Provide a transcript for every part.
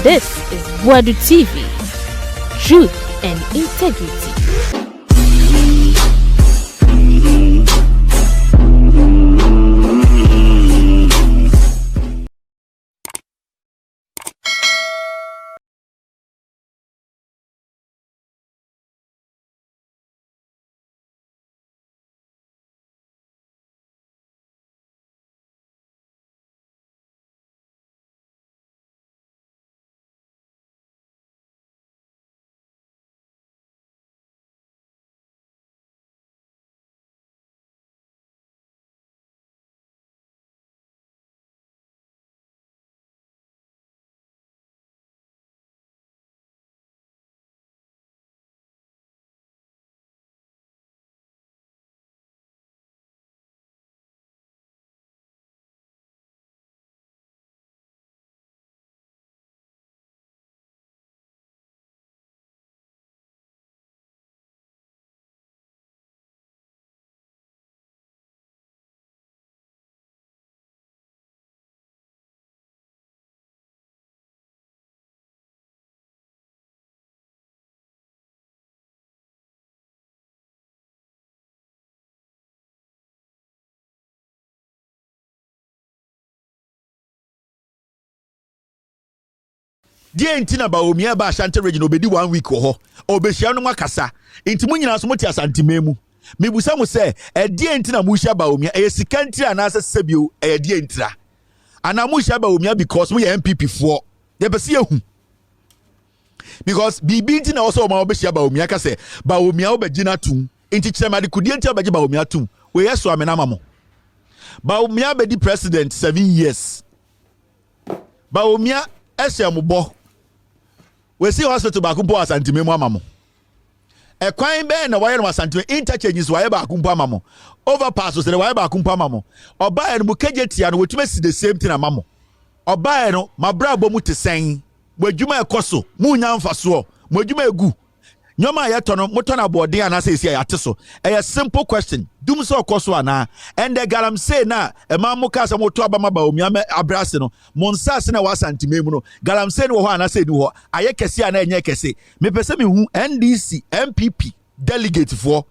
This is Boadu TV. Truth and integrity. Dear Intina Baumia ba Ashanti region obedi 1 week ho obehia no makasa enti munyina so moti Asante memu mebusa mo se dear Intina mu hia Baumia sika ntira na asesebio dear Intira ana mu hia Baumia because we MPP for ye bese ehu because bibi Intina also ma obehia Baumia ka se Baumia obegina tum enti kirema de kudie enti obegi Baumia tum we yeso amena mamo Baumia be di president 7 years Baumia esembo we see hospital ba kumpo Asante memu amamo e kwan be na waye no Asante interchanges waye ba kumpo amamo overpass so waye ba kumpo amamo oba en mu kejetia no wetuma si the same thing amamo oba en no mabra bomu te sen wadwuma ekoso mu nya mfaso mu adwuma egu nyoma ye to no moto na body ana say ya teso a simple question dum so okoso ana and the galam say na e ma mo ka say moto abama ba omi abrase no monsase na Asante memu no galam say no ho ana say ni ho aye kese ana enye kese me pese me hu NDC MPP delegate for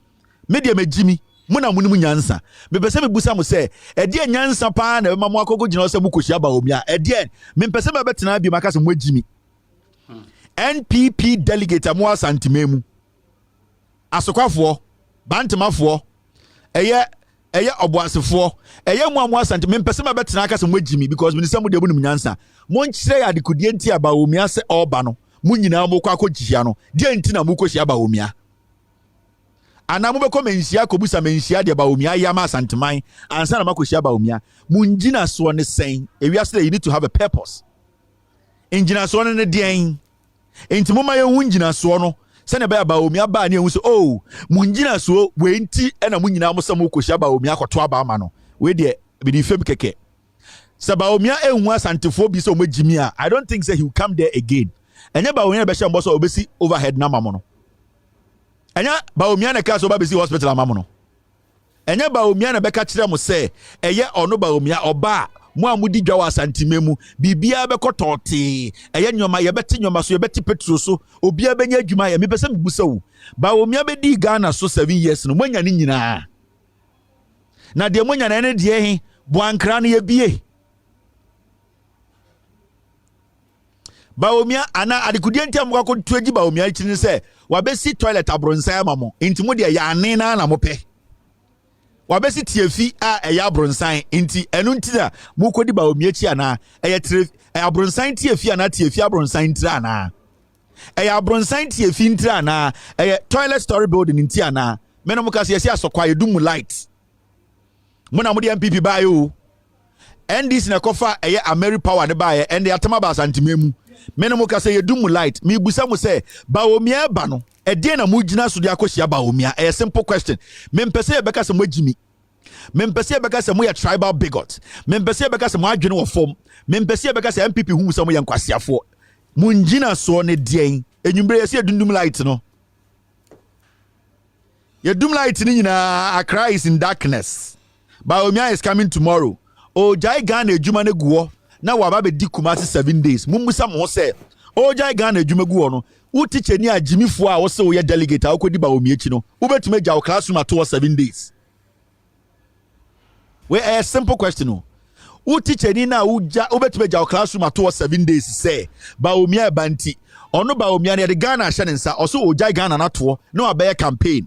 me de magimi muna munum nyansa me pese me busa mo say e de nyansa pa na ma mo akogo gina say mu kohia ba omi a e de me pese me betena bi maka say mo agimi NPP delegate amu Asante memu asokwafo bantemafo eye oboasefo eye mu amu Asante me pese me betena aka se mo agimi because me nisem de bunum nyansa mo nkyire ya de kodie nti aba omia se oba no mo nyina mo kwa akogihia no de nti na mo kohia ba omia ana mo be ko menhia kobusa menhia de ba omia ya ma Asanteman ansa na makohia ba omia mo ngina so ne sen ewiase you need to have a purpose engina so ne den enti mo ma ye hu ngina so no se ne ba omia ba ne hu so oh mo ngina so we enti na mo nyina mo se mo kohia ba omia akoto aba ama no we de be di fem keke se ba omia ehu Asantefo bi so mo gimi a I don't think say he will come there again enya ba omia be she mbo so obesi overhead na mamo no enya ba omia na ka so ba besi hospital amamo no enya ba omia na be ka kire mo se eye ono ba omia oba mo amudi dwa Asante memu bibia be kotote eye nyoma ye beti nyoma so ye beti petro so obia benya adwuma ye me pese mebusa wo ba omia be di Ghana so 7 years no monya ne nyina na de monya na ne de he boankra ne ye bie ba omia ana adikudie ntiam kwa kotuaji ba omia chini se wabesi toilet abronsan amamo enti mo de ya ane na mo pe wabesi tiefi a eya abronsan enti enu ntina mu kodi ba omia chi ana eya abronsan tiefi ana tiefi abronsan ntira ana eya abronsan tiefi ntira ana eya toilet story building nti ana meno mu kase yesi asokwa yedum light muna mu de MPP ba yo NDC na kofa eya Ameri power ne ba ye and the atama ba Asante memu meno mu kase yedum light mi busa mu se ba omia ba no ede na mu gina so de akohia ba omia a simple question mempese e beka se mo agimi mempese e beka se mo ya tribal bigot mempese e beka se mo adwene wo fom mempese e beka se MPP hu se mo ya nkwasiafo mu ngina so ne den enyumbre yesi edundum light no yedum light ni nyina Accra is in darkness ba omia is coming tomorrow o jai Ghana ejuma ne guo na waba be di Kumasi 7 days mummusa mo se Oja Ghana adwuma gu ono. Wo teacher ni agimifo a wo se wo ye delegate a wo kodi ba omi echi no. Wo betuma gya wo classroom ato 7 days. We a simple question no. Wo teacher ni na wo betuma gya wo classroom ato 7 days say ba omi e banti. Ono ba omi na de Ghana ahye ne nsa. Oso oja Ghana na to na abeye campaign.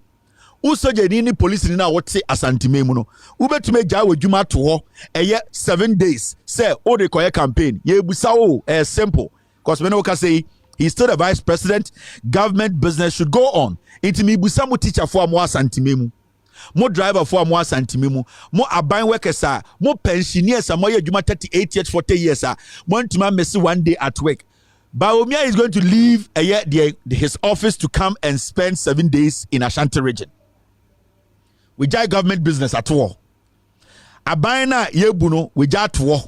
Usoje ni police ni na wote asantime mu no ubetuma gya wadwuma to ho eye 7 days say o de koye campaign ye busa o simple cause me no ka say he's still the vice president, government business should go on. Intimi busa mo teacher for mo asantime mu, mo driver for mo asantime mu, mo aban workers a, mo pensioners a mo ye adwuma 38 years 40 years a mo ntuma miss one day at work. Baumia is going to leave his office to come and spend 7 days in Ashanti region. We jai government business at all. Abaina yebuno we jai at war.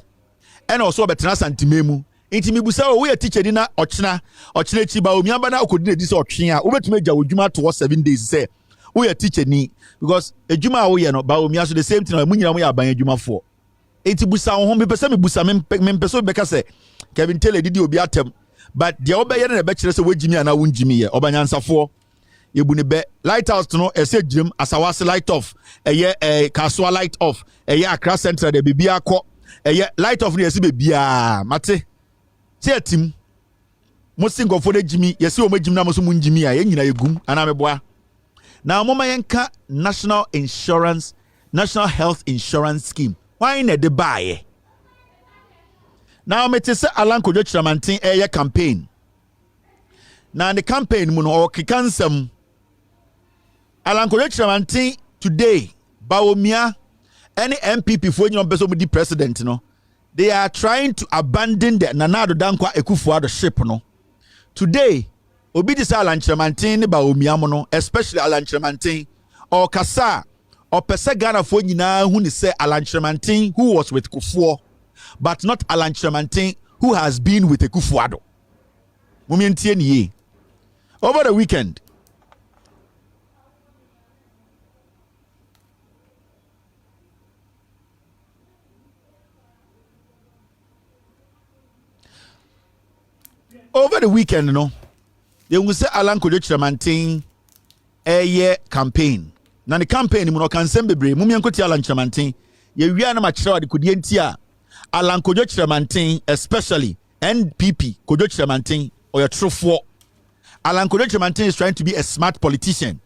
And also betena santimemu. Inti mi busa we a teacher dina ochina chiba o miamba na okodine dis otwea. Obetume ja odwuma to 7 days say we a teacher ni because edwuma wo ye no ba o mia so the same thing mu nyina mo ya aban edwuma for. Inti busa ho me pese me busa me pese beka say Kevin Taylor didi obi atem but the obeye na be kire say wajimi ana wunjimi ye obanyansafo. Yebunibe lighthouse no ese jirim asawase light off eye kaswa light off eye Accra Central de bibia ko eye light off no ese bibia mate se atim mo singofo de jimi yesi o magim na mo so munjimi a yenyina yegum ana meboa na mo mayenka national health insurance scheme why na de bae now mete se Alanko Chilamantin eye campaign na the campaign mu no o kikansam Alanko Chilamantin today Baomia any MPP for you person with the president no they are trying to abandon the Nana Addo Dankwa Akufo-Addo ship no today obi dis Alanko Chilamantin ni Baomia mo no especially Alanko Chilamantin or kasa or pese Ghana for nyina hu ni say Alanko Chilamantin who was with Kufuor but not Alanko Chilamantin who has been with Akufo-Addo mumientie ni over the weekend. Over the weekend, no, they will say Alanko Chilamantin a campaign. Now the campaign, you can send bebre. Mummy Uncle Alanko Chilamantin. Ye we are na machira de kudientia. Alanko Chilamantin, especially NPP Kojo Chilamantin or your true for. Alanko Chilamantin is trying to be a smart politician.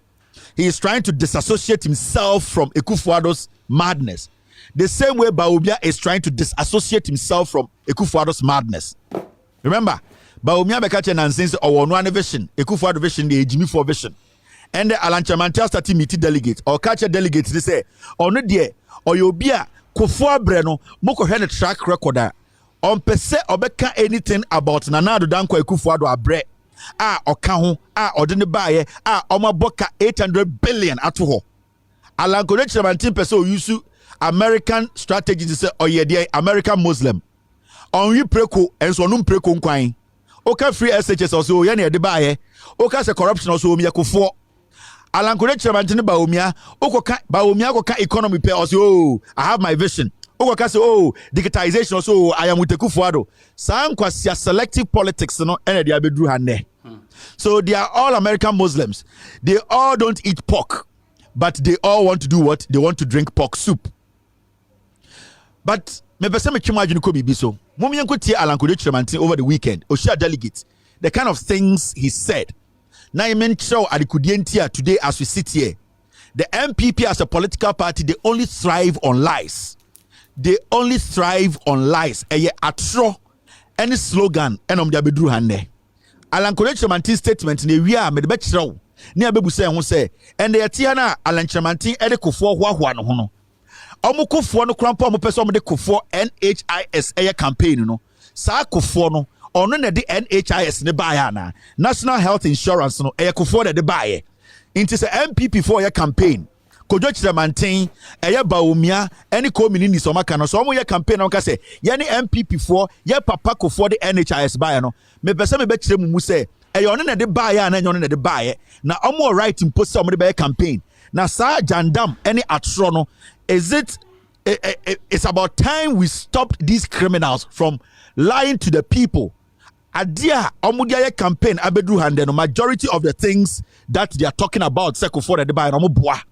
He is trying to disassociate himself from Akufo-Addo's madness. The same way Baobia is trying to disassociate himself from Akufo-Addo's madness. Remember, Baomia bekache nonsense or one vision, Akufo-Addo vision, the Ejimi vision. And the Alanko Chilamantin started meeting delegates or catch a delegate they say, or no dear, or you'll be a Kufuor Breno, Moko had a track recorder. On pese obeka anything about Nana Addo Dankwa Akufo-Addo abre. Okaho, odene baye, omaboka 800 billion atuho. Alanko Chilamantin peso use American strategy to say, oh yeah, the American Muslim. On you preko, and so num preko nkwan. Oka free SHS also, yani de baye. Oka se corruption also, omiya Kufuor. Alanko Chilamantin Baomia, Okoka Baomia koka economy pay also, oh, I have my vision. Okoka say, oh, digitization also, I am with Akufo-Addo. Some kwasia selective politics, no, and they are bedru hande. So they are all American Muslims. They all don't eat pork, but they all want to do what? They want to drink pork soup. But me pese me chuma adwene ko bibi so. Mummy yanko tie Alanko Chilamantin over the weekend. Oshia delegate. The kind of things he said. Now you mention adikudientia today as we sit here. The MPP as a political party, they only thrive on lies. They only thrive on lies. Eye atro any slogan enom dia bedru hande. Alanko Chilamantin statement ne wi a me de be kyerɛw ne abebu sɛ ho sɛ and the tia na Alanko Chilamantin ede Kufuor hoahoa no ho no. Omo Kufuor no krampa omo pɛ sɛ omo de Kufuor NHIS eye campaign no. Saa Kufuor no ono na de NHIS ne baaya na National Health Insurance no eye Kufuor de baaye. Inti sɛ MPP for eye campaign Kojo Chilamantin eye Baomia any community ni so maka no so omo ye campaign na ka say ye ne MPP for ye papa Kufuor de NHIS baaya no me pese me be kire mu say eye ono na de baaya na ono na de baaye na omo right in post omo de baaya campaign na sa jandam any atro no is it it's about time we stopped these criminals from lying to the people Adia omudia campaign abedu hande no majority of the things that they are talking about seko for the buy no boa.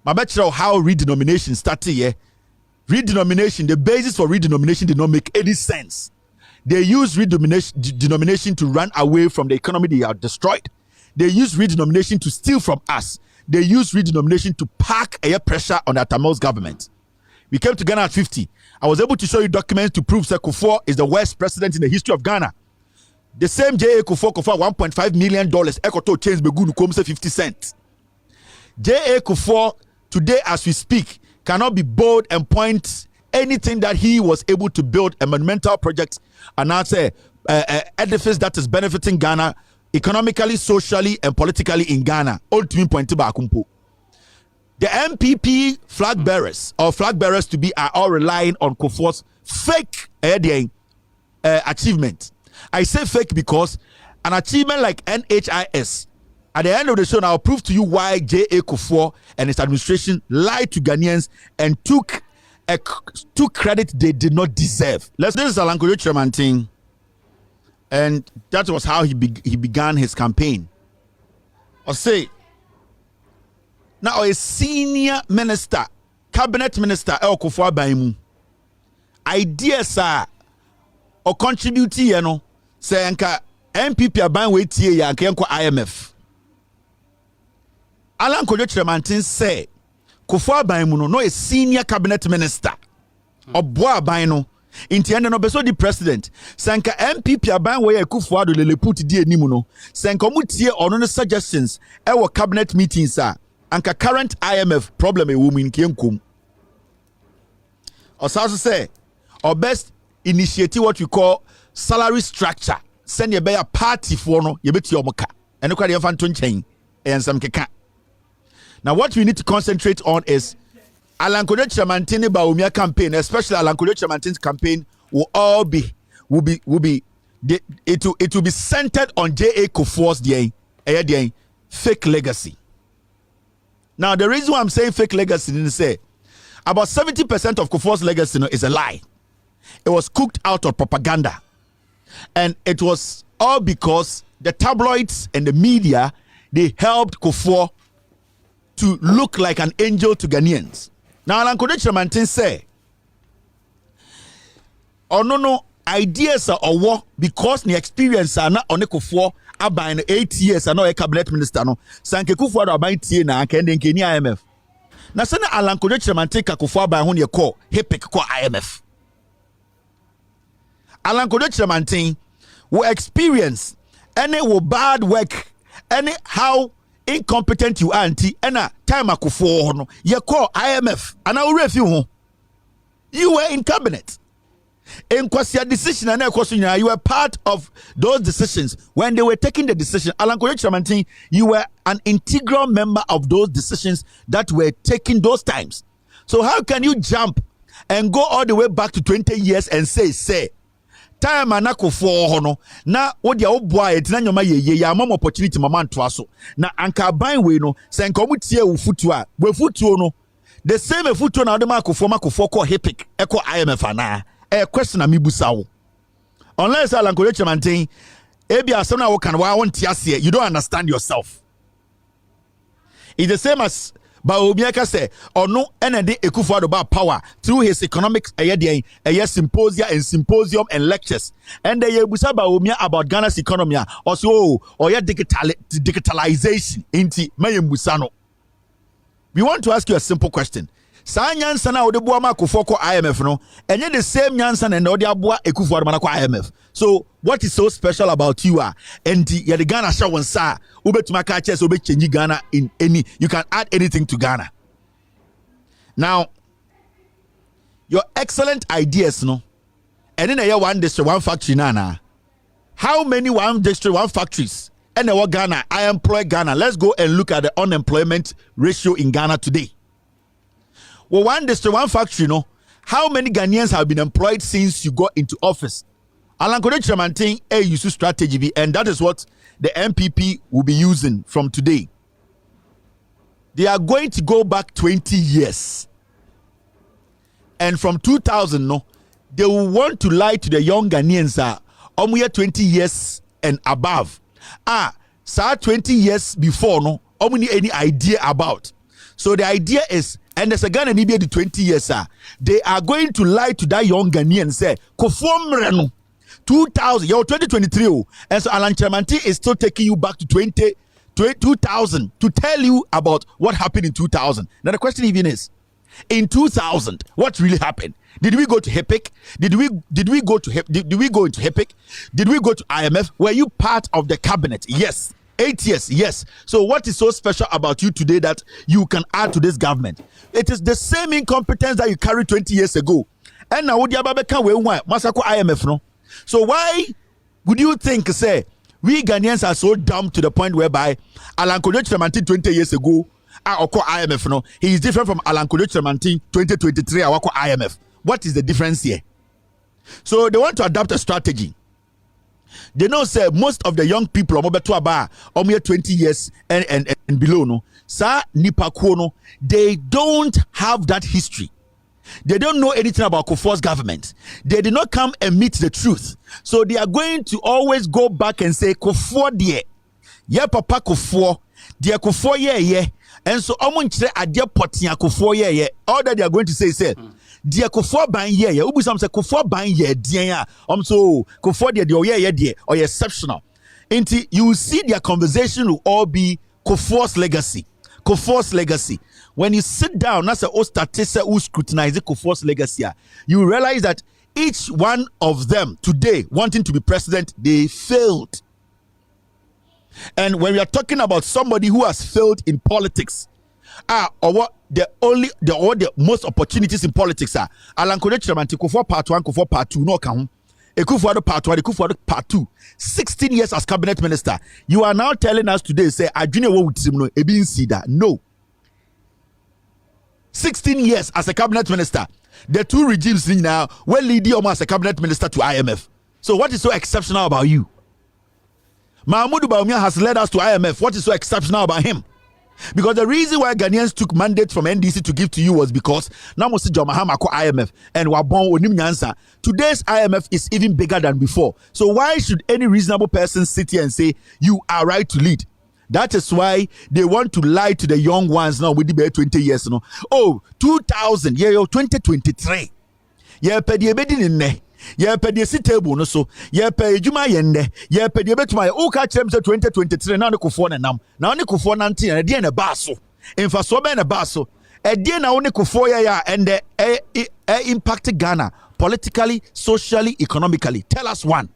Ma betchero how redenomination started here. Redenomination, the basis for redenomination did not make any sense. They use redenomination to run away from the economy they are destroyed. They use redenomination to steal from us. They use redenomination to pack air pressure on the Tamils government. We came to Ghana at 50. I was able to show you documents to prove that Kufuor is the worst president in the history of Ghana. The same J.A. Kufuor $1.5 million. Ekoto change begunu komse 50 cents. J.A. Kufuor, today as we speak, cannot be bold and point anything that he was able to build a monumental project and now say edifice that is benefiting Ghana economically, socially, and politically in Ghana. Ultimate point to Kumpo. The MPP flag bearers or flag bearers to be are all relying on Kufuor's fake achievement. I say fake because an achievement like NHIS, at the end of the show, I'll prove to you why J.A. Kufuor and his administration lied to Ghanaians and took credit they did not deserve. This is Alankojo Chiramantin, and that was how he began his campaign. I'll say, now a senior minister, cabinet minister, El Kufuor Baimu, ideas are or contribute, you know, say nka MPP aban we tie ya nka enko IMF. Alan Kojo Chiramantin say Kufuor Baimu no a senior cabinet minister. Obo aban no inti ende no beso di president. Sanka MPP aban we Kufuor do lele put di enimu no. Sanka mu tie ono no suggestions e wo cabinet meetings a anka current IMF problem e wo mu nkenkum. Osaso say or best initiate what we call salary structure. Send your bear party for no you bet your moka. And look at your fan chain and some keka. Now what we need to concentrate on is Alan Kojo Chiramantin Bawumia campaign, especially Alan Kojo Chiramantin's campaign will be centered on J.A. Kufuor's fake legacy. Now the reason why I'm saying fake legacy is say about 70% of Kufuor's legacy is a lie. It was cooked out of propaganda. And it was all because the tabloids and the media, they helped Kufuor to look like an angel to Ghanaians. Now, Alan Kojo Chiramantin say, oh no, ideas are war because the experience are not on Kufuor about 8 years and no a cabinet minister no. Sanke Kufuor about tie na kende nkeni IMF. Na sana Alan Kojo Chiramantin ka Kufuor ba ho ne call hepek call IMF. Alan Kojo Chiramantin will experience any will bad work, any how incompetent you are, and time Kufuor no you call IMF and I will review you. You were in cabinet. In question decision and question you were part of those decisions when they were taking the decision. Alan Kojo Chiramantin, you were an integral member of those decisions that were taken those times. So how can you jump and go all the way back to 20 years and say time anako for no na wodi a oboa etina nyoma ye ya mama opportunity mama ntoa so na anka ban we no se nka omutie wo futu a we futu no the same futu na odema akofo call hepic echo IMF ana question amibusa wo unless Alan Kojo Chiramantin ebi asem na wo kan wa won tiase you don't understand yourself. It's the same as Bawumia say or no ND Ekufuor about power through his economic symposia and symposium and lectures. And they busa Bawumia about Ghana's economy also or digitalization into Mayembusano. We want to ask you a simple question. Sa nyansa na odebu ma Kufuor ko IMF no enye the same nyansa na ode aboa Ekufuor ma ko IMF. So what is so special about you and the Ghana show one sa ubetuma ka chess obe change Ghana in any you can add anything to Ghana. Now your excellent ideas no and then one district one factory na how many one district one factories and what Ghana I employ Ghana. Let's go and look at the unemployment ratio in Ghana today. Well, one district, one factory, no. How many Ghanaians have been employed since you got into office? Alan Kojo Chiramantin use strategy, and that is what the MPP will be using from today. They are going to go back 20 years. And from 2000, no, they will want to lie to the young Ghanaians omuye 20 years and above. Sir 20 years before no, omuni any idea about. So the idea is, and there's a Ghana need the 20 years, they are going to lie to that young Ghanaian and say, Konform reno 2000, you're 2023, and so Alan Chamanti is still taking you back to 2000 to tell you about what happened in 2000. Now the question even is, in 2000, what really happened? Did we go to HEPIC? Did we go into HEPIC? Did we go to IMF? Were you part of the cabinet? Yes. 8 years, yes. So what is so special about you today that you can add to this government? It is the same incompetence that you carried 20 years ago. And now would you Masako IMF no? So why would you think, say, we Ghanaians are so dumb to the point whereby Alan Kojo Tremantin 20 years ago, Oko IMF no, he is different from Alan Kojo Tremantin 2023 Oko IMF. What is the difference here? So they want to adopt a strategy. They know say most of the young people are 20 years and below no. Sa nipa no, they don't have that history. They don't know anything about Kufuor's government. They did not come and meet the truth. So they are going to always go back and say Kufuor die. Yeah, papa Kufuor. Dia Kufuor yeah. And so omunchire adia potia Kufuor yeah. All that they are going to say is dia Kufuor ban yeah. Ubu some say Kufuor ban yeah dia. So Kufuor dia yeah or exceptional. Until you see their conversation will all be Kufuor's legacy. Kufuor's legacy. When you sit down, that's a statista who scrutinize Kufuor's legacy. You realize that each one of them today wanting to be president, they failed. And when we are talking about somebody who has failed in politics, or what the most opportunities in politics are Alan Kojo Tremantin Kufuor part 1, Kufuor part 2, no count. Kufuor part 1, Kufuor part 2. 16 years as cabinet minister. You are now telling us today, say, I junior wo with no ebin sida. No. 16 years as a cabinet minister. The two regimes now will lead you as a cabinet minister to IMF. So what is so exceptional about you? Mahmoud Bawumia has led us to IMF. What is so exceptional about him? Because the reason why Ghanaians took mandate from NDC to give to you was because Namosi Mahama ko IMF and Wabon Onim Nyansa. Today's IMF is even bigger than before. So why should any reasonable person sit here and say you are right to lead? That is why they want to lie to the young ones now with the 20 years. No? Oh, 2000, 2023. Yeah, pedi ebedi ne. Yeah, pedi si table no so. Yeah, pedi juma yende. Yeah, pedi ebetuma. O ka chem se 2023 na ne Kufuor na nam. Na ne Kufuor na nti na de na baso. Infa so be na baso. E de na one Kufuor ya and impact Ghana politically, socially, economically. Tell us one.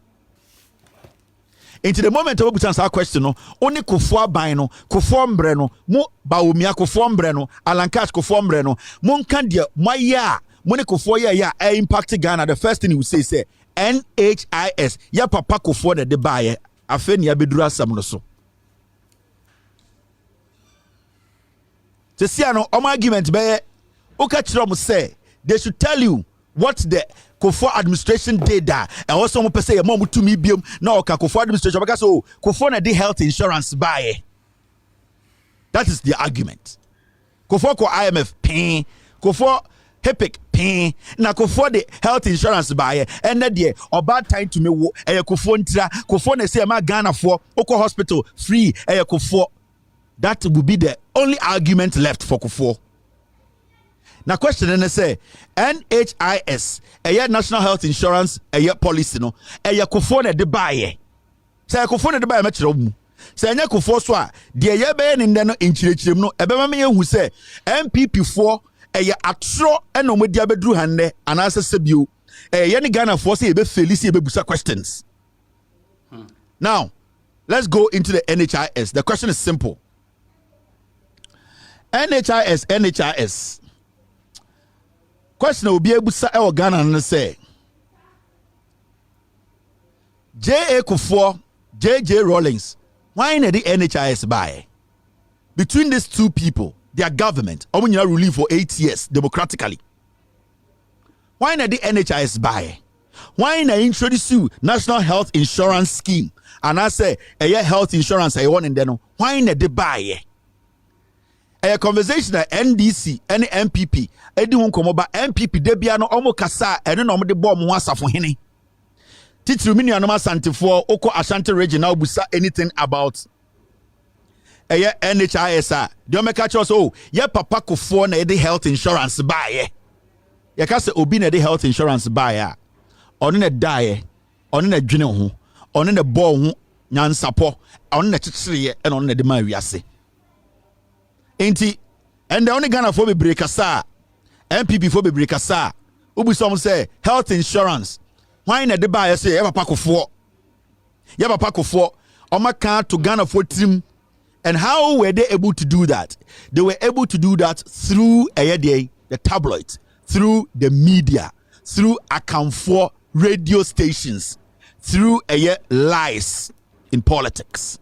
Into the moment of answer question no, only Kufuor ban no, Kufuor mbre no, mo Bawumia Kufuor mbre no, Alan Cash Kufuor mbre no, mon kan dia maya, mo ne Kufuor ya impact Ghana. The first thing you say NHIS. Ya papa Kufuor de baye, afen ya bedura sam no so. Se si ano argument be oka kire mo say they should tell you what the Kufuor administration did that, and also mo pese ya mo mutumi biom na oka Kufuor administration because so Kufuor na dey health insurance buy. That is the argument. Kufuor ko IMF pay, Kufuor HEPIC pay, na Kufuor the health insurance buy, and na dey oba time to me wo Kufuor ntira Kufuor na say ma Ghana for oko hospital free Kufuor. That would be the only argument left for Kufuor. Now question and say NHIS National Health Insurance policy no Kufuor na de baye. Say Kufuor na de baye metro mu. Say nya Kufuor so a de ye be ne no nchirechirem no ebema me hu say MPP 4 atro e no modi abedru hanne anase sebio ye ne Ghana for say e be felisi e be busa questions. Now let's go into the NHIS. The question is simple. NHIS question will be able to say Ghana and say J.A. Kufuor, J.J. Rawlings, why not the NHIS buy? Between these two people, their government, Omunyina ruling for 8 years democratically. Why not the NHIS buy? Why not introduce you National Health Insurance Scheme? And I say health insurance I want in there. Why not the buy? A conversation at NDC and MPP. Edi won komo ba MPP de bia no omo kasa eno no mo de bom wasa fo hene. Titiri mini anoma santifo oko Ashanti region now busa anything about NHIS. The omeka cho so ye papa kofo na the health insurance buy. Ye ka se obi na the health insurance buy a. Ono na die, ono na dwene ho, ono na bo ho nyansapo, ono na chichire e ono na de ma wiase. Enti and the only Ghana for be break asa, MPP for be break asa. Ubi some say health insurance. Why na de buy say eba pakofo. Yeba pakofo omaka to Ghana for team. And how were they able to do that? They were able to do that through the tabloids, through the media, through account for radio stations, through lies in politics.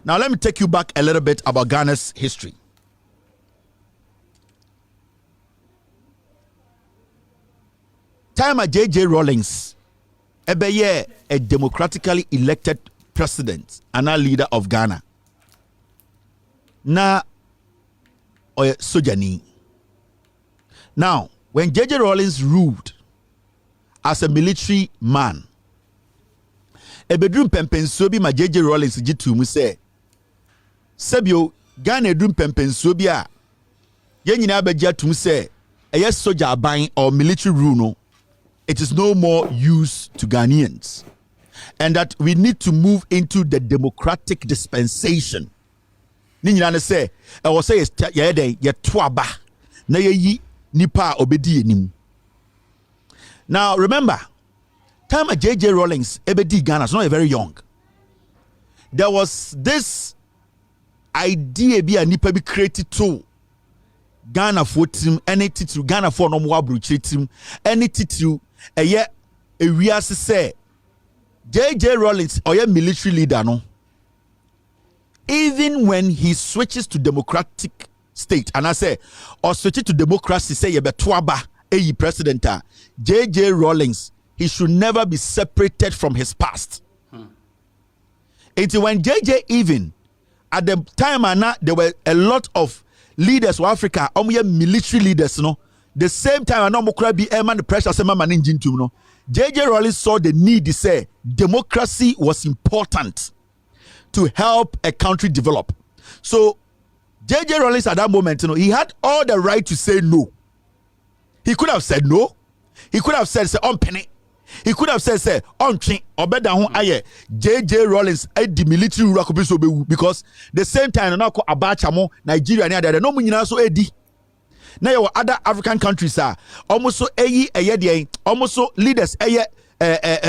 Now let me take you back a little bit about Ghana's history. Time at J.J. Rawlings, a democratically elected president and a leader of Ghana. Na or sojani. Now, when J.J. Rawlings ruled as a military man, a bedroom pempensobi ma J.J. Rawlings jitu mu say, Sebio Ghana bedroom pempensobia ye nyina abegya tum say, yes soja aban or military rule no, it is no more use to Ghanaians, and that we need to move into the democratic dispensation. Ni nyina ne say, I was say ye dey ye toaba na ye yi nipa obedi enim. Now remember, time at J.J. Rawlings ebedi Ghana, so not very young. There was this idea be a nipa be created to Ghana for team, any title Ghana for no more team, any title a year a we as say J.J. Rawlings or your military leader no. Even when he switches to democratic state, and I say, or switches to democracy, say ye betuaba a president, J.J. Rawlings, he should never be separated from his past. Until when J.J. even at the time there were a lot of leaders of Africa, military leaders, no. The same time, I know be the pressure say man no. J.J. Rawlings saw the need to say democracy was important to help a country develop. So J.J. Rawlings at that moment, he had all the right to say no. He could have said no. He could have said, say, on penny. He could have said, say, on chin, or better, J.J. Rawlings, the military ruler, because the same time, now Abacha, Nigeria, and no money so Eddie. Now your other African countries are almost so almost so leaders,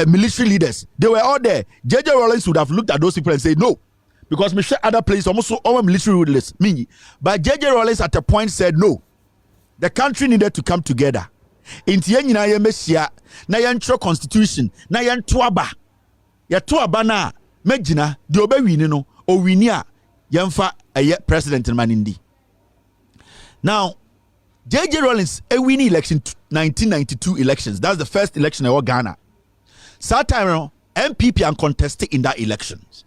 military leaders. They were all there. J.J. Rawlings would have looked at those people and said no, because we share other places almost so all military leaders. But J.J. Rawlings at a point said no. The country needed to come together. Inti na ye mesia na ye ntro constitution na ye ntoaba na megina de obawini no owini a yemfa president manindi. Now J.J. Rawlings win election 1992 elections. That's the first election in Ghana. That time MPP and contested in that elections.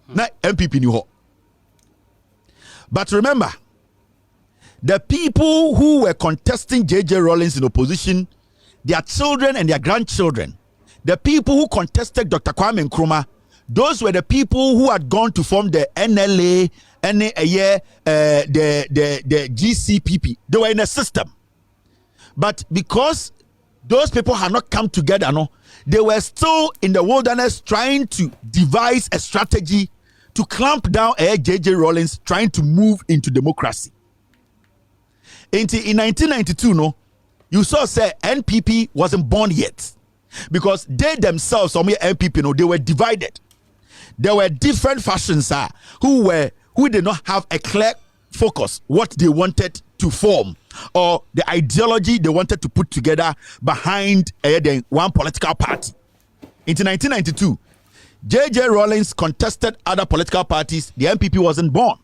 Now MPP knew. But remember, the people who were contesting J.J. Rawlings in opposition, their children and their grandchildren, the people who contested Dr. Kwame Nkrumah, those were the people who had gone to form the NLA, the GCPP. They were in a system. But because those people had not come together, they were still in the wilderness trying to devise a strategy to clamp down J.J. Rawlings, trying to move into democracy. In 1992, you saw say NPP wasn't born yet, because they themselves, some NPP, they were divided. There were different factions who did not have a clear focus what they wanted to form or the ideology they wanted to put together behind one political party. In 1992, J.J. Rawlings contested other political parties. The NPP wasn't born.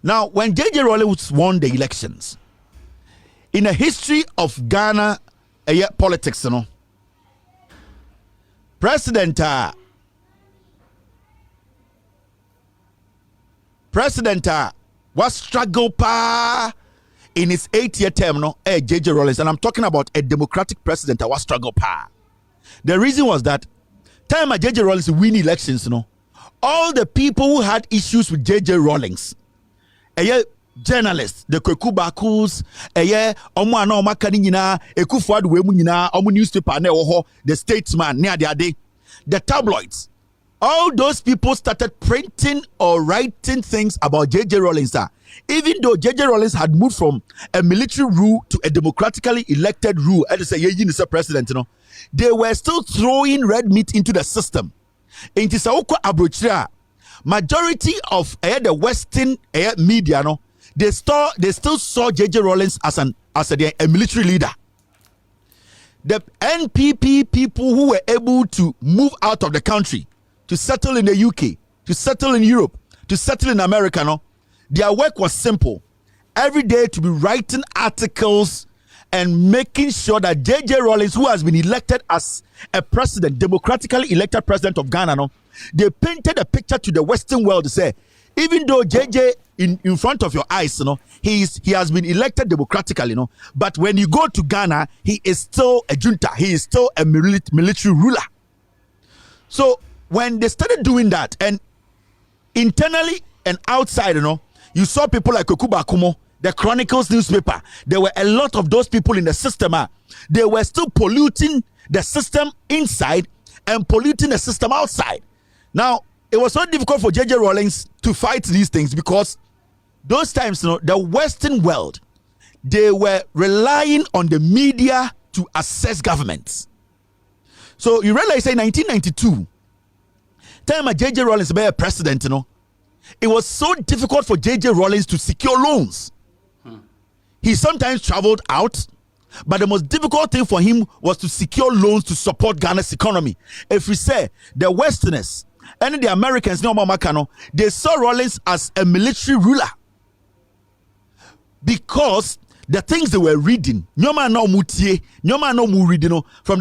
Now, when J.J. Rawlings won the elections, in the history of Ghana politics, President was struggle pa in his 8-year term, J.J. Rawlings, and I'm talking about a democratic president was struggle pa. The reason was that time JJ Rawlings win elections, all the people who had issues with JJ Rawlings, journalists, the Kwekubakus, omo ana omo aka ni nyina, Ekufuadu we mu nyina, omo newspaper na ewo the Statesman, the tabloids. All those people started printing or writing things about JJ Rawlings. Even though JJ Rawlings had moved from a military rule to a democratically elected rule, and say Mr. President, they were still throwing red meat into the system. In Tisauko Abrochira, majority of the Western media, they still saw JJ Rawlings as a military leader. The NPP people who were able to move out of the country to settle in the UK, to settle in Europe, to settle in America, their work was simple. Every day to be writing articles and making sure that JJ Rawlings, who has been elected as a president, democratically elected president of Ghana, they painted a picture to the Western world to say, even though JJ in front of your eyes, he has been elected democratically, but when you go to Ghana, he is still a junta, he is still a military ruler. So when they started doing that, and internally and outside, you saw people like Okubakumo, the Chronicles newspaper. There were a lot of those people in the system. They were still polluting the system inside and polluting the system outside. Now, it was so difficult for JJ Rawlings to fight these things because those times, the Western world, they were relying on the media to assess governments. So you realize in 1992, time JJ Rawlings be a president, it was so difficult for JJ Rawlings to secure loans. He sometimes traveled out, but the most difficult thing for him was to secure loans to support Ghana's economy. If we say the Westerners and the Americans, they saw Rawlings as a military ruler because the things they were reading, from the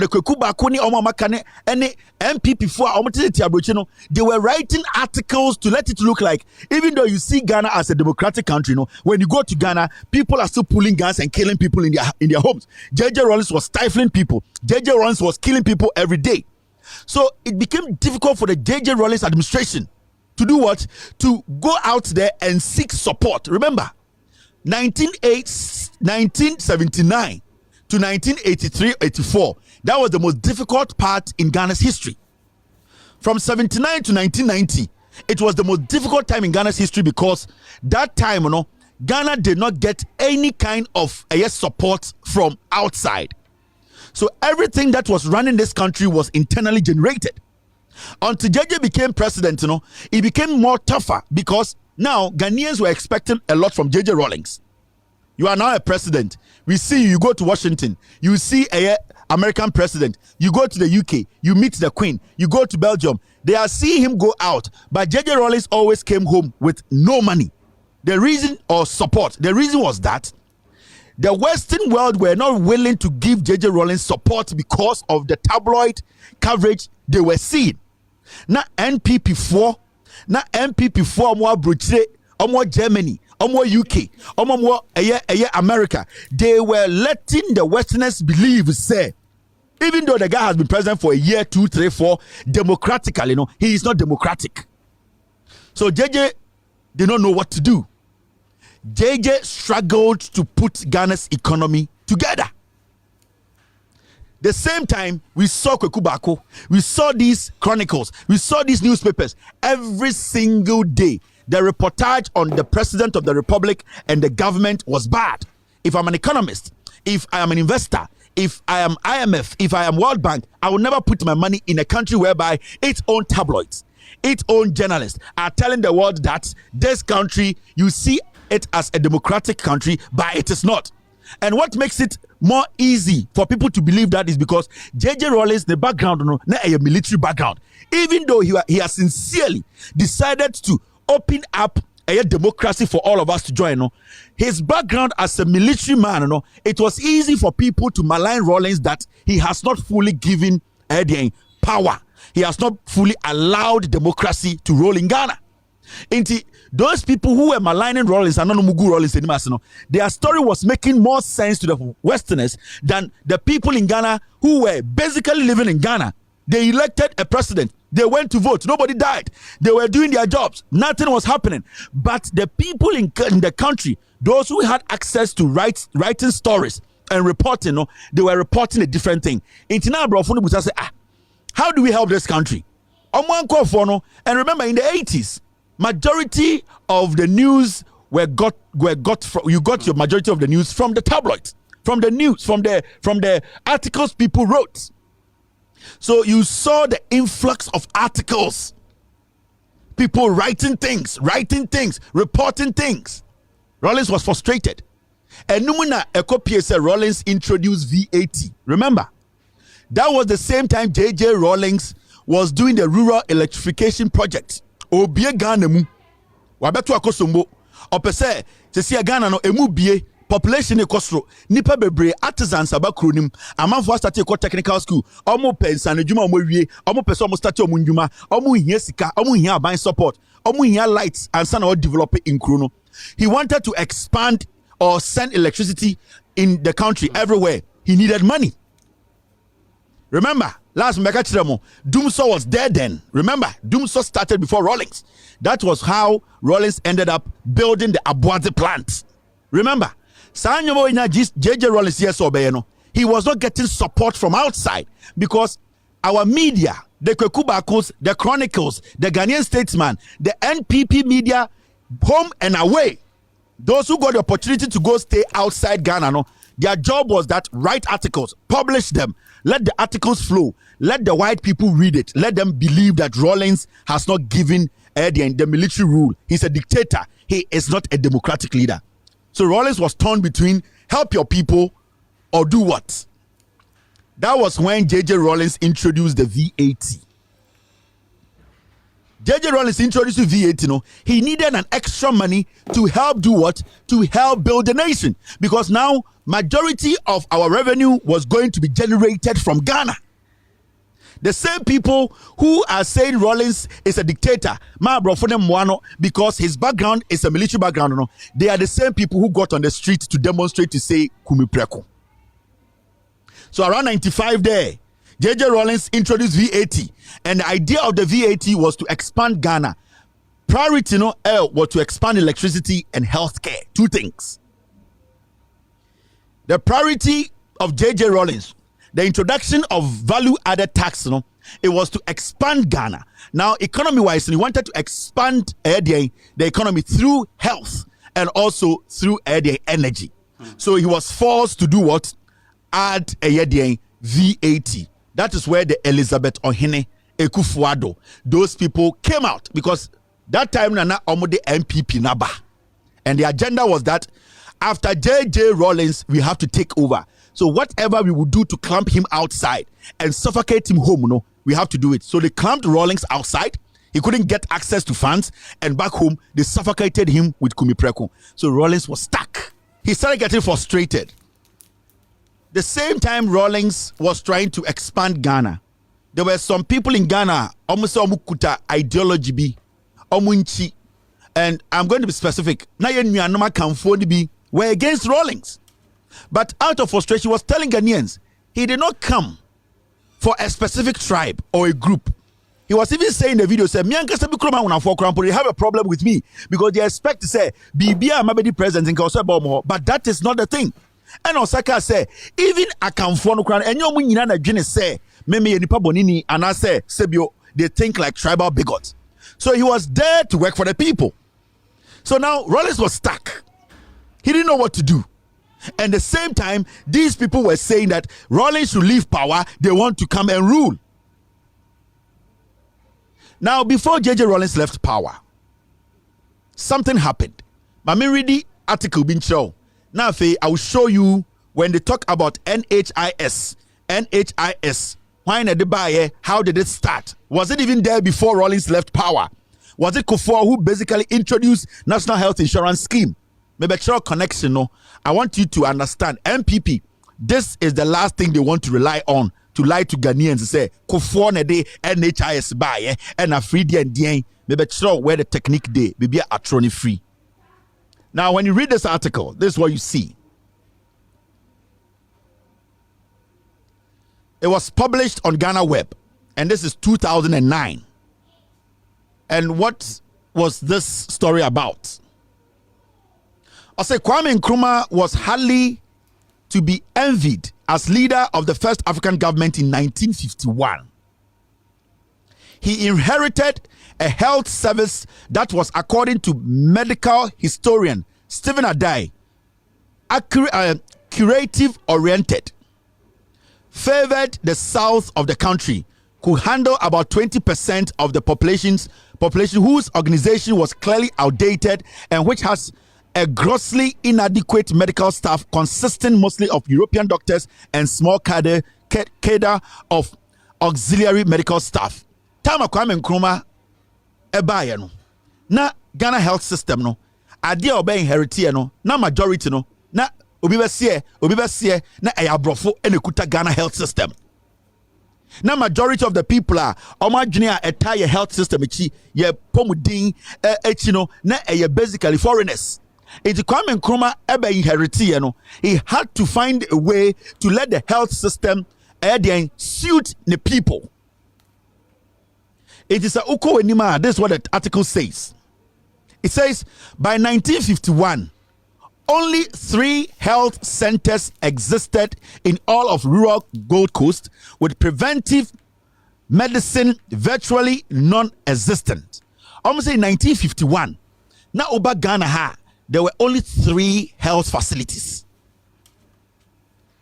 Kwekubakuni and the MPP4, they were writing articles to let it look like, even though you see Ghana as a democratic country, when you go to Ghana, people are still pulling guns and killing people in their homes. JJ Rawlings was stifling people. JJ Rawlings was killing people every day. So it became difficult for the JJ Rawlings administration to do what? To go out there and seek support. Remember, 1979 to 1983-84, that was the most difficult part in Ghana's history. From 79 to 1990, it was the most difficult time in Ghana's history because that time, Ghana did not get any kind of support from outside. So everything that was running this country was internally generated. Until JJ became president, it became more tougher because now Ghanaians were expecting a lot from JJ Rawlings. You are now a president. We see you go to Washington. You see a American president. You go to the UK. You meet the Queen. You go to Belgium. They are seeing him go out. But JJ Rawlings always came home with no money. The reason was that the Western world were not willing to give JJ Rawlings support because of the tabloid coverage they were seeing. Now NPP4 more Bruche, more Germany, more UK, more America. They were letting the Westerners believe, say, even though the guy has been president for a year, 2, 3, 4, democratically, he is not democratic. So JJ did not know what to do. JJ struggled to put Ghana's economy together. The same time, we saw Kwekubako, we saw these chronicles, we saw these newspapers. Every single day, the reportage on the president of the republic and the government was bad. If I'm an economist, if I am an investor, if I am IMF, if I am World Bank, I will never put my money in a country whereby its own tabloids, its own journalists are telling the world that this country, you see it as a democratic country, but it is not. And what makes it more easy for people to believe that is because JJ Rawlings, the background, not a military background, even though he has sincerely decided to open up a democracy for all of us to join, his background as a military man, it was easy for people to malign Rawlings that he has not fully given power. He has not fully allowed democracy to roll in Ghana. Those people who were maligning Rawlings and Mugu Rawlings, their story was making more sense to the Westerners than the people in Ghana who were basically living in Ghana. They elected a president. They went to vote. Nobody died. They were doing their jobs. Nothing was happening. But the people in the country, those who had access to writing stories and reporting, they were reporting a different thing. How do we help this country? And remember, in the 80s, majority of the news you got your majority of the news from the tabloids, from the news, from the articles people wrote. So you saw the influx of articles, people writing things, reporting things. Rawlings was frustrated. And Numuna Ekopie said Rawlings introduced VAT. Remember, that was the same time J.J. Rawlings was doing the rural electrification project. Obie Ghana mu. Wabetu akosombo. Opese, Chesia Ghana no emu bie. Population ekosro. Nipa bebre artisans abakronim. Amanfo start ekɔ technical school. Omo pensa na djuma omo wie. Omo pese omo start omo ndjuma. Omo hia sika. Omo hia aban support. Omo hia lights and sana o develop in Krono. He wanted to expand or send electricity in the country everywhere. He needed money. Remember, last Mekachiramo, Doomsaw was there then. Remember, Doomsaw started before Rawlings. That was how Rawlings ended up building the Boadu plant. Remember, J.J. Rawlings, yes, he was not getting support from outside because our media, the Kwekubakos, the Chronicles, the Ghanaian Statesman, the NPP media, home and away, those who got the opportunity to go stay outside Ghana, their job was that write articles, publish them, let the articles flow, let the white people read it, let them believe that Rawlings has not given the military rule. He's a dictator. He is not a democratic leader. So Rawlings was torn between help your people or do what? That was when J.J. Rawlings introduced the VAT. J.J. Rawlings introduced the VAT, he needed an extra money to help do what? To help build the nation. Because now, majority of our revenue was going to be generated from Ghana. The same people who are saying Rawlings is a dictator, because his background is a military background, they are the same people who got on the street to demonstrate to say Kumi Preko. So around 95 there, J.J. Rawlings introduced VAT, and the idea of the VAT was to expand Ghana. Priority was to expand electricity and healthcare. Two things. The priority of J.J. Rawlings, the introduction of value-added tax, it was to expand Ghana. Now, economy-wise, he wanted to expand the economy through health and also through energy. So he was forced to do what? Add VAT. That is where the Elizabeth Ohene, Ekufuado, those people came out, because that time Nana Omode MPP Naba. And the agenda was that after J.J. Rawlings, we have to take over. So whatever we would do to clamp him outside and suffocate him home, we have to do it. So they clamped Rawlings outside. He couldn't get access to funds. And back home, they suffocated him with Kumi Preko. So Rawlings was stuck. He started getting frustrated. The same time Rawlings was trying to expand Ghana, there were some people in Ghana, almost omukuta ideology bi, omunchi, and I'm going to be specific. Were against Rawlings. But out of frustration, he was telling Ghanaians he did not come for a specific tribe or a group. He was even saying in the video, say, they have a problem with me because they expect to say, Bibia Mabedi president in Kausabo, but that is not the thing. And Osaka say, even I can phone and your munina gene say, Meme nipa bonini, and I say, Sebio, they think like tribal bigots. So he was there to work for the people. So now Rawlings was stuck. He didn't know what to do. And at the same time, these people were saying that Rawlings should leave power. They want to come and rule. Now, before J.J. Rawlings left power, something happened. Mami read the article being shown. Now, I will show you when they talk about NHIS. NHIS. Why not the buyer? How did it start? Was it even there before Rawlings left power? Was it Kufuor who basically introduced National Health Insurance Scheme? Maybe a connection. No, I want you to understand. MPP, this is the last thing they want to rely on to lie to Ghanaians and say, Kofo na de NHIS buy and a free and dien. Maybe show where the technique day, maybe a trony free. Now, when you read this article, this is what you see. It was published on Ghana Web, and this is 2009. And what was this story about? I say Kwame Nkrumah was hardly to be envied as leader of the first African government in 1951. He inherited a health service that was, according to medical historian Stephen Adai, curative oriented, favored the south of the country, could handle about 20% of the population whose organization was clearly outdated and which has a grossly inadequate medical staff consisting mostly of European doctors and small cadre of auxiliary medical staff. Tama Kwame Nkrumah ebaye no na Ghana health system no ade obe inherit no na majority no na obi besie na eyabrofo enekuta Ghana health system. Na majority of the people are omadwene a entire health system echi ye pomudin echi no na basically foreigners. It Kwame Nkrumah ebe inherit no, he had to find a way to let the health system suit the people. It is a uko enima. This is what the article says. It says by 1951, only 3 health centers existed in all of rural Gold Coast, with preventive medicine virtually non-existent. Almost in 1951, na Oba Ghana ha, there were only 3 health facilities.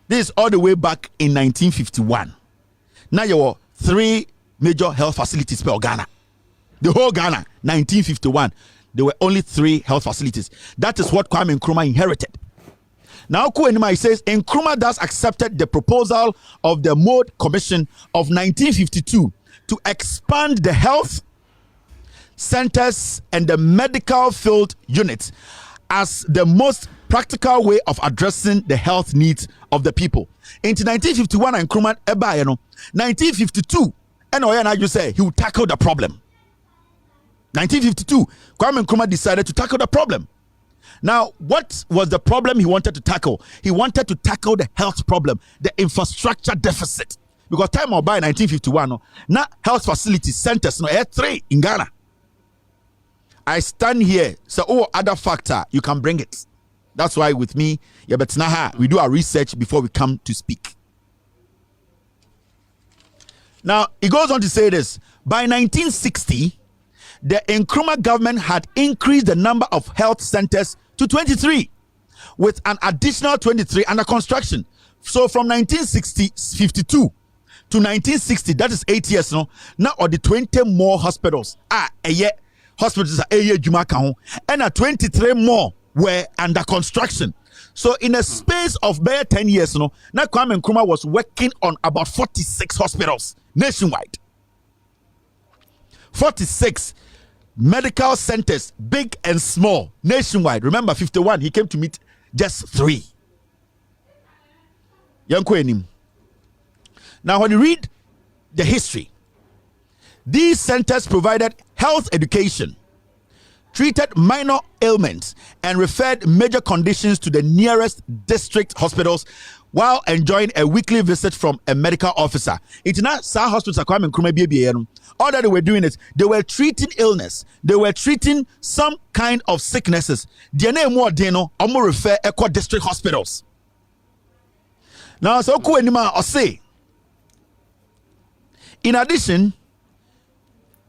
This is all the way back in 1951. Now there were 3 major health facilities per Ghana. The whole Ghana, 1951, there were only 3 health facilities. That is what Kwame Nkrumah inherited. Now, Kuenima says Nkrumah thus accepted the proposal of the Mode Commission of 1952 to expand the health centers and the medical field units as the most practical way of addressing the health needs of the people. Into 1951, Nkrumah ebayeno. 1952, and Oyana you say he would tackle the problem. 1952, Kwame Nkrumah decided to tackle the problem. Now, what was the problem he wanted to tackle? He wanted to tackle the health problem, the infrastructure deficit. Because time or by 1951, now health facilities, centers, no, 3 in Ghana. I stand here, so other factor, you can bring it. That's why with me, we do our research before we come to speak. Now, he goes on to say this. By 1960, the Nkrumah government had increased the number of health centers to 23, with an additional 23 under construction. So from 1952 to 1960, that is 8 years now or the 20 more hospitals hospitals are and 23 more were under construction. So in a space of bare 10 years now Kwame Nkrumah was working on about 46 hospitals nationwide. 46 medical centers, big and small, nationwide. Remember, 51, he came to meet just 3. Now, when you read the history, these centers provided health education, treated minor ailments, and referred major conditions to the nearest district hospitals while enjoying a weekly visit from a medical officer. It's not Sa Hospital Kwame Nkrumah. All that they were doing is they were treating illness, they were treating some kind of sicknesses. Omo refer equal district hospitals. Now, so say, in addition,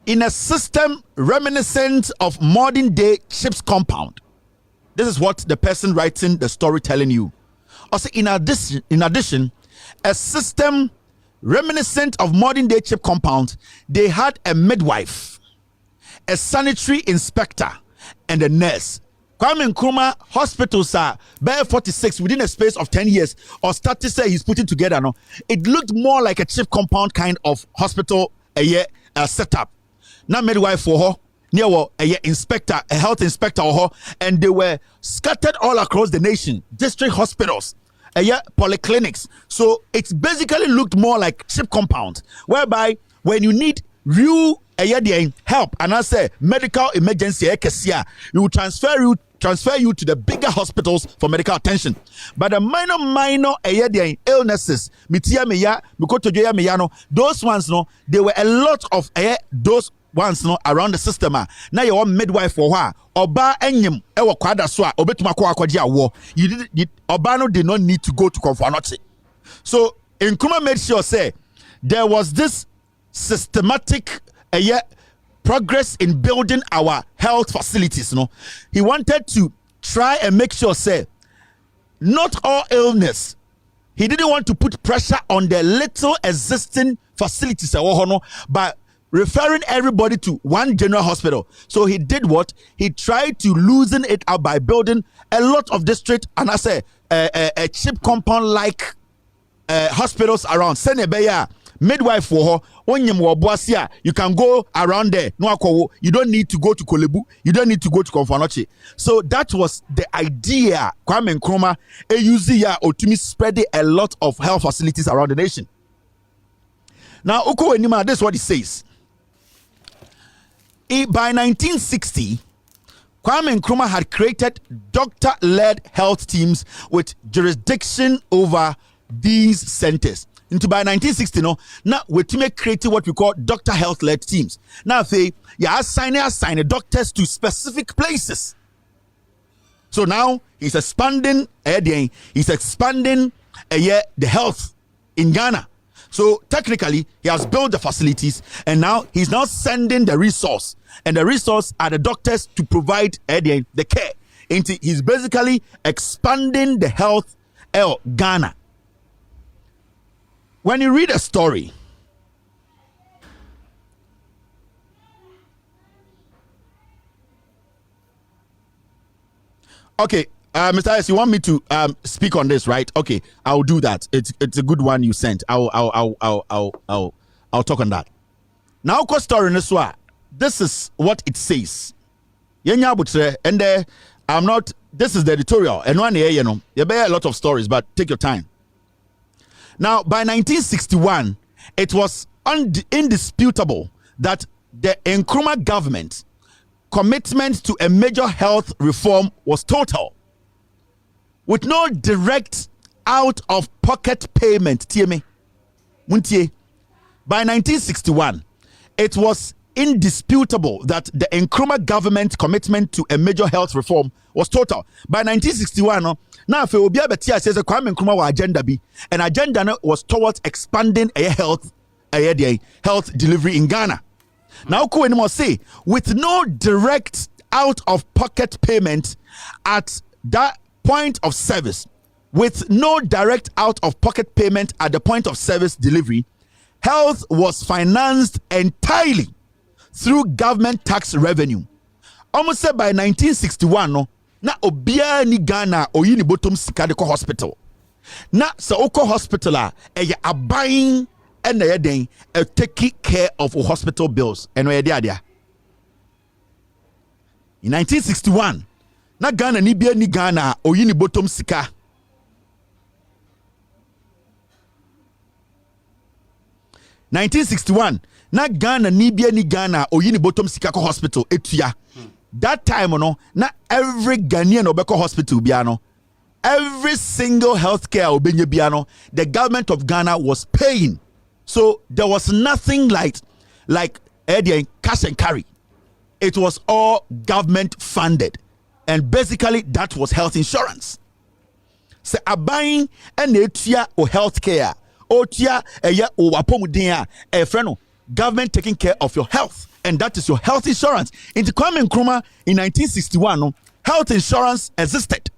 in a system reminiscent of modern day CHIPS compound, this is what the person writing the story telling you. Also, in addition, a system reminiscent of modern day CHIP compound, they had a midwife, a sanitary inspector, and a nurse. Kwame Nkrumah hospitals are bare 46 within a space of 10 years, or started say he's putting together. No, it looked more like a CHIP compound kind of hospital setup. Now midwife for her, near a inspector, a health inspector, and they were scattered all across the nation, district hospitals. polyclinics. So it basically looked more like chip compound, whereby when you need real help and I say medical emergency, you will transfer you to the bigger hospitals for medical attention. But the minor illnesses, those ones, no, there were a lot of those ones, no, around the system. Now you want midwife for her. Oba enyim ewo kwada so a obetuma kwa akwaji awo. Oba no did not need to go to Konfanoche. So Nkrumah made sure say there was this systematic progress in building our health facilities. No, he wanted to try and make sure say not all illness. He didn't want to put pressure on the little existing facilities, but referring everybody to one general hospital. So he did what? He tried to loosen it up by building a lot of district and I say a chip compound like hospitals around. Senebeya midwife for her. You can go around there. You don't need to go to Kolebu. You don't need to go to Konfanoche. So that was the idea. Kwame Nkrumah using to spread a lot of health facilities around the nation. Now, Uko Enima, this is what it says. By 1960, Kwame Nkrumah had created doctor-led health teams with jurisdiction over these centers. Into by 1960, now we to make creating what we call doctor health-led teams. Now, they assign doctors to specific places. So now he's expanding the health in Ghana. So technically, he has built the facilities, and now he's now sending the resource, and the resource are the doctors to provide the care. He's basically expanding the health of Ghana. When you read a story, okay, Mr. S, you want me to speak on this, right? Okay, I'll do that. It's a good one you sent. I'll talk on that. Now, story this is what it says. And I'm not. This is the editorial, and one you know, there be a lot of stories, but take your time. Now, by 1961, it was indisputable that the Nkrumah government commitment to a major health reform was total, with no direct out-of-pocket payment. By 1961, it was indisputable that the Nkrumah government commitment to a major health reform was total. By 1961, now for Obia Betia says a Kwame Nkrumah agenda be an agenda was towards expanding a health delivery in Ghana. Now ko anymore say with no direct out-of-pocket payment at that point of service, with no direct out-of-pocket payment at the point of service delivery, health was financed entirely through government tax revenue. Almost said by 1961, na obia ni Ghana oyi ni bottom sika de ko hospital. Na sa oko hospital a abayin and den taking care of hospital bills. And we there. In 1961, na Ghana ni bia ni Ghana oyi ni bottom sika. In 1961, na Ghana ni bia ni Ghana oyi ni bottom sika ko hospital etuya. That time, na every Ghanaian obeko hospital biano, every single healthcare obenye biano, the government of Ghana was paying. So there was nothing like cash and carry. It was all government funded, and basically that was health insurance. So buying an etia or healthcare, otia o apomudea a friend, government taking care of your health. And that is your health insurance. In the Kwame Nkrumah in 1961, health insurance existed.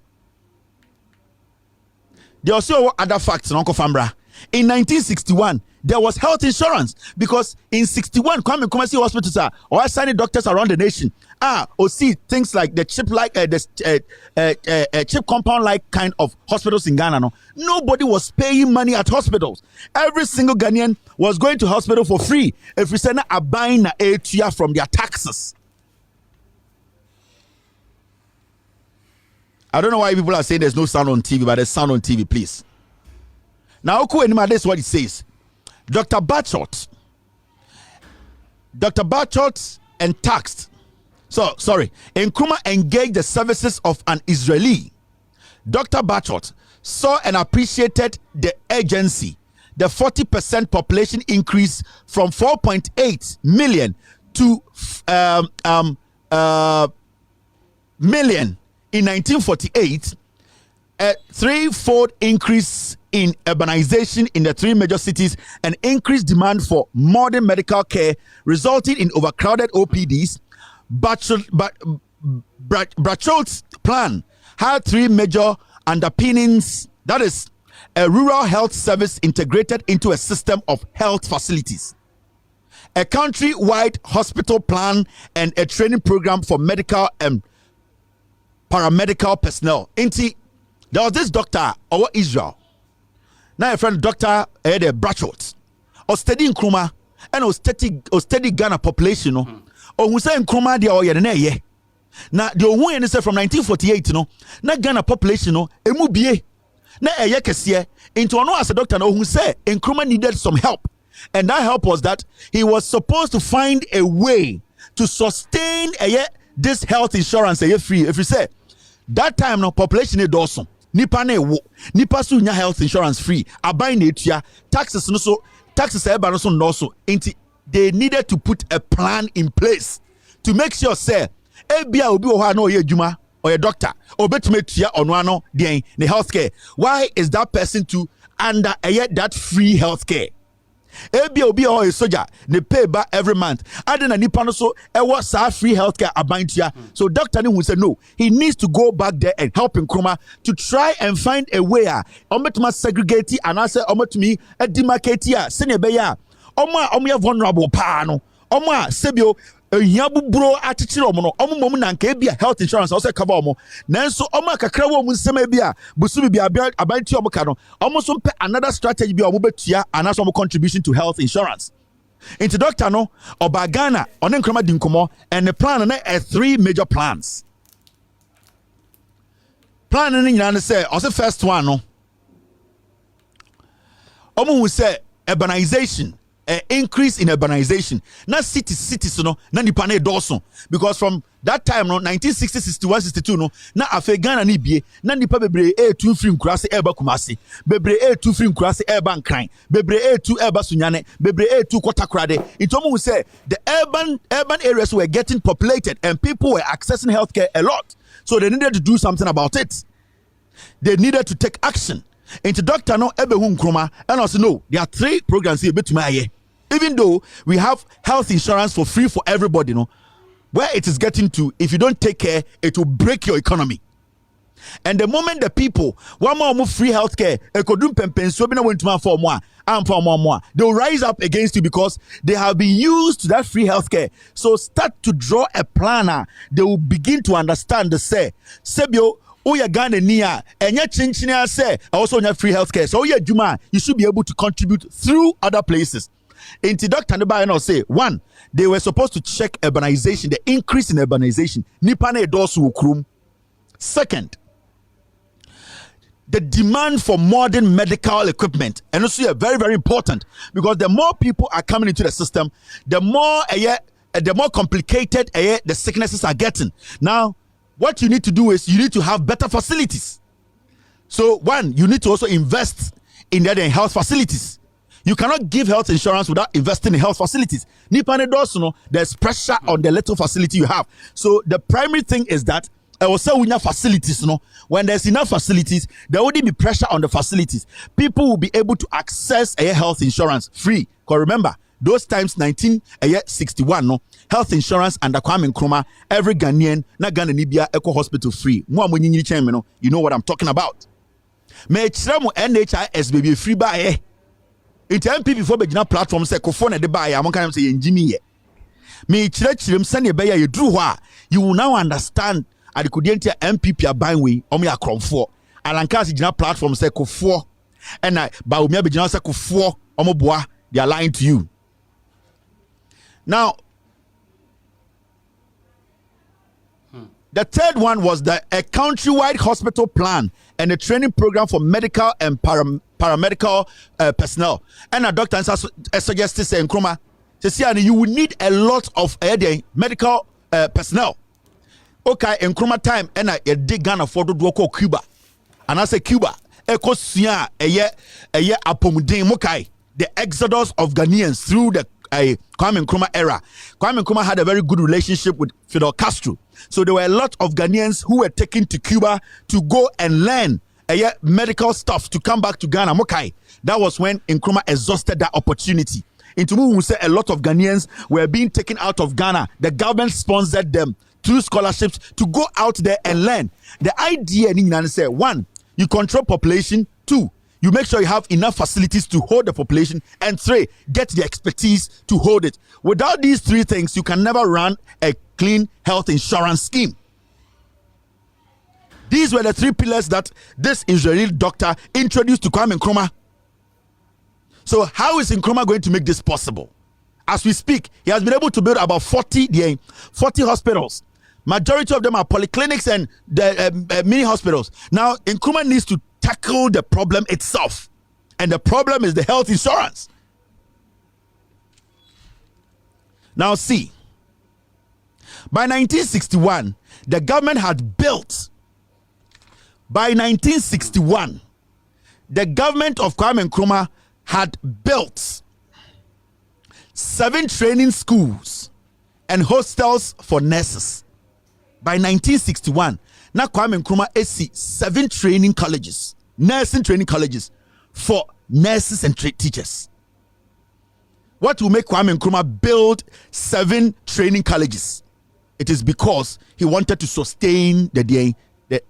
There also were other facts in Uncle Fambra. In 1961, there was health insurance because in 61, Kwame Nkrumah hospitals are or assigning doctors around the nation. Or see things like the chip compound like kind of hospitals in Ghana. Nobody was paying money at hospitals. Every single Ghanaian was going to hospital for free. If we send a buying a from their taxes. I don't know why people are saying there's no sound on TV, but there's sound on TV, please. Now, this is what it says. Dr. Bachot and taxed. So, sorry. Nkrumah engaged the services of an Israeli. Dr. Bachot saw and appreciated the urgency. The 40% population increase from 4.8 million to million in 1948, a threefold increase in urbanization in the three major cities, and increased demand for modern medical care, resulting in overcrowded OPDs. Bachot's plan had three major underpinnings. That is, a rural health service integrated into a system of health facilities, a country-wide hospital plan, and a training program for medical and paramedical personnel. There was this doctor over Israel. Now a friend Dr. Bachot or study Nkrumah and or study Ghana population or who say Nkrumah dia or ye. Now the one say from 1948 na Ghana population emu bie na eye kese into ono as a doctor who say Nkrumah needed some help, and that help was that he was supposed to find a way to sustain this health insurance free. If you say that time population is awesome. Nipa na ewo nipa so nya health insurance free aban na etua taxes no so they needed to put a plan in place to make sure say ebia obi wo ha na oye adwuma or a doctor obetime tua ono ano den the healthcare. Why is that person to under that free healthcare? Ebia obi or a soldier they pay back every month. Adena nipa no so was free healthcare abantia. So doctor ni who said no, he needs to go back there and help Nkrumah to try and find a way ometuma segregate and answer ometumi demarcate ya senior beya omo vulnerable pa no omo sebio bro atichire omo no omo mom na nka ebia health insurance also cover omo nanso omo kakra wo mu nsema ebia busu bibia abanti omo ka no omo so mpe another strategy bia omo betua anaso omo contribution to health insurance. Into doctor no oba Ghana on Nkrumah dinkomo, and the plan na three major plans. Plan ni nyina say also first one no omo who say urbanization, increase in urbanization. Na cities no na nipa na edoso, because from that time no 1960 61 62 no na afe Ghana ni bie na nipa bebre e2 free nkurase eba Kumasi, bebre e2 free nkurase eba Nkran, bebre e2 eba Sunyane, bebre e2 Kotakrade. It almost say the urban areas were getting populated and people were accessing healthcare a lot, so they needed to do something about it. They needed to take action. Into doctor no ebehu Nkrumah and also no, there are three programs here betumaye. Even though we have health insurance for free for everybody, no, where it is getting to, if you don't take care, it will break your economy. And the moment the people one more free healthcare, they will rise up against you because they have been used to that free healthcare. So start to draw a planner. They will begin to understand the say Sebio. Oh, you're Ghanaian, and yet Chinchina say also on your free healthcare. So, yeah, Juma, you should be able to contribute through other places. In Dr. Nebaino say, one, they were supposed to check urbanization, the increase in urbanization. Nipane dosu ukrum. Second, the demand for modern medical equipment, and also very, very important, because the more people are coming into the system, the more complicated the sicknesses are getting. Now, what you need to do is you need to have better facilities. So one, you need to also invest in the health facilities. You cannot give health insurance without investing in health facilities. There's pressure on the little facility you have. So the primary thing is that facilities, when there's enough facilities, there wouldn't be pressure on the facilities. People will be able to access a health insurance free. Because remember, those times 1961 no health insurance under Kwame Nkrumah, every Ghanaian na Ghana Nibia Eco Hospital free. You know what I'm talking about. Me chiramu NHIS baby free by it MP before begina platform say kofone de buy am kan say enjimi ye. Me chirem send ye beya ye drew hwa you will now understand adikudientia MPP aban we omo ya kromfo. Alanka si gina platform say kofo and ba omi abegina say kofo omo boa, they are lying to you. Now, The third one was a countrywide hospital plan and a training program for medical and paramedical personnel. And a doctor suggested saying, Nkrumah, you will need a lot of medical personnel. Okay, Nkrumah time, and I dig Ghana for the local Cuba. And I say Cuba, the exodus of Ghanaians through the Kwame Nkrumah era. Kwame Nkrumah had a very good relationship with Fidel Castro. So there were a lot of Ghanaians who were taken to Cuba to go and learn medical stuff to come back to Ghana. Mokai. That was when Nkrumah exhausted that opportunity. Into whom we say a lot of Ghanaians were being taken out of Ghana. The government sponsored them through scholarships to go out there and learn. The idea is say, 1, you control population. 2, you make sure you have enough facilities to hold the population. And 3, get the expertise to hold it. Without these 3 things, you can never run a clean health insurance scheme. These were the 3 pillars that this Israeli doctor introduced to Kwame Nkrumah. So how is Nkrumah going to make this possible? As we speak, he has been able to build about 40 hospitals. Majority of them are polyclinics and the mini hospitals. Now, Nkrumah needs to tackle the problem itself. And the problem is the health insurance. Now, see. By 1961, the government had built. By 1961, the government of Kwame Nkrumah had built 7 training schools and hostels for nurses. By 1961, now Kwame Nkrumah is 7 training colleges, nursing training colleges for nurses and teachers. What will make Kwame Nkrumah build 7 training colleges? It is because he wanted to sustain the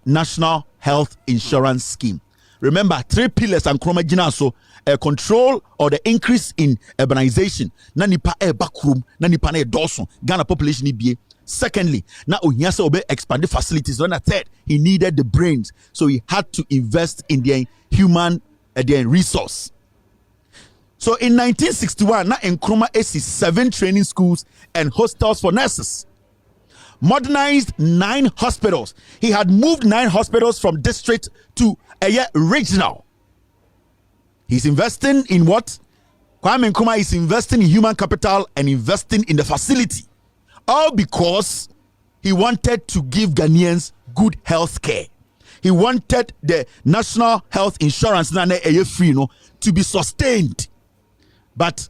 National Health Insurance Scheme. Remember, 3 pillars and Nkrumah Jina, so control or the increase in urbanization. Na nipa backroom, na nipa na dawson. Ghana population ni. Secondly, now he has to expand the facilities. And third, he needed the brains, so he had to invest in the human resource. So in 1961, now Nkrumah is 7 training schools and hostels for nurses. Modernized 9 hospitals. He had moved 9 hospitals from district to regional. He's investing in what? Kwame Nkrumah is investing in human capital and investing in the facility. All because he wanted to give Ghanaians good health care. He wanted the national health insurance to be sustained. But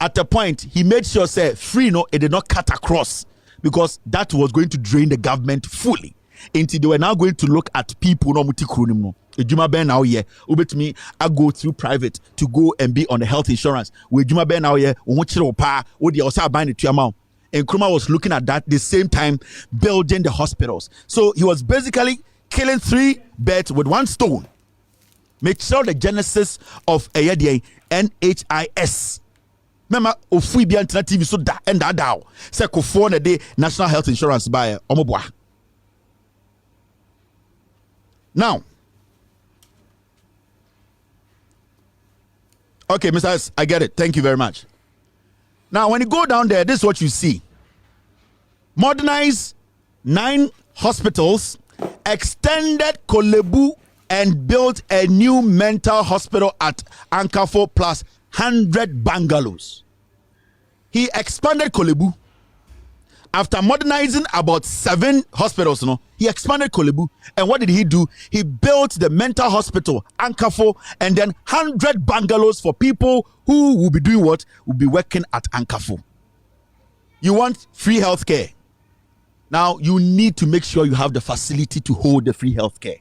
at a point, he made sure say free it did not cut across, because that was going to drain the government fully. Until they were now going to look at people no mutikrunim. Ejuma ben now here, ubetumi I go through private to go and be on the health insurance. We Ejuma ben now here, omochiro pa, odi osa buying the tuamount. And Nkrumah was looking at that the same time building the hospitals. So he was basically killing 3 birds with 1 stone. Make sure the genesis of NHIS. Remember, Ofui bi antina TV so da and da da. Say ko for the day National Health Insurance by Omoboa. Now, okay, Mr. S, I get it. Thank you very much. Now, when you go down there, this is what you see. Modernize 9 hospitals, extended Kolebu, and built a new mental hospital at Ankafo plus 100 bungalows. He expanded Kolebu. After modernizing about 7 hospitals, he expanded Kolebu. And what did he do? He built the mental hospital, Ankafo, and then 100 bungalows for people who will be doing what? Will be working at Ankafo. You want free healthcare. Now, you need to make sure you have the facility to hold the free healthcare.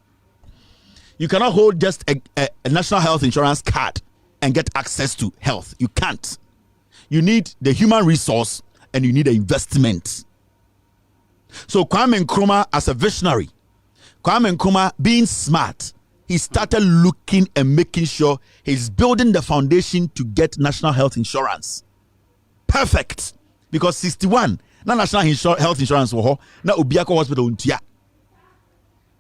You cannot hold just a national health insurance card and get access to health. You can't. You need the human resource and you need the investment. So Kwame Nkrumah, as a visionary, Kwame Nkrumah being smart, he started looking and making sure he's building the foundation to get national health insurance. Perfect. Because 61, na national health insurance wo na Obiako hospital untia.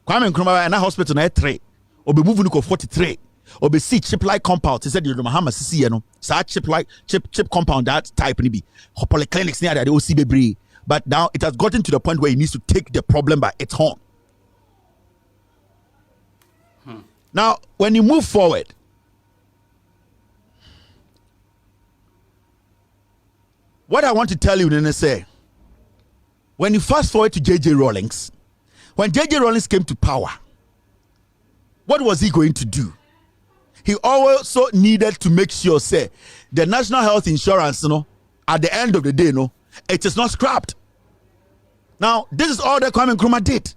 Kwame Nkrumah na hospital na 3. Obe move no 43. Obe see chip like compound. He said the Mahama CC no. Sa chip compound that type ni bi. Polyclinics near that OC bebre. But now it has gotten to the point where he needs to take the problem by its horn. Now, when you move forward, what I want to tell you, Nene, say, when you fast forward to J.J. Rawlings, when J.J. Rawlings came to power, what was he going to do? He also needed to make sure, say, the national health insurance, at the end of the day, it is not scrapped. Now, this is all that Kwame Nkrumah did.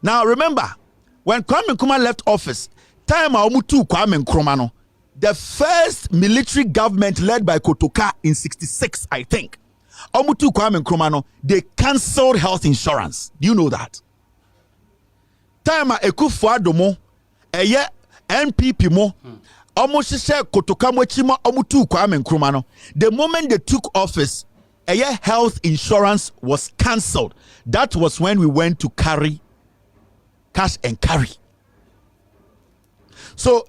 Now, remember, when Kwame Nkrumah left office, time Aumutu Kwame Nkrumah, the first military government led by Kotoka in 1966, I think, Aumutu Kwame Nkrumah, they cancelled health insurance. Do you know that? Time Akufo-Addo mo, eye NPP mo, almost Kotoka mo chima Aumutu Kwame Nkrumah. The moment they took office, health insurance was cancelled. That was when we went to cash and carry. So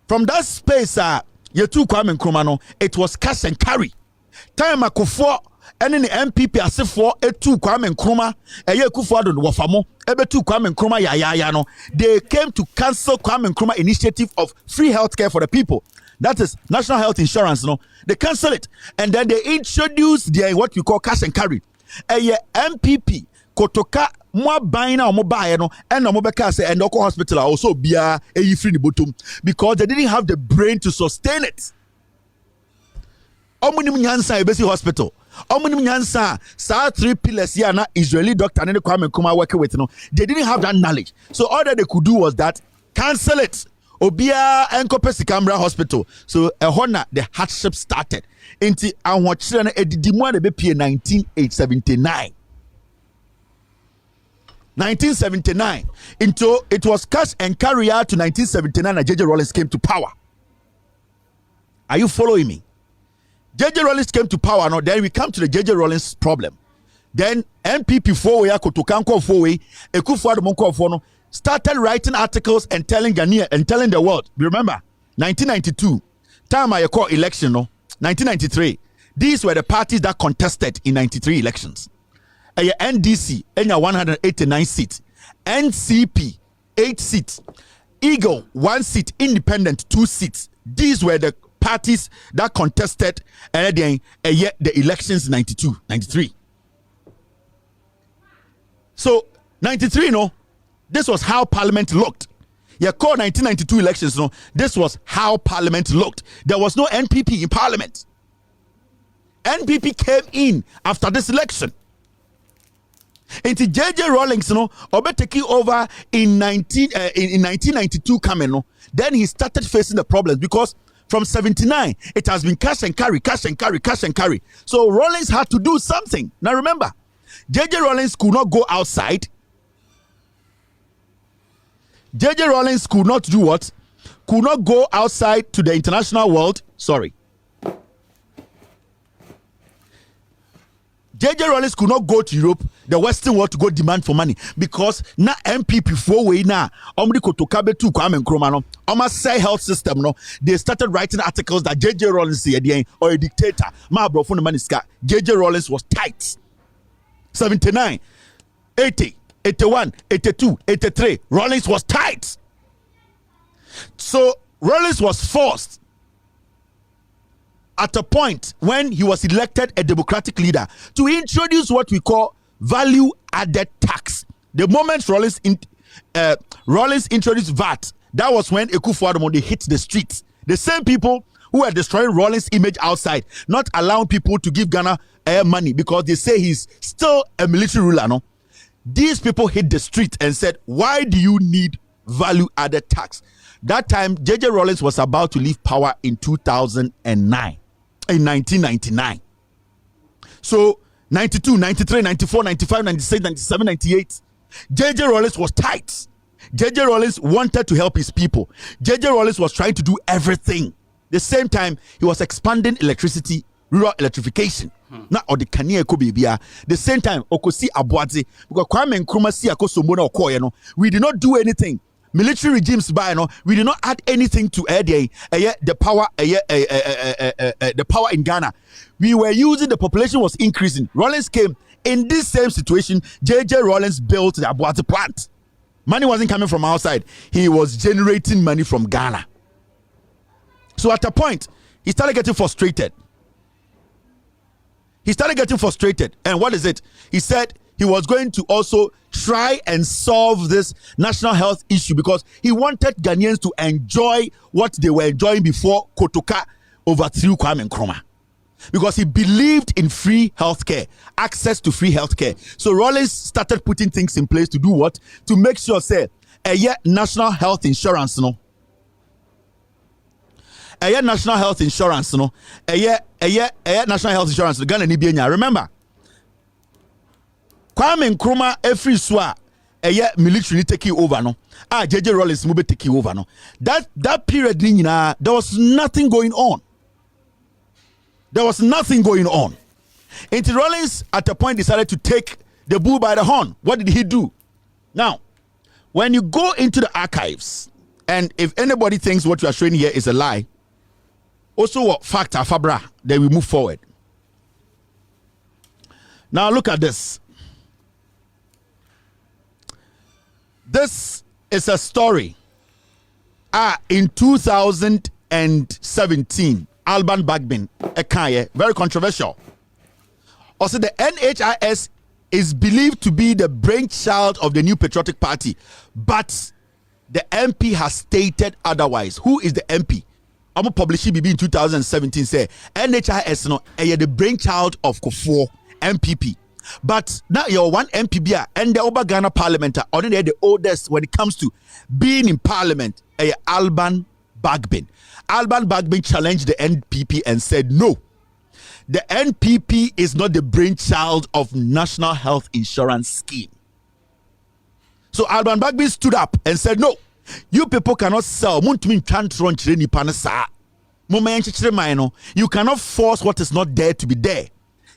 from that space, you took Kwame Nkrumah, it was cash and carry. Time Akufo and in the MPP asifo etu Kwame Nkrumah Akufo-Addo wafamo ebetu Kwame Nkrumah ya no, they came to cancel Kwame Nkrumah initiative of free healthcare for the people. That is national health insurance. They cancel it, and then they introduce what we call cash and carry. MPP Kotoka more buying or mobile and no mobile say and local hospital also be a free the bottom because they didn't have the brain to sustain it. Omunim Nyansa Ebesi Hospital. Omunim Nyansa sa 3 pillars here na Israeli doctor and Kwame Nkrumah working with they didn't have that knowledge. So all that they could do was that cancel it. Obia Enkopesi Canberra Hospital. So the hardship started. Inti anwachira edidimwa de be 1979. 1979 into it was cash and carry out to 1979 and J.J. Rawlings came to power. Are you following me? J.J. Rawlings came to power. Now then we come to the J.J. Rawlings problem. Then MPP 4-way Kotokanko 4-way Akufo-Addo started writing articles and telling Ghanaians and telling the world. Remember 1992 time I call election 1993. These were the parties that contested in 93 elections. NDC 189 seats, NCP 8 seats, Eagle 1 seat, Independent 2 seats. These were the parties that contested the elections 92, 93. So 93, this was how Parliament looked. You call 1992 elections, this was how Parliament looked. There was no NPP in Parliament. NPP came in after this election. Into J.J. Rawlings, taking over in 1992 coming, then he started facing the problems because from 79 it has been cash and carry. So Rawlings had to do something. Now remember, J.J. Rawlings could not go outside. J.J. Rawlings could not do what? Could not go outside to the international world. Sorry. J.J. Rawlings could not go to Europe, the Western world, to go demand for money because na MPP 4-way na omri kotokabe tu Kwame Nkrumah almost say health system they started writing articles that J.J. Rawlings or a dictator ma bro for money ska. J.J. Rawlings was tight. 79, 80, 81, 82, 83. Rawlings was tight. So Rawlings was forced at a point when he was elected a democratic leader to introduce what we call value-added tax. The moment Rawlings introduced VAT, that was when Akufo-Addo they hit the streets. The same people who are destroying Rawlings' image outside, not allowing people to give Ghana money because they say he's still a military ruler. These people hit the street and said, why do you need value-added tax? That time, J.J. Rawlings was about to leave power in 2009. In 1999. So 92, 93, 94, 95, 96, 97, 98. J.J. Rawlings was tight. J.J. Rawlings wanted to help his people. J.J. Rawlings was trying to do everything. The same time, he was expanding electricity, rural electrification. Na or the Kanye Kobibia. The same time, Okosi Abuadze, because Kwame Nkrumah si akosomo na okoye no. We did not do anything. military regimes by no, we did not add anything to the power in Ghana. We were using, the population was increasing. Rawlings came in this same situation. JJ Rawlings built the Boadu plant. Money wasn't coming from outside. He was generating money from Ghana. So at a point, he started getting frustrated. And what is it? He said he was going to also try and solve this national health issue because he wanted Ghanaians to enjoy what they were enjoying before Kotoka overthrew Kwame Nkrumah. Because he believed in free healthcare, access to free healthcare. So Rawlings started putting things in place to do what? To make sure, say, national health insurance, no. National health insurance, no. National health insurance, Ghana ni bienya. Remember, Kwame Nkrumah every swa, military taking over, no. JJ Rawlings mube taking over, no. That period, there was nothing going on. Until Rawlings at a point decided to take the bull by the horn. What did he do? Now, when you go into the archives, and if anybody thinks what you are showing here is a lie, also what factor fabra, then we move forward. Now look at this. This is a story. In 2017. Alban Bagbin, very controversial. Also, the NHIS is believed to be the brainchild of the New Patriotic Party, but the MP has stated otherwise. Who is the MP? I'm publishing BB in 2017 say NHIS no the brainchild of Kufuor MPP. But now you're one MPB and the Oba Ghana Parliament are the oldest when it comes to being in Parliament. Alban Bagbin. Alban Bagbin challenged the NPP and said, no, the NPP is not the brainchild of National Health Insurance Scheme. So Alban Bagbin stood up and said, no, you people cannot sell. You cannot force what is not there to be there.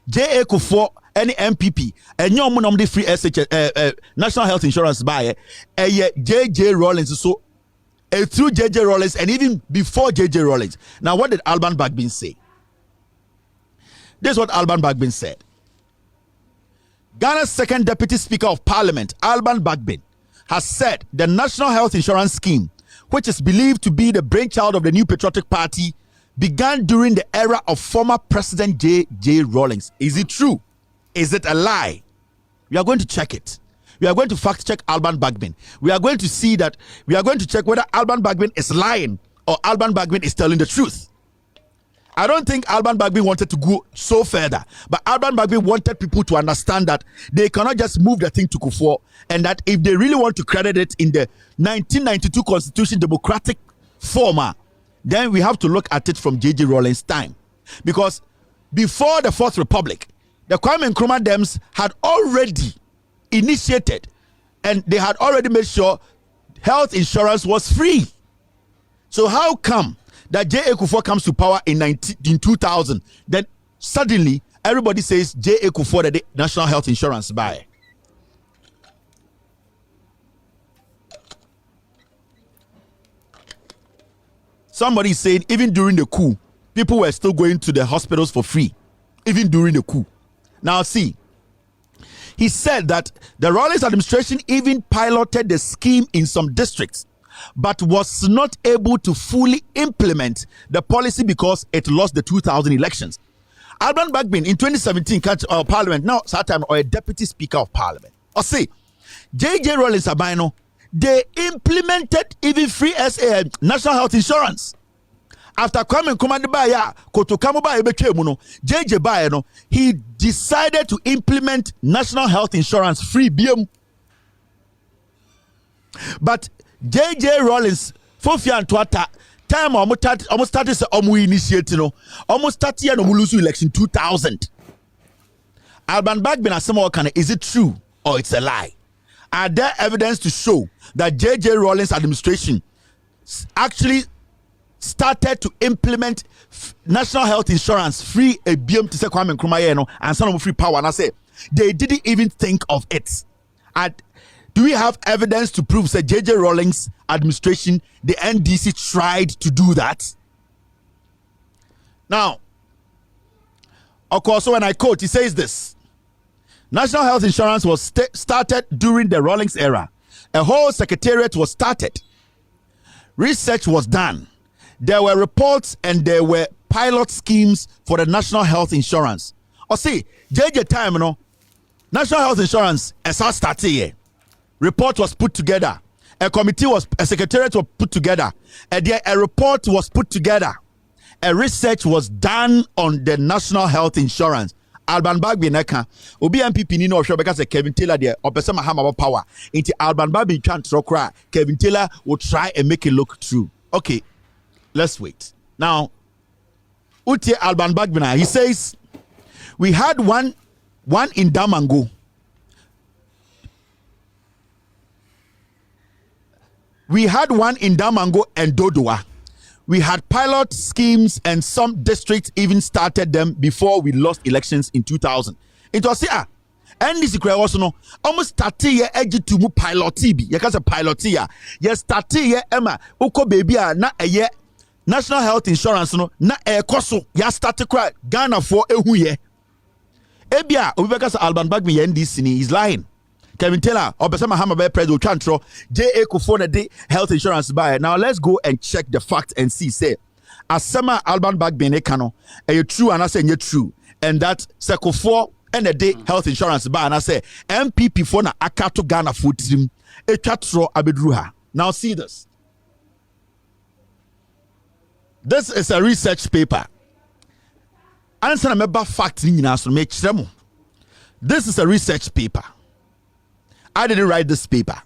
J.A. Kufuor, any MPP, and your money free SHS, National Health Insurance buyer, JJ Rawlings. So through JJ Rawlings and even before JJ Rawlings. Now, what did Alban Bagbin say? This is what Alban Bagbin said. Ghana's second Deputy Speaker of Parliament, Alban Bagbin, has said the National Health Insurance Scheme, which is believed to be the brainchild of the New Patriotic Party, began during the era of former President J.J. Rawlings. Is it true? Is it a lie? We are going to check it. We are going to fact check Alban Bagbin. We are going to see that. We are going to check whether Alban Bagbin is lying or Alban Bagbin is telling the truth. I don't think Alban Bagbin wanted to go so further, but Alban Bagbin wanted people to understand that they cannot just move the thing to Kufuor, and that if they really want to credit it in the 1992 Constitution democratic format, then we have to look at it from J.J. Rawlings' time. Because before the Fourth Republic, the Kwame Nkrumah Dems had already initiated and they had already made sure health insurance was free. So how come that J.A. Kufuor comes to power in 2000, then suddenly everybody says J.A. Kufuor the national health insurance buy? Somebody said even during the coup, people were still going to the hospitals for free, even during the coup. Now see, he said that the Rawlings administration even piloted the scheme in some districts, but was not able to fully implement the policy because it lost the 2000 elections. Alban Bagbin in 2017 Parliament, now time or a Deputy Speaker of Parliament. Or say, J.J. Rawlings Abino, they implemented even free national health insurance. After Kwame Nkrumah baya Kotokamu baya bekemuno, JJ baya no, he decided to implement national health insurance free BM. But JJ Rawlings Fofian Twata time almost started to initiate almost 30 years lose election 2000. Alban Bagbin asemwa is it true or it's a lie? Are there evidence to show that J.J. Rawlings administration actually started to implement national health insurance free a BM to say Kwame Nkrumah and some free power? And I say they didn't even think of it. Do we have evidence to prove that J.J. Rawlings administration, the NDC, tried to do that? Now, of course, when I quote, he says this: National health insurance was started during the Rawlings era. A whole secretariat was started. Research was done. There were reports and there were pilot schemes for the national health insurance. Or see, JJ time, national health insurance as I started here. Report was put together. A secretariat was put together. A report was put together. A research was done on the national health insurance. Alban Bagby neka obi MPP ni no hwe because Kevin Taylor there opese Mahama power into Alban Bagby try to cry. Kevin Taylor will try and make it look true. Okay, let's wait. Now Uti Alban Bagby, he says we had one in Damango. We had one in Damango and Dodowa. We had pilot schemes and some districts even started them before we lost elections in 2000. It was here. And this is also no almost 30 year edge to move pilot TB. You can say pilot here. Yes, 30 year Emma. Uko baby na a year national health insurance no na a koso. Ya start cry Ghana for a huye. Ebia, because Alban Bagby NDC is lying. Kevin Taylor, or Mahama by President Chantro, J.A. Kufone de health insurance buyer. Now let's go and check the facts and see. Say, Asama Alban Bagby Kano, a true and I say true, and that Sekofo and a day health insurance buyer. And I say MPP for na Akato Ghana food team, a chatro abedruha. Now see this. This is a research paper. Answer member fact in make This is a research paper. I didn't write this paper.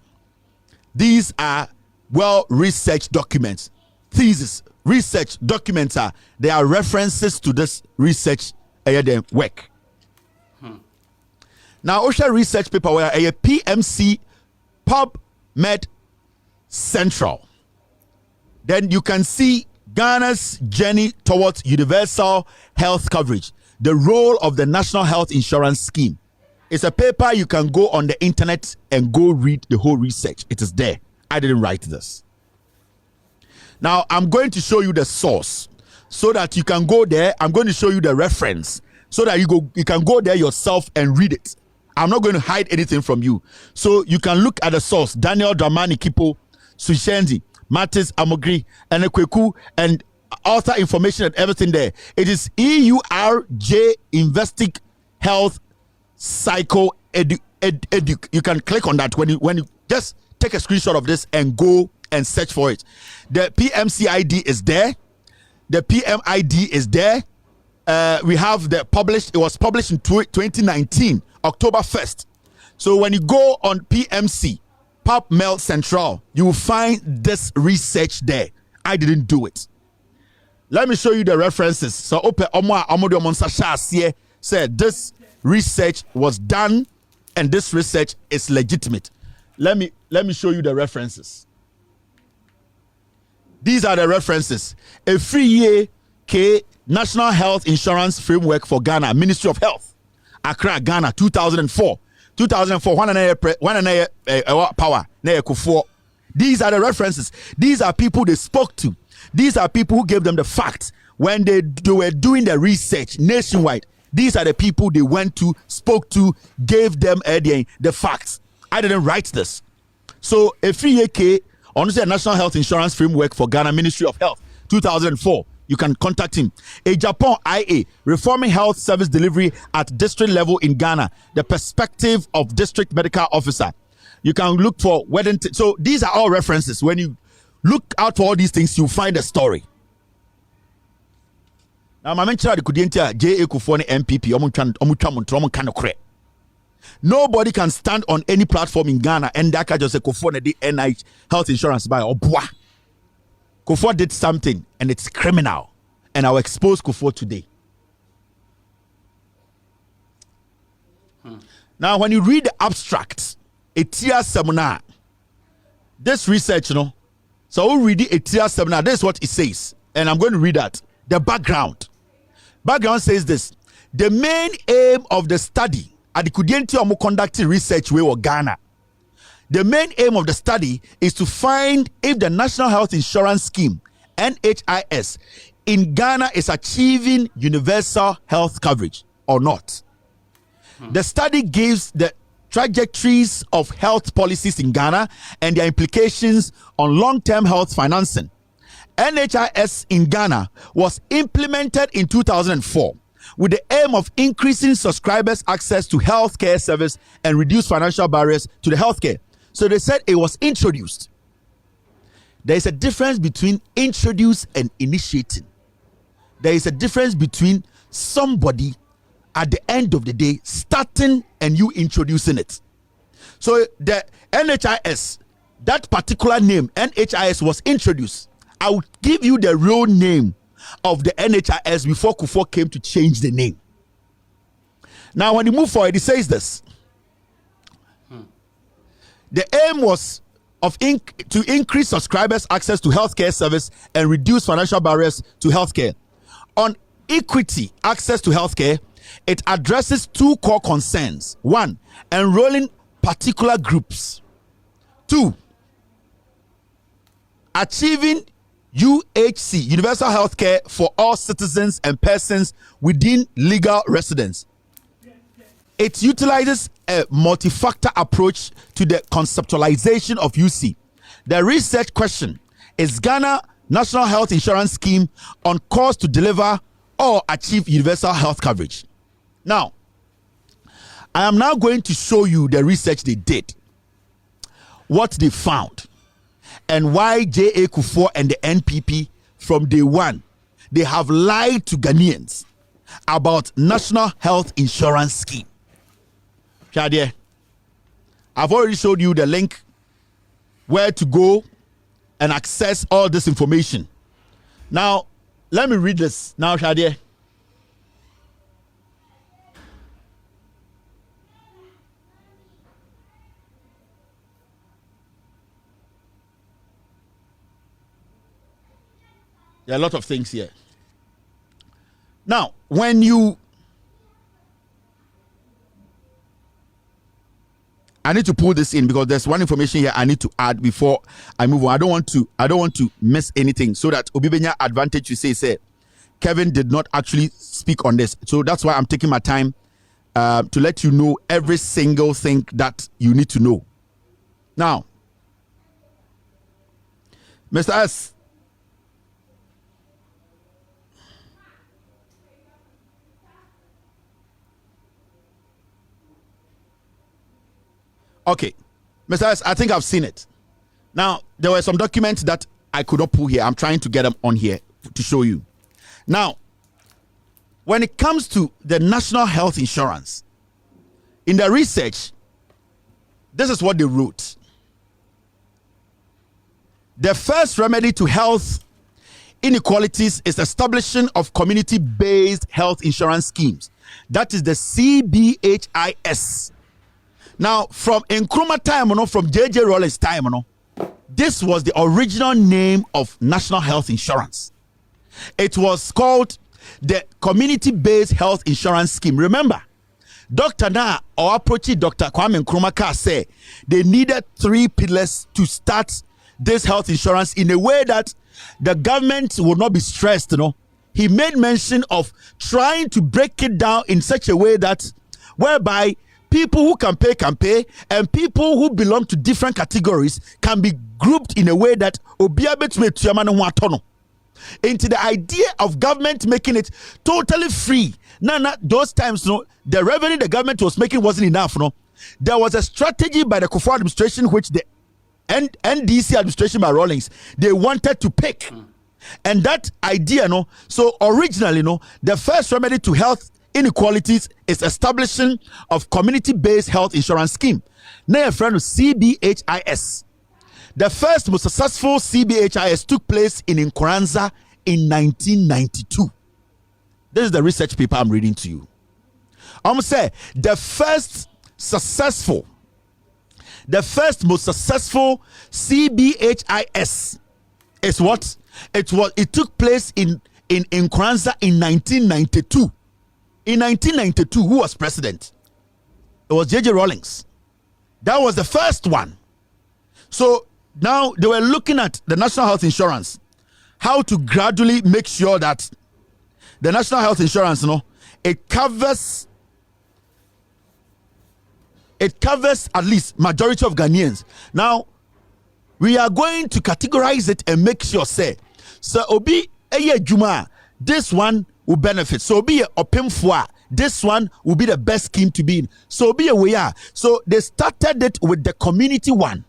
These are well-researched documents. Thesis, research documents they are references to this research work. Now, OSHA research paper where a PMC PubMed Central. Then you can see Ghana's journey towards universal health coverage, the role of the National Health Insurance Scheme. It's a paper you can go on the internet and go read the whole research. It is there. I didn't write this. Now, I'm going to show you the source so that you can go there. I'm going to show you the reference so that you can go there yourself and read it. I'm not going to hide anything from you. So you can look at the source. Daniel Dramani Kipo, Sushendi, Mattis Amogri, and Ekweku, and author information and everything there. It is EURJ Investig Health Psycho Edu. You can click on that when you just take a screenshot of this and go and search for it. The PMCID is there. The PMID is there. We have the published. It was published in 2019, October 1st. So when you go on PMC, PubMed Central, you will find this research there. I didn't do it. Let me show you the references. So open said this research was done and this research is legitimate. Let me show you the references. These are the references. A free year K National Health Insurance Framework for Ghana, Ministry of Health, Accra, Ghana, 2004. 2004, power. These are the references. These are people they spoke to. These are people who gave them the facts when they were doing the research nationwide. These are the people they went to, spoke to, gave them the facts. I didn't write this. So a free AK on the National Health Insurance Framework for Ghana, Ministry of Health, 2004. You can contact him. A Japan IA, reforming health service delivery at district level in Ghana. The perspective of district medical officer. You can look for wedding. So these are all references. When you look out for all these things, you find a story. Now, my mention the Kudientia J.A. Kufone MPP. Nobody can stand on any platform in Ghana and that can just say Kufone the NHIS health insurance by Obwa. Kufo did something and it's criminal, and I'll expose Kufo today. Now, when you read the abstract, a tier seminar, this research, so we'll read a tier seminar. This is what it says, and I'm going to read that. The background says this: the main aim of the study at the Kudienti Omo conducting research we were Ghana. The main aim of the study is to find if the National Health Insurance Scheme, NHIS, in Ghana is achieving universal health coverage or not. The study gives the trajectories of health policies in Ghana and their implications on long-term health financing. NHIS in Ghana was implemented in 2004 with the aim of increasing subscribers' access to healthcare service and reduce financial barriers to the healthcare. So they said it was introduced. There is a difference between introduce and initiating. There is a difference between somebody at the end of the day starting and you introducing it. So the NHIS, that particular name, NHIS, was introduced. I will give you the real name of the NHIS before Kufuor came to change the name. Now, when you move forward, it says this. The aim was to increase subscribers' access to healthcare service and reduce financial barriers to healthcare. On equity access to healthcare, it addresses two core concerns. One, enrolling particular groups. Two, achieving UHC, universal healthcare for all citizens and persons within legal residence. It utilizes a multi-factor approach to the conceptualization of UC. The research question: is Ghana National Health Insurance Scheme on course to deliver or achieve universal health coverage? Now, I am now going to show you the research they did, what they found, and why J.A. Kufuor and the NPP from day one, they have lied to Ghanaians about National Health Insurance Scheme. Shadia, I've already showed you the link where to go and access all this information. Now, let me read this. Now, Shadia. There are a lot of things here. Now, when you... I need to pull this in because there's one information here I need to add before I move on. I don't want to miss anything so that Obibenya advantage to say Kevin did not actually speak on this. So that's why I'm taking my time to let you know every single thing that you need to know. Now, Mr. S. Okay, Mr. S, I think I've seen it. Now, there were some documents that I could not pull here. I'm trying to get them on here to show you. Now, when it comes to the National Health Insurance, in the research, this is what they wrote. The first remedy to health inequalities is establishing of community-based health insurance schemes. That is the CBHIS. Now, from Nkrumah time, from J.J. Rawlings time, this was the original name of National Health Insurance. It was called the Community-Based Health Insurance Scheme. Remember, Dr. Na or approaching Dr. Kwame Nkrumah said they needed 3 pillars to start this health insurance in a way that the government would not be stressed. He made mention of trying to break it down in such a way that whereby people who can pay, and people who belong to different categories can be grouped in a way that into the idea of government making it totally free. Now, those times, the revenue the government was making wasn't enough. There was a strategy by the Kufuor administration, which the NDC administration by Rawlings, they wanted to pick. And that idea, so originally, the first remedy to health inequalities is establishing of community-based health insurance scheme. Now, a friend of CBHIS. The first most successful CBHIS took place in Nkoranza in 1992. This is the research paper I'm reading to you. I'm say the first most successful CBHIS is what? It took place in Nkoranza in 1992. In 1992, who was president? It was J.J. Rawlings. That was the first one. So now they were looking at the national health insurance, how to gradually make sure that the national health insurance, it covers at least majority of Ghanaians. Now we are going to categorize it and make sure say so obi eye juma, this one will benefit. So obi opemfo, this one will be the best scheme to be in. So obi we are. So they started it with the community one,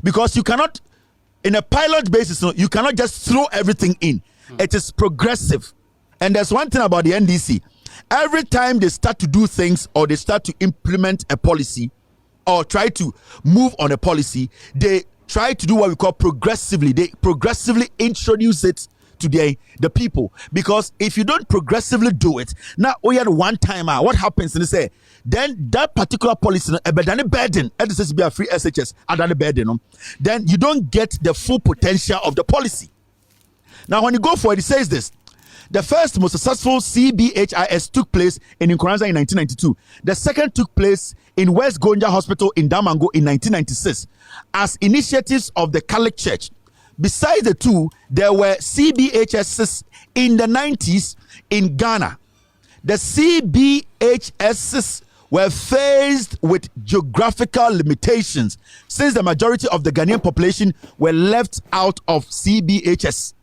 because you cannot, in a pilot basis, you cannot just throw everything in. It is progressive. And there's one thing about the NDC. Every time they start to do things or they start to implement a policy or try to move on a policy, they try to do what we call progressively. They progressively introduce it to the people. Because if you don't progressively do it, now we had one time, what happens? And they say, then that particular policy, a burden, it says to be a free SHS, and burden, then you don't get the full potential of the policy. Now, when you go for it, it says this. The first most successful CBHIS took place in Nkoranza in 1992. The second took place in West Gonja Hospital in Damango in 1996 as initiatives of the Catholic Church. Besides the two, there were CBHSs in the 90s in Ghana. The CBHSs were faced with geographical limitations since the majority of the Ghanaian population were left out of CBHS.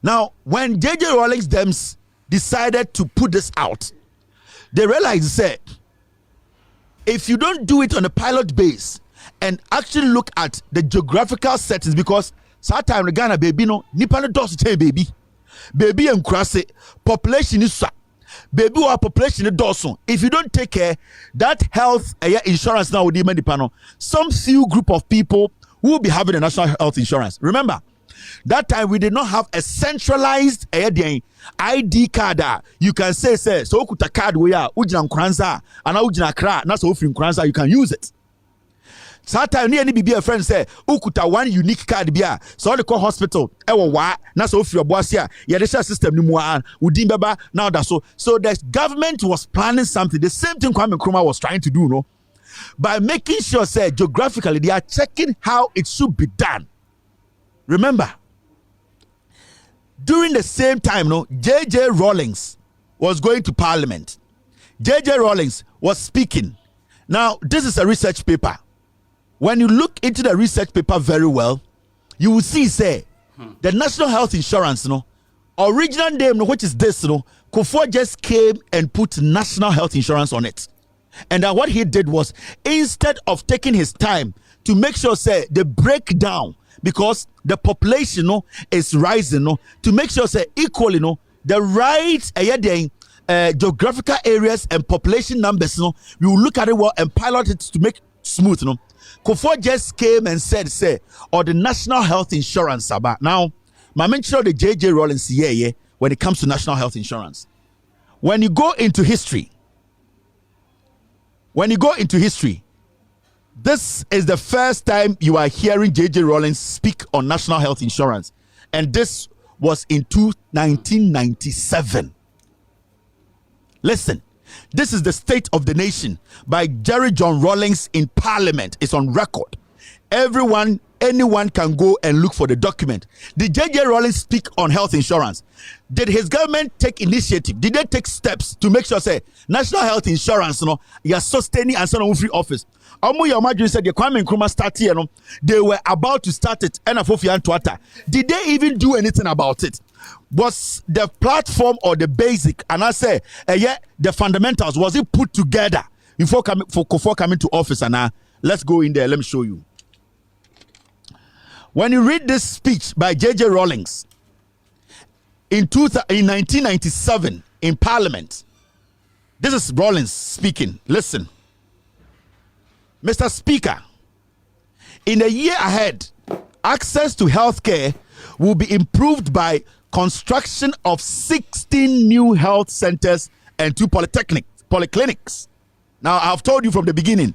Now, when J.J. Rawlings decided to put this out, they realized that if you don't do it on a pilot base and actually look at the geographical settings, because sometimes the Ghana baby no nipa no does baby and cross it, population is baby or population does. If you don't take care, that health insurance now with the some few group of people who will be having a national health insurance. Remember, that time we did not have a centralized ID card. You can say so kuta card we are ujina Nkoranza and ujina Accra na so free Nkoranza, you can use it. Sometimes any be a friend say ukuta one unique card bia so they call hospital ewo wa na so free oboasia ya the system ni mu udin beba now that so the government was planning something, the same thing Kwame Nkrumah was trying to do, by making sure say geographically they are checking how it should be done. Remember, during the same time, J.J. Rawlings was going to Parliament. J.J. Rawlings was speaking. Now, this is a research paper. When you look into the research paper very well, you will see, the National Health Insurance, original name, which is this, Kufuor just came and put National Health Insurance on it. And then what he did was, instead of taking his time to make sure, the breakdown, because the population is rising, to make sure equally the right geographical areas and population numbers, we will look at it well and pilot it to make smooth. Kufuor just came and said the National Health Insurance about now. My mention the J.J. Rawlings when it comes to national health insurance. When you go into history, this is the first time you are hearing J.J. Rawlings speak on national health insurance. And this was in 1997. Listen, this is the State of the Nation by Jerry John Rawlings in Parliament. It's on record. Anyone can go and look for the document. Did J.J. Rawlings speak on health insurance? Did his government take initiative? Did they take steps to make sure, national health insurance, you are sustaining and so on free office? Said the Kwame Nkrumah started, they were about to start it. Did they even do anything about it? Was the platform or the basic, and I say, the fundamentals, was it put together before coming to office? And let's go in there. Let me show you. When you read this speech by J.J. Rawlings in 1997 in Parliament, this is Rawlings speaking. Listen. Mr. Speaker, in the year ahead, access to healthcare will be improved by construction of 16 new health centers and 2 polyclinics. Now, I've told you from the beginning,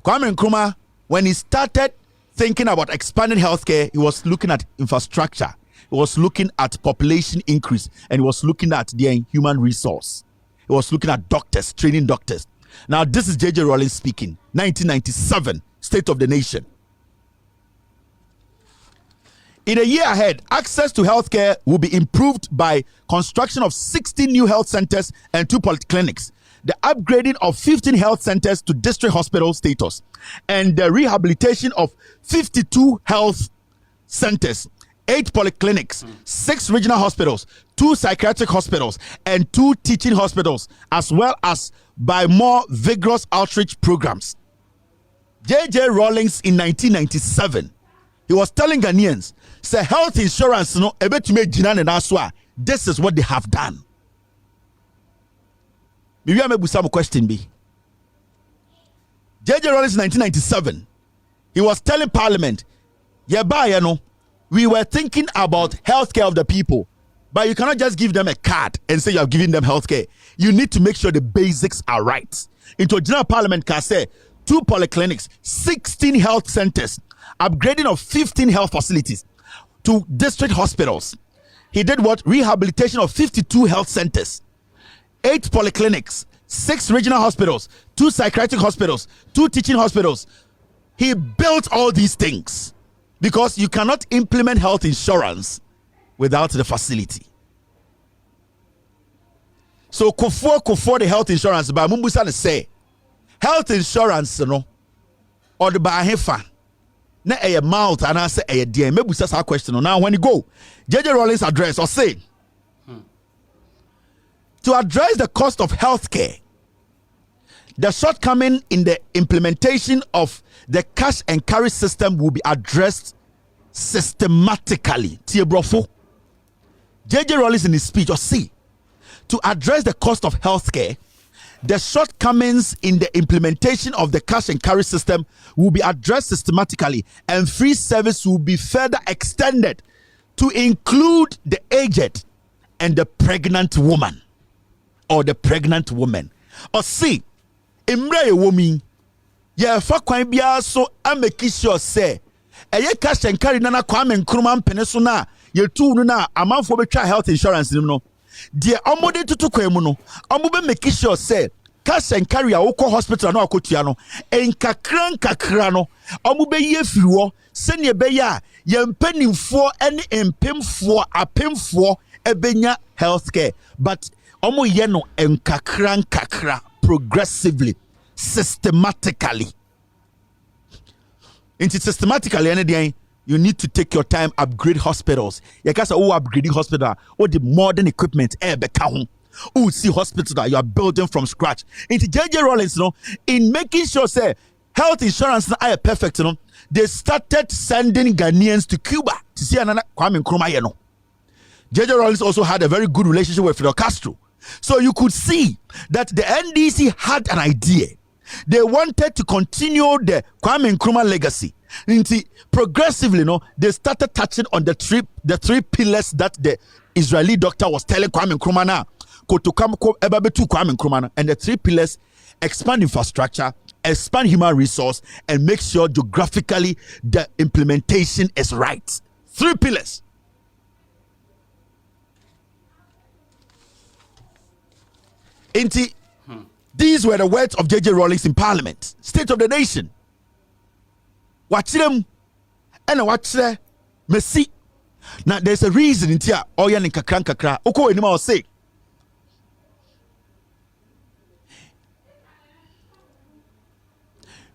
Kwame Nkrumah, when he started thinking about expanding healthcare, he was looking at infrastructure, he was looking at population increase, and he was looking at the human resource. He was looking at doctors, training doctors. Now, this is J.J. Rawlings speaking, 1997, State of the Nation. In a year ahead, access to healthcare will be improved by construction of 60 new health centers and 2 polyclinics, the upgrading of 15 health centers to district hospital status, and the rehabilitation of 52 health centers, 8 polyclinics, 6 regional hospitals, 2 psychiatric hospitals, and 2 teaching hospitals, as well as by more vigorous outreach programs. J.J. Rawlings in 1997, he was telling Ghanaians, say health insurance, no, this is what they have done. Maybe I may some question be. J.J. Rawlings in 1997, he was telling Parliament, we were thinking about healthcare of the people, but you cannot just give them a card and say you are giving them healthcare. You need to make sure the basics are right. Into General Parliament can say 2 polyclinics, 16 health centers, upgrading of 15 health facilities to district hospitals. He did what? Rehabilitation of 52 health centers, 8 polyclinics, 6 regional hospitals, 2 psychiatric hospitals, 2 teaching hospitals. He built all these things because you cannot implement health insurance without the facility. So Kofo the health insurance, but Mumbusa say health insurance, no, or the Bahefa, na a mouth and answer a dear. Maybe that's our question. Now, when you go, J.J. Rawlings address or say to address the cost of healthcare, the shortcoming in the implementation of the cash and carry system will be addressed systematically. J.J. Rawlings in his speech or say to address the cost of healthcare, the shortcomings in the implementation of the cash and carry system will be addressed systematically, and free service will be further extended to include the aged and the pregnant woman or the pregnant woman. Or see, Imre woman, yeah, for kwan bia so I make sure say, eye cash and carry nana Kwame Nkrumah penesuna ye tu no na amanfo be twa health insurance no. The omode tutu kwemu no omobe make sure say cash and carry awoko hospital na akotua no enkakran no omobe ye firiwo sene be ya ye mpanimfo ene empemfo apemfo ebenya healthcare, but omo ye no enkakran kakra progressively, systematically. Into systematically anything you need to take your time, upgrade hospitals. You can say, upgrading hospital, the modern equipment, see hospital that you are building from scratch. Into J.J. Rawlings, in making sure say health insurance are perfect, they started sending Ghanaians to Cuba to see another Kwame Nkrumah. J.J. Rawlings also had a very good relationship with Fidel Castro. So you could see that the NDC had an idea. They wanted to continue the Kwame Nkrumah legacy. Progressively, they started touching on the 3 pillars that the Israeli doctor was telling Kwame Nkrumah now. And the 3 pillars: expand infrastructure, expand human resource, and make sure geographically the implementation is right. 3 pillars. These were the words of J.J. Rawlings in Parliament. State of the nation. Watch them and watch them. Messi. Now there's a reason in here. Oya ni kakran kakra. Oko enima say.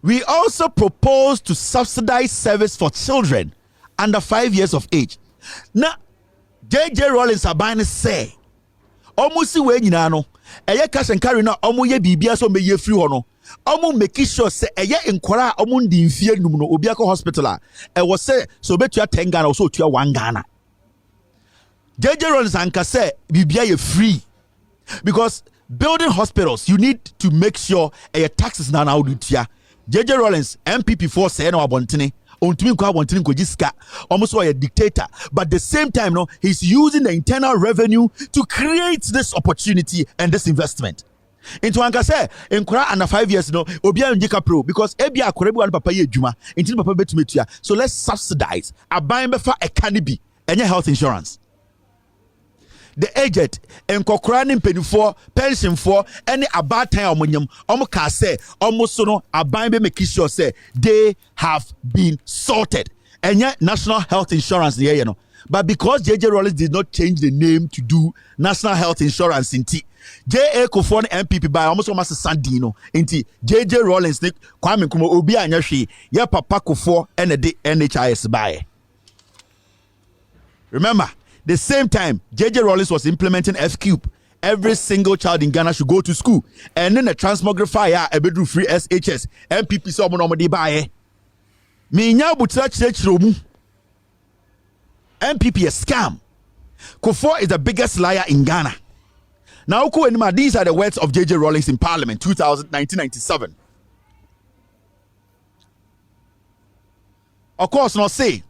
We also propose to subsidize service for children under 5 years of age. Now J.J. Rawlings abane say. Almost we nyina no. Eye cash and carry na omo ye bibia so me ye free ho no. Omo make sure say eye nkwara omo ndi mfie num no obi akọ hospital a e wo say so betua 10 Ghana so otua 1 Ghana. J.J. Rawlings anka say bibia ye free, because building hospitals you need to make sure taxes na udutia. J.J. Rawlings MPP for say na abontene almost like a dictator, but at the same time he's using the internal revenue to create this opportunity and this investment. Into anka say enkura under 5 years obia njika pro, because ebia akorebu an papa ye adwuma enti papa betumetua, so let's subsidize aban befa ekanibi enye health insurance. The aged enkokora ne mpenifo pension for any about time omonyam ka say almost so no aban be make sure say they have been sorted National Health Insurance there, you know. But because JJ Rawlings did not change the name to do National Health Insurance in T, JA Kofon MPP by almost Sandino in T, JJ Rawlings, Kwame Nkrumah Obi Anyashi, ya Papa Kofo and the NHIS by. Remember, the same time JJ Rawlings was implementing FQ. Every single child in Ghana should go to school. And then the transmogrifier, a bedroom free SHS, MPP so monomodi bae. Minya butra chromu. MPP a scam. Kofo is the biggest liar in Ghana. Now, these are the words of JJ Rawlings in Parliament, 1997. Of course, now say,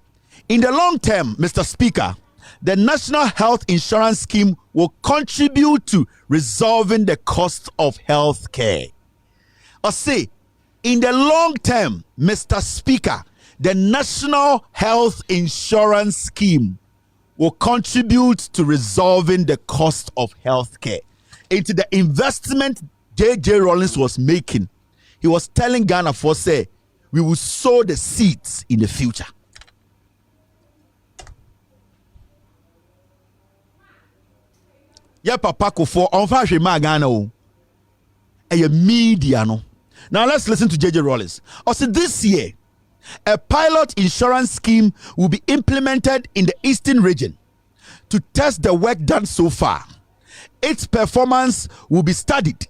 in the long term, Mr. Speaker, the National Health Insurance Scheme will contribute to resolving the cost of health care. Or say, in the long term, Mr. Speaker, the National Health Insurance Scheme will contribute to resolving the cost of health care. Into the investment JJ Rawlings was making, he was telling Ghana for say, we will sow the seeds in the future. Yeah, Papa Kofo on fashion Ghana a media no. Now let's listen to JJ Rawlings. Also this year, a pilot insurance scheme will be implemented in the Eastern region to test the work done so far. Its performance will be studied,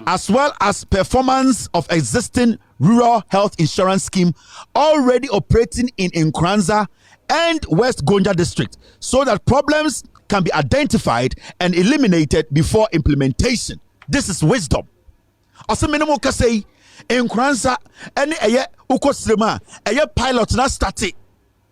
as well as performance of existing rural health insurance scheme already operating in Nkranza and West Gonja district, so that problems can be identified and eliminated before implementation. This is wisdom. Also, minimum can say in Nkranza any ukosrema pilot na started.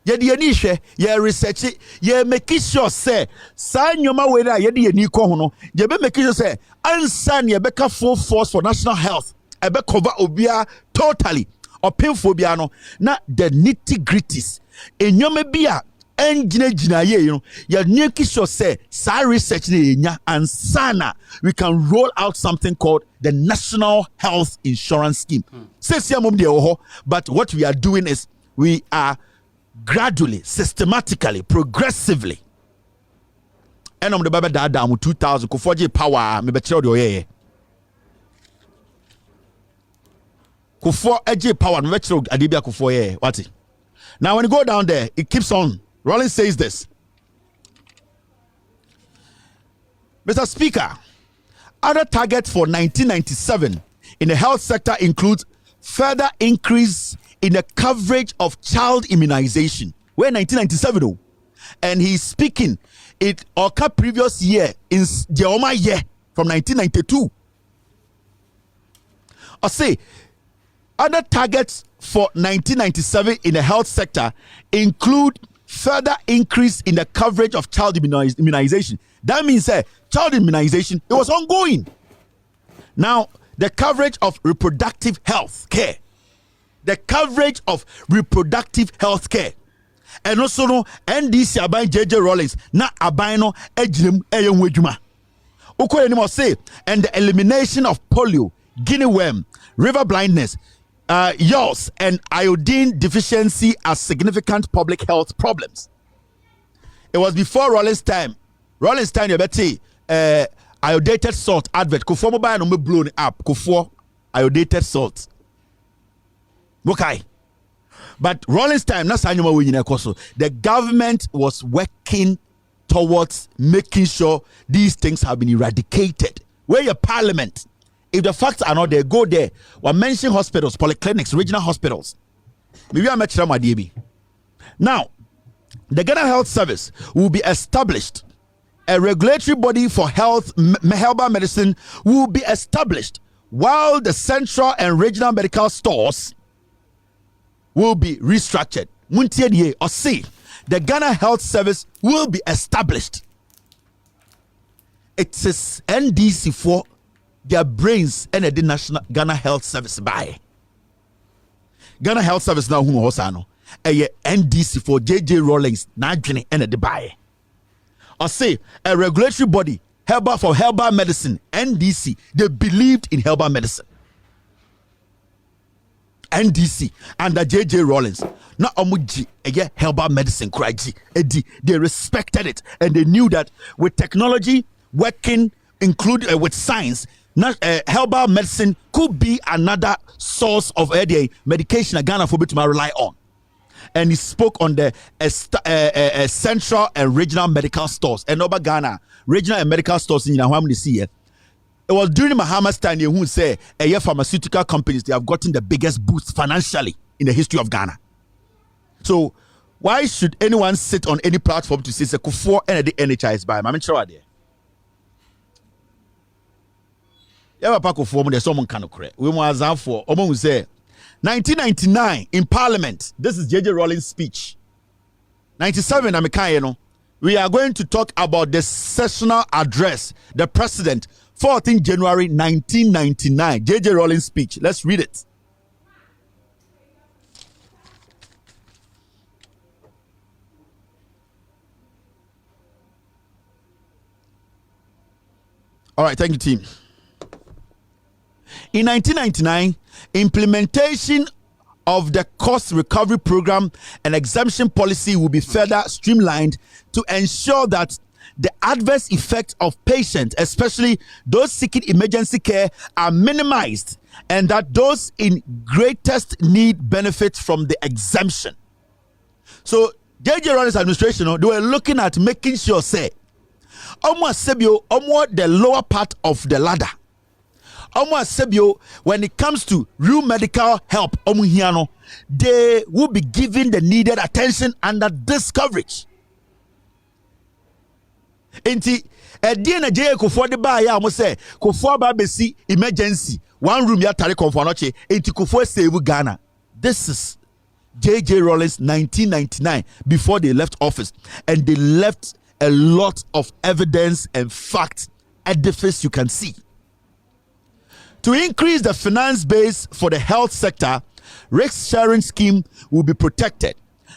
Yedi yenishe ye research ye make sure say sa nyoma we na yedi yeni ko ho no ye be make sure say ansa ne be ka full force for national health e be cover obia totally or painful bia no na the nitty-gritties enyoma bia engina ye you know ye make sure say sa research ne nya ansana we can roll out something called the National Health Insurance Scheme. But what we are doing is we are gradually, systematically, progressively. And I'm the Baba Dada 2000 Kufoji power me betray the oye. Kufo eje power me betray adibia kufo ye. What? Now when you go down there, it keeps on. Rawlings says this. Mr. Speaker, other targets for 1997 in the health sector include further increase in the coverage of child immunization. We're 1997, oh, and he's speaking it occurred previous year in the year from 1992. I say other targets for 1997 in the health sector include further increase in the coverage of child immunization. That means child immunization, it was ongoing. Now, the coverage of reproductive health care. The coverage of reproductive health care. And also, no, NDC abai JJ Rawlings, na abai no ejim eyonwejuma. Uko anymore say, and the elimination of polio, guinea worm, river blindness, yaws, and iodine deficiency as significant public health problems. It was before Rawlings' time. Rawlings' time, you better iodated salt advert. Kufo mobile no me blown up. Kufo iodated salt. Okay. But Rawlings' time, the government was working towards making sure these things have been eradicated. Where your parliament, if the facts are not there, go there. We mention hospitals, polyclinics, regional hospitals. Maybe I'm DB. Now, the Ghana Health Service will be established. A regulatory body for herbal medicine will be established, while the central and regional medical stores will be restructured. Muntiedie or see, the Ghana Health Service will be established. It is NDC for their brains and the National Ghana Health Service by Ghana Health Service now who hosano a NDC for JJ Rawlings na dwene and the buy. Or say a regulatory body for herbal medicine NDC, they believed in herbal medicine. NDC under JJ Rawlings. Not omuji herbal medicine kraji edi. They respected it and they knew that with technology working, include with science, herbal medicine could be another source of medication Ghana for to rely on. And he spoke on the central and regional medical stores and over Ghana regional and medical stores in Yahweh see it. It was during Mahama's time who say pharmaceutical companies they have gotten the biggest boost financially in the history of Ghana. So why should anyone sit on any platform to say Kufuor and the NHIS by I'm sure there. Yeah, Kufuor there's someone kind of correct. We was out for almost say 1999 in Parliament. This is JJ Rawlings' speech. 97 we are going to talk about the sessional address, the president, 14th January 1999. JJ Rawlings' speech. Let's read it. All right, thank you, team. In 1999, implementation of the cost recovery program and exemption policy will be further streamlined to ensure that the adverse effects of patients, especially those seeking emergency care, are minimized and that those in greatest need benefit from the exemption. So, JJ Rawlings' administration, they were looking at making sure, say, the lower part of the ladder. When it comes to real medical help, they will be given the needed attention under this coverage. Enti edie J Kufuor de ba ya mo say Kufuor ba besi emergency one room ya tare komfo noche enti Kufuor save Ghana. This is JJ Rawlings 1999 before they left office, and they left a lot of evidence and fact edifice you can see. To increase the finance base for the health sector, risk sharing scheme will be protected.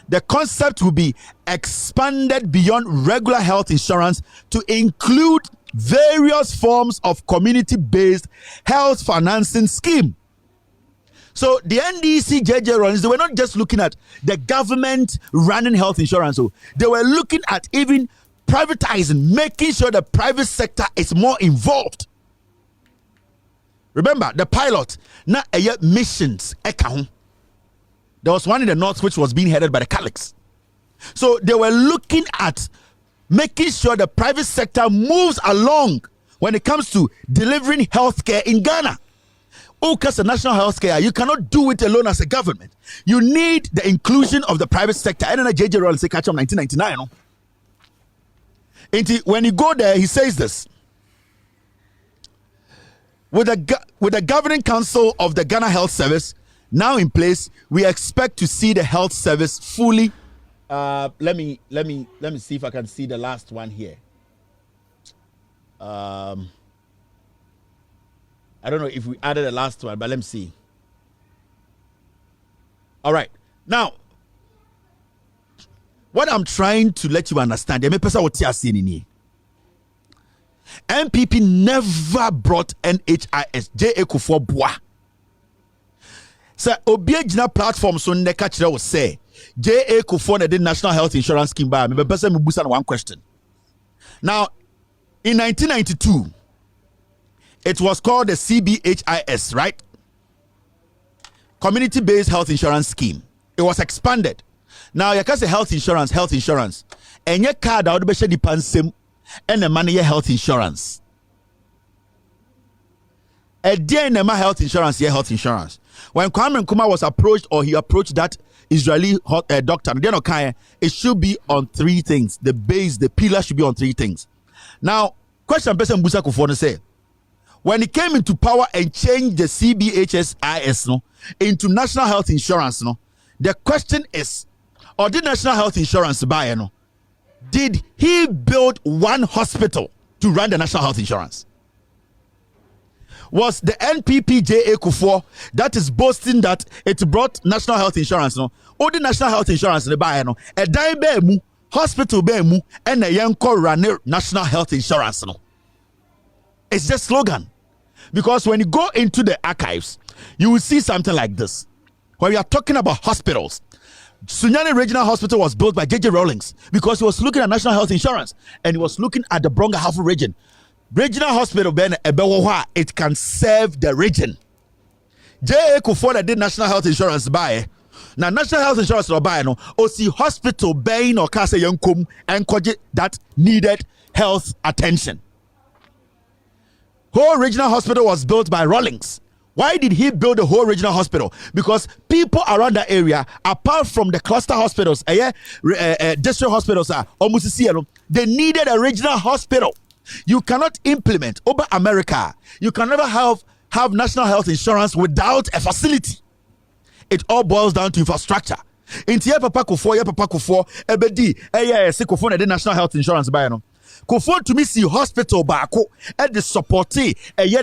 The concept will be expanded beyond regular health insurance to include various forms of community-based health financing scheme. So the NDC, JJ Rawlings, they were not just looking at the government running health insurance. So they were looking at even privatizing, making sure the private sector is more involved. Remember, the pilot, not a missions, there was one in the north which was being headed by the Catholics. So they were looking at making sure the private sector moves along when it comes to delivering healthcare in Ghana. Because the national healthcare, you cannot do it alone as a government. You need the inclusion of the private sector. And then JJ Rawlings catch up 1999. When you go there, he says this. With the governing council of the Ghana Health Service now in place, we expect to see the health service fully. Let me see if I can see the last one here. I don't know if we added the last one, but let me see. All right. Now, what I'm trying to let you understand, MPP never brought NHIS. J.A. Kufuor Boa. So, Obiejina platform so neka chire will say J.A. Kufuor the National Health Insurance Scheme by me person me busa one question. Now, in 1992, it was called the CBHIS, right? Community-based Health Insurance Scheme. It was expanded. Now, you can say health insurance, and your card out be shedi pansem and the money health insurance. A dear in health insurance, health insurance. When Kwame Nkrumah was approached, or he approached that Israeli doctor, it should be on three things. The base, the pillar should be on three things. Now, question person Busa Kufuor say, when he came into power and changed the CBHSIS into National Health Insurance, the question is, or did National Health Insurance buy? Did he build one hospital to run the National Health Insurance? Was the NPP J.A. Kufuor that is boasting that it brought National Health Insurance? Or the National Health Insurance they buy? A dime be hospital be and a young run National Health Insurance. It's just slogan. Because when you go into the archives, you will see something like this. when we are talking about hospitals, Sunyani Regional Hospital was built by J.J. Rawlings because he was looking at national health insurance and he was looking at the Brong-Ahafo region. Regional Hospital, it can serve the region. J.A. Kufuor did national health insurance by. Now, national health insurance or buy no, or see hospital baying or kase yankum and that needed health attention. Whole regional hospital was built by Rawlings. Why did he build the whole regional hospital? Because people around that area, apart from the cluster hospitals, district hospitals, they needed a regional hospital. You cannot implement over America. You can never have national health insurance without a facility. It all boils down to infrastructure. Inti papa Kufuor, ebedi, Kufuor the national health insurance by no. Kufuor to me see hospital baako at the support the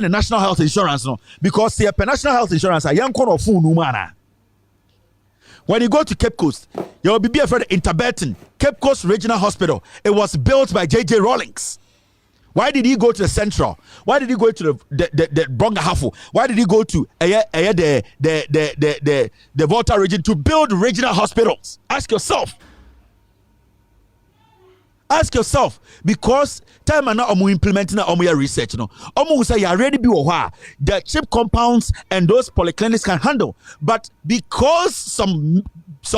national health insurance no, because the national health insurance a young corner of mana. When you go to Cape Coast, you will be afraid Interberton, Cape Coast Regional Hospital. It was built by J.J. Rawlings. Why did he go to the Central? Why did he go to the Brong-Ahafo? Why did he go to the Volta region to build regional hospitals? Ask yourself. Ask yourself, because time and now implementing research. Say you already be the cheap compounds and those polyclinics can handle, but because some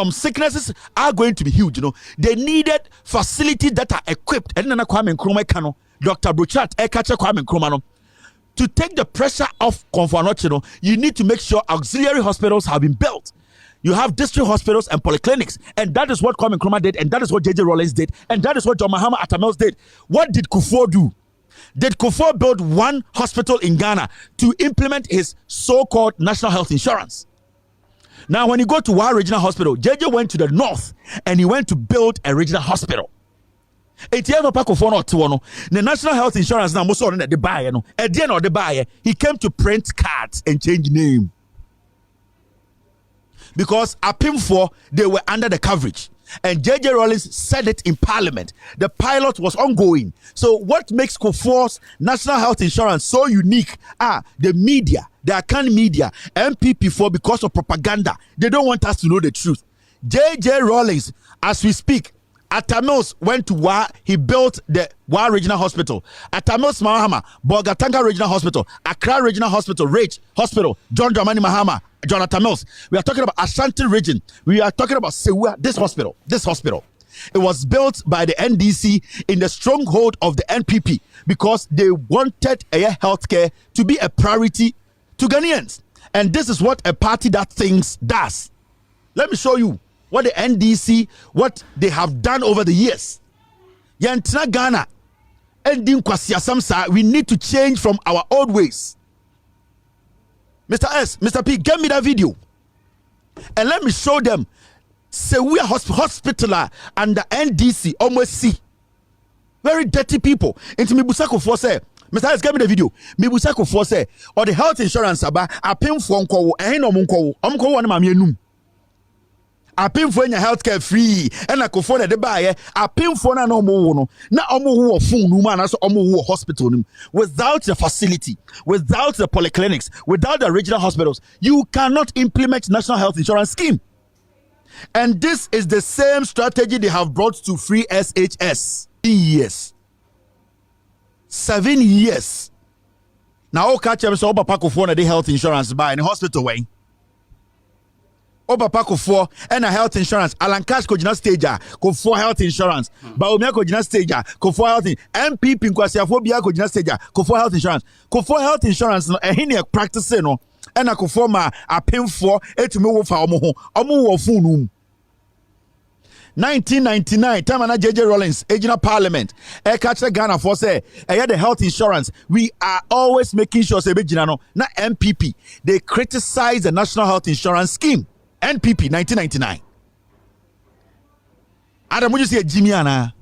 sicknesses are going to be huge, they needed facilities that are equipped. And then Kwame Nkrumah Dr. Bruchat Ekache Kwame Nkrumah to take the pressure off Konfanoch, you need to make sure auxiliary hospitals have been built. You have district hospitals and polyclinics, and that is what Kwame Nkrumah did, and that is what J.J. Rawlings did, and that is what John Mahama Atamels did. What did Kufuor do? Did Kufuor build one hospital in Ghana to implement his so-called national health insurance? Now, when you go to Wa Regional Hospital, J.J. went to the north, and he went to build a regional hospital. The national health insurance now most of the buyer at the end of the buyer he came to print cards and change name because Apim4 they were under the coverage and J.J. Rawlings said it in Parliament. The pilot was ongoing. So what makes Kufuor's national health insurance so unique are the media, the Akan media, MPP4 because of propaganda. They don't want us to know the truth. J.J. Rawlings, as we speak, Atamils went to Wa, he built the Wa Regional Hospital. Atamils Mahama, Bogatanga Regional Hospital, Accra Regional Hospital, Rich Hospital, John Dramani Mahama, John Atamils. We are talking about Ashanti region. We are talking about Sewa, this hospital. It was built by the NDC in the stronghold of the NPP because they wanted healthcare to be a priority to Ghanaians. And this is what a party that thinks does. Let me show you what the NDC, what they have done over the years. Yantina Ghana, we need to change from our old ways. Mr. S, Mr. P, get me that video. And let me show them. Say we are hospital and the NDC almost see. Very dirty people. Into Mibusako for say, Mr. S, get me the video. Mibusako for say, or the health insurance about a pin for unko, and no munko, one mammy. A pin for your healthcare free, and I could afford the buyer. A pin for no more, not almost full woman as almost hospital without the facility, without the polyclinics, without the regional hospitals. You cannot implement national health insurance scheme. And this is the same strategy they have brought to free SHS. 7 years. Now, catch them so Papa Kufuor the health insurance by in the hospital way. Oba Kufuor and a health insurance. Alan Cash Kojina stage Kufuor health insurance. Baumia Kojina stage Kufuor health MPP Kwasiaphobia Kojina stage Kufuor health insurance. Kufuor health insurance no ehine practice no and a Kufuor ma apemfo etumi wo fa omo wo funu 1999 time na J.J. Rawlings regional parliament catch Ghana for say the health insurance we are always making sure say be gina no na MPP they criticize the national health insurance scheme. NPP 1999. Adam, would you say Jimmy Anna?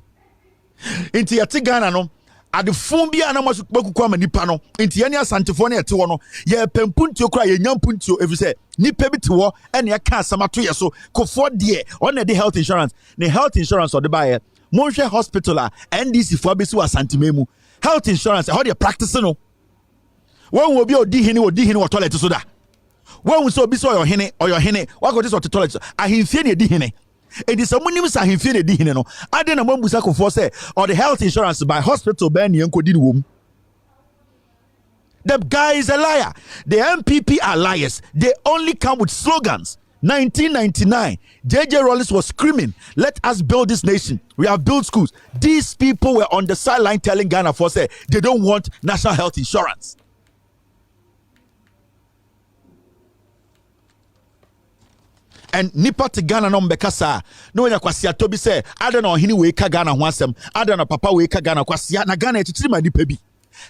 Into your Tigana no, at the Fumbia and Amasu Bokuama Nipano, into Yania Santifonia to one, ye pempuntio cry, ye young puntio, if you say, Nipebi to war, and your car Samatuya so, Cofford dear, on the health insurance, the health insurance or the buyer, Monshe Hospital, NDC for Bisu Santimemu, health insurance, how do you practice no? One will be or Dihini or toilet to soda. when we saw biso your hene or your hene what go this or to toilet ahemfie na edi hene it is someone nim say ahemfie na edi hene no ade na mambusa kofo say or the health insurance by hospital ban ne enkodi ni wom. The guy is a liar. The MPP are liars. They only come with slogans. 1999, JJ Rawlings was screaming, let us build this nation. We have built schools. These people were on the sideline telling Ghana for say they don't want national health insurance. And nipa to Ghana no mbekasa no nya kwasia tobi say ada na ohini we ka Ghana ho asem ada na papa we ka Ghana kwasia na Ghana etitiri ma nipa bi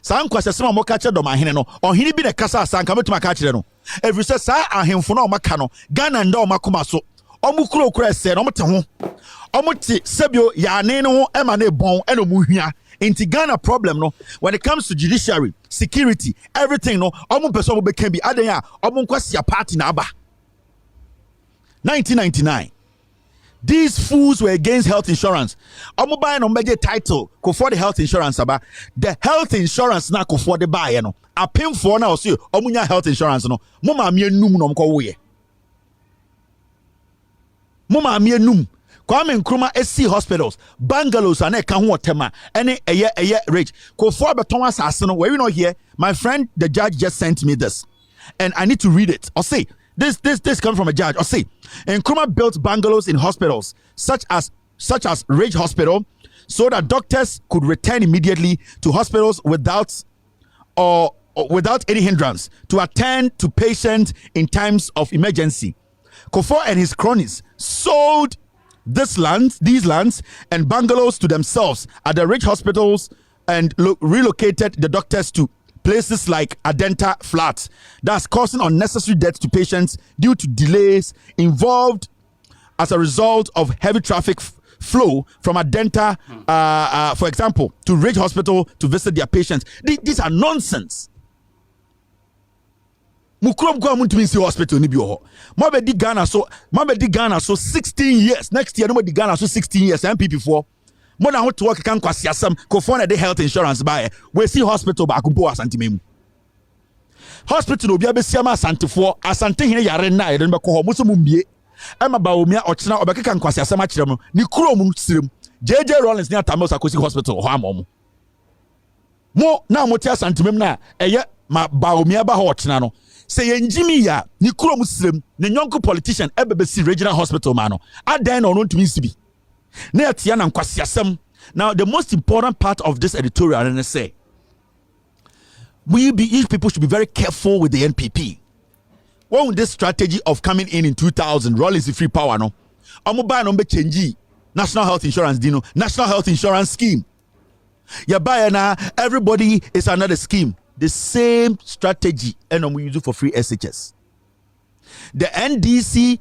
san kwase sema mo ka che do mahene no ohini bi na kasa asanka metuma ka kire no every say sa ahemfo na o maka no Ghana nda o makoma so omu kuro kuro ese no mte ho omu ti sebio ya ane no ho ema na bon eno mu hia inti Ghana problem no when it comes to judiciary security everything no omu person mo be kan bi adan ya omu kwasia party na aba 1999. These fools were against health insurance. Omo buy no meje title go for the health insurance aba. The health insurance na go for the buy no. Apem for na oso omo nya health insurance no. Mo ma me enum no mko wo ye. Mo ma me enum. Kwame Nkrumah SC hospitals, bungalows and ka ho otema. Ene eye rich. Go for beton asase no. Were you not here? My friend the judge just sent me this. And I need to read it. Or say This comes from a judge. Or say, Nkrumah built bungalows in hospitals such as Ridge Hospital, so that doctors could return immediately to hospitals without any hindrance to attend to patients in times of emergency. Kufuor and his cronies sold these lands and bungalows to themselves at the Ridge hospitals and relocated the doctors to places like Adenta Flats, that's causing unnecessary deaths to patients due to delays involved as a result of heavy traffic flow from Adenta, for example, to Ridge Hospital to visit their patients. These are nonsense. Mukrom go amuntu minsi hospital ni bi ho. Mabedi Ghana so 16 years. Next year no di Ghana so 16 years MPP for. Mo na ho to work kan kwasi asem ko for na the health insurance buy we see hospital ba akumpo asante memu hospital obi abesi ama asante for asante hene yare na ye de be ko ho mo so mumbie ema ba omia ochena obekeka kwasi asem a kirem ni kurom sirem JJ Rawlings ni atamos akosi hospital ho amomo mo na mo ti asante memu na eye ma ba omia ba ho ochena no se yenjimi ya ni kurom sirem ne nyonko politician ebebesi regional hospital ma no adan na ono ntumi sibi. Now, the most important part of this editorial, and I say, each people should be very careful with the NPP. When this strategy of coming in 2000, Rawlings free power, no, I'm buy number change national health insurance, national health insurance scheme. You buy now, everybody is another scheme. The same strategy, and we use it for free SHS. The NDC.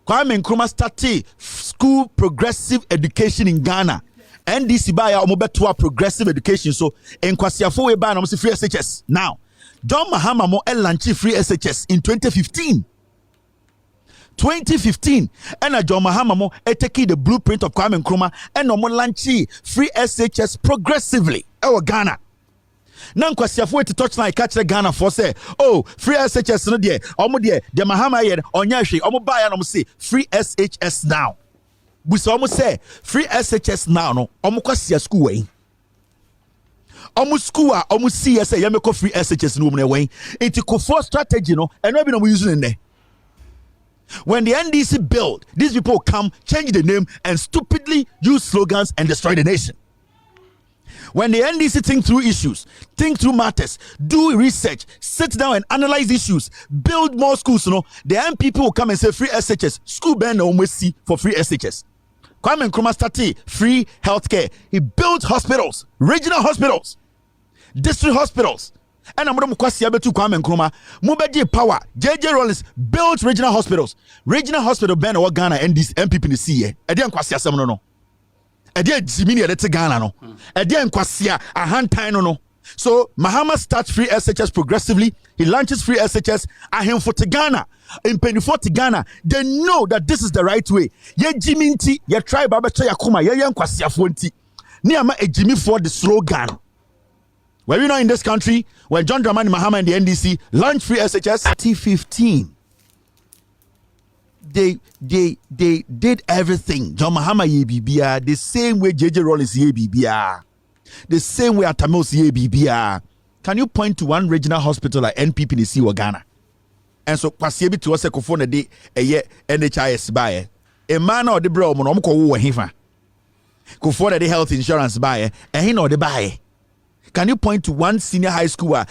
Kwame Nkrumah started school progressive education in Ghana. NDC buy our mobile progressive education. So in Kwasiafo we buy almost free SHS. Now, John Mahama mo launched free SHS in 2015. 2015, and John Mahama mo take the blueprint of Kwame Nkrumah and no more launch free SHS progressively. Our Ghana. Nan kwasiafo to touch na catch the Ghana for say oh free SHS no there omo there the Mahama here onya hwe omo buy na omo say free SHS now buso omo say free SHS now no omo kwasia school wey omo school a omo see say ya meko free SHS no omo na wey it ko for strategy no and no be no using in there. When the NDC build, these people come change the name and stupidly use slogans and destroy the nation. When the NDC think through issues, think through matters, do research, sit down and analyze issues, build more schools, the MPP will come and say free SHS. School ban always see for free SHS. Kwame Nkrumah started free healthcare. He built hospitals, regional hospitals, district hospitals. And I'm going to Kwame Nkrumah. Mubeji power. JJ Rawlings built regional hospitals. Regional hospital ban or Ghana and this MPP in the sea. I didn't Kwasia some no. Edia Jimini at Ghana no. Edia Nkwasia a hand time no. So Mahama starts free SHS progressively. He launches free SHS. Ahem for Ghana. In penny for Ghana. They know that this is the right way. Ye Jiminti, ye try Babacha Yakuma, ye Nkwasia Fonti. Niama a Jimmy for the slogan. Were you not in this country when John Dramani Mahama and the NDC launched free SHS? 2015. they did everything. John Mahama ye the same way JJ Rawlings ye the same way Atamos ye Can you point to one regional hospital like NPP in the Ghana? And so kwasiebi to us a kofone de NHIS buy a man or the bro mon ko wo hifa. Kofone de health insurance buy and he no the buy. Can you point to one senior high schooler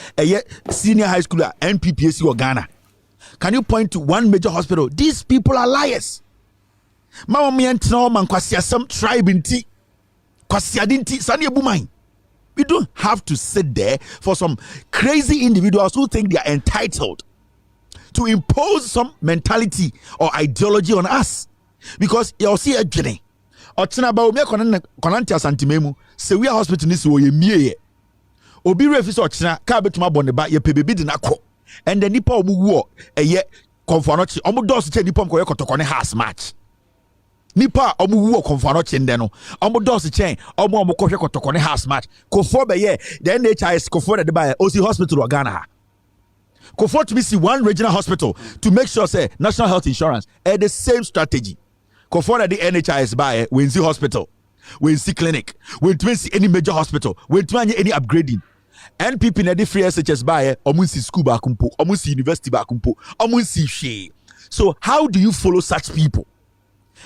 senior high schooler NPPSC or Ghana? Can you point to one major hospital? These people are liars. Mama mi antino man kwasia some tribe inti. Kwasia dinti sani ebumai. We don't have to sit there for some crazy individuals who think they are entitled to impose some mentality or ideology on us. Because you'll see a journey. Otina ba omi konantia santimemu se we hospital ni se wo ye mie. Obi refi otina ka betuma bone ba ye pebebi di na ko. And the nipa omu wo eye konfanochi omu dos che nipa mko ye kotokone house match. Nipa omu wo konfanochi ndeno omu dos che omu ko hwe kotokone house match. Kofo be ye the NHIS kofo de ba OC hospital or Ghana. Kofo to be see one regional hospital to make sure say national health insurance the same strategy. Kofo the NHIS by we see hospital, we see clinic, we see any major hospital, we any upgrading. NPP na the free SHS by omunsi school bakumpo, omunsi university bakumpo, omunsi she. So how do you follow such people?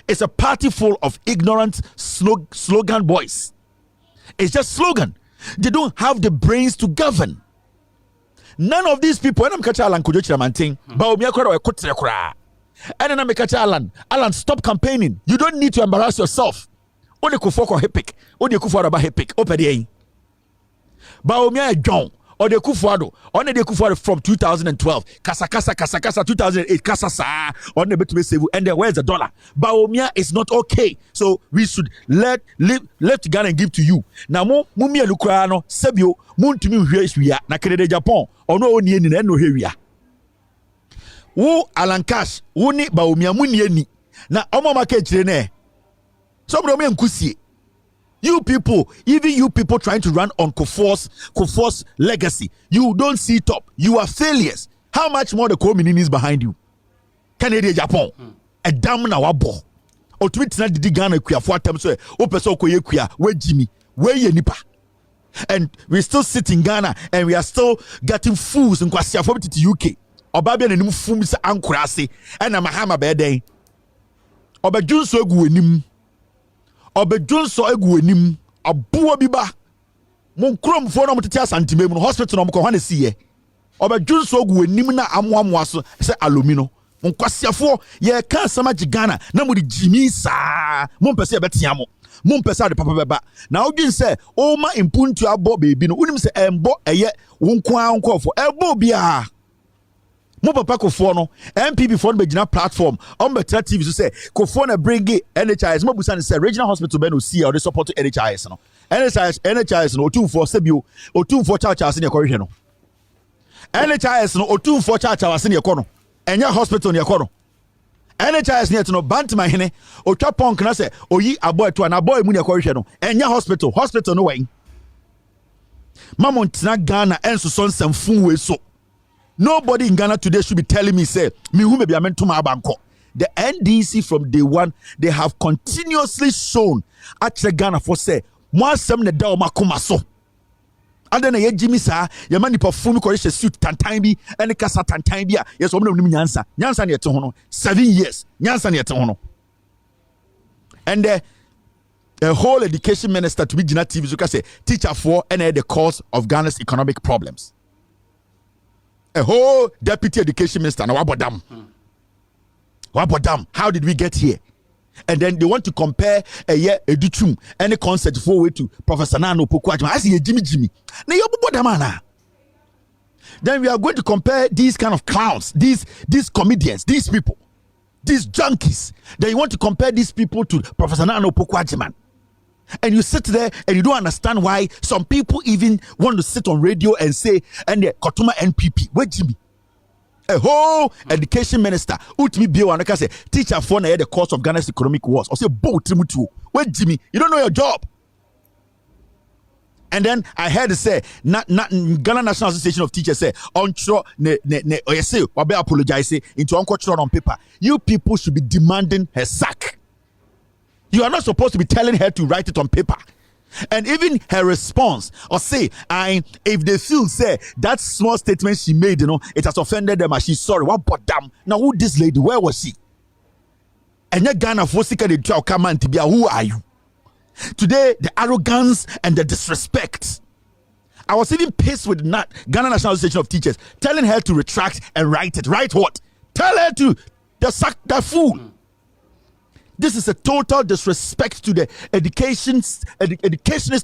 It's a party full of ignorant slogan boys. It's just slogan. They don't have the brains to govern. None of these people, when I'm catching Alan Kujochi Ramanting, Baumia Kora Kotre Kora. And then I'm catching Alan, stop campaigning. You don't need to embarrass yourself. Ode Kufoko Hepik, Ode Kufuado Hepik, Opede. Baumia John, Ode Kufuado, One de Kufuado from 2012, Kasa 2008, Kasa Sa, on the between Sevu, and then where's the dollar? Baumia is not okay. So we should let Ghana and give to you. Now, Mumia Lucrano, Sebio, Moon to me, here, na Canada, Japan, or no one in no area. Wo Alan Cash, Wuni Baumia Munieni, na Oma Makechene. Some of them kusi. You people, even you people trying to run on Kofor's legacy, you don't see top. You are failures. How much more the community is behind you? Canada, Japan, a damn na wabo. Or to it, not the Ghana queer for time so, Opeso queer, where Jimmy, where ye nipa. And we still sit in Ghana and we are still getting fools in Kwasia for to UK. Obabian and Fumisa Ankrasi and a Mahama Bede. Obajunso Guenim. Obajunso Eguenim. A Buabiba. Monkrum for no Matias Antimem Hospital no Kohane see. Obajunso Guenimna Amwamwaso, say alumino. Monkwasia for ye can't so much Ghana. No muri Jimmy sa. Mompese betiamo. Mompesa de papa beba. Now you say, oh my impuntu abo baby. No unim say embo eye wonkwa unko for ebo bia. Mo papa Kofo no MPP for the platform on better TV so say Kofo na bring NHIS mo busan say regional hospital be no see or the support to NHIS no NHIS no otumfo sebio otumfo chacha se ne korhwe no NHIS no otumfo chacha se ne kono enya hospital ne kono NHIS ne no bantma hene otwa punk na say oyi aboy to na boy mu ne korhwe no enya hospital no wen mamon tina Ghana enso so nsam we so. Nobody in Ghana today should be telling me, say, me who may be a man to my banko. The NDC from day one, they have continuously shown at Ghana for say, more some the down makumaso. And then a Jimmy sa, your money perform correction suit tantimbi and the casa tantibia. Yes, woman of Nyansa, Nyansa near Tohono, 7 years, Nyansa near Tohono. And a whole education minister to be Gina TV, so can say, teacher for and the cause of Ghana's economic problems. A whole deputy education minister. Now, Wabodam. How did we get here? And then they want to compare a year educhum any concept forward to Professor Nano Pokwajima. I see a Jimmy. Then we are going to compare these kind of clowns, these comedians, these people, these junkies. Then you want to compare these people to Professor Nano Pokwajima. And you sit there and you don't understand why some people even want to sit on radio and say, and the Kotuma NPP, where Jimmy? A whole education minister, Utmi Bio, and I can say, teacher for the cause of Ghana's economic wars. Or say, Bo Timutu, where Jimmy? You don't know your job. And then I heard it say, Ghana National Association of Teachers say, on say, wabe apologize into on paper. You people should be demanding her sack. You are not supposed to be telling her to write it on paper. And even her response, or say, if they feel say that small statement she made, it has offended them, and she's sorry. What but damn? Now who this lady? Where was she? And your Ghana for the trial come and be who are you? Today, the arrogance and the disrespect. I was even pissed with Ghana National Association of Teachers telling her to retract and write it. Write what? Tell her to sack that fool. This is a total disrespect to the educationists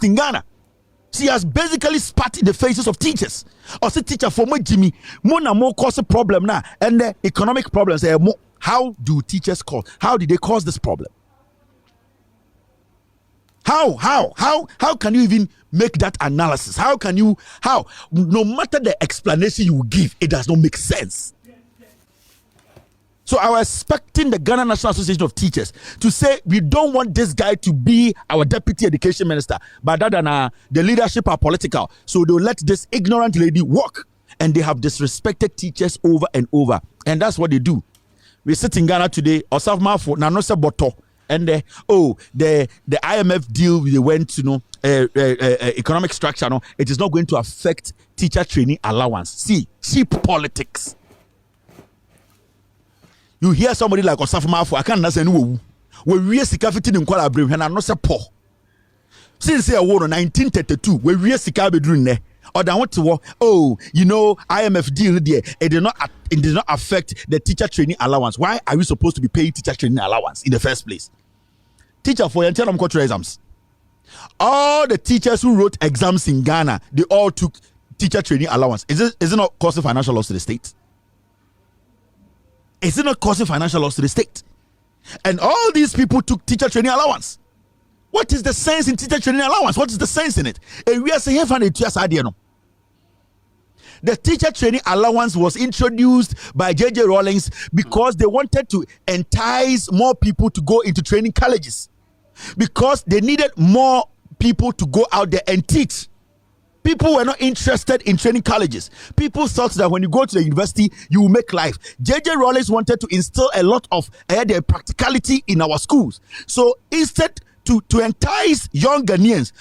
in Ghana. She has basically spat in the faces of teachers. Or say teacher for me, Jimmy, more cause a problem now, and the economic problems. How do teachers cause? How did they cause this problem? How can you even make that analysis? How no matter the explanation you give, it does not make sense. So I was expecting the Ghana National Association of Teachers to say, we don't want this guy to be our deputy education minister, but that than the leadership are political. So they'll let this ignorant lady walk. And they have disrespected teachers over and over. And that's what they do. We sit in Ghana today, Osaf Mafo, Nanose Boto, and the IMF deal they went to economic structure. No, it is not going to affect teacher training allowance. See, cheap politics. You hear somebody like Osaf Mafo, I can't say no. We sika fiti in Kuala Brim, and I not say poor. Since a war in 1932, we sika bedroom ne. Or than what to IMF deal there, it did not affect the teacher training allowance. Why are we supposed to be paying teacher training allowance in the first place? Teacher for your internal cultural exams. All the teachers who wrote exams in Ghana, they all took teacher training allowance. Is it not causing financial loss to the state? Is it not causing financial loss to the state? And all these people took teacher training allowance. What is the sense in teacher training allowance? What is the sense in it? We are saying the teacher training allowance was introduced by J.J. Rawlings because they wanted to entice more people to go into training colleges, because they needed more people to go out there and teach. People were not interested in training colleges. People thought that when you go to the university, you will make life. J.J. Rawlings wanted to instill a lot of the practicality in our schools. So instead, to entice young Ghanaians,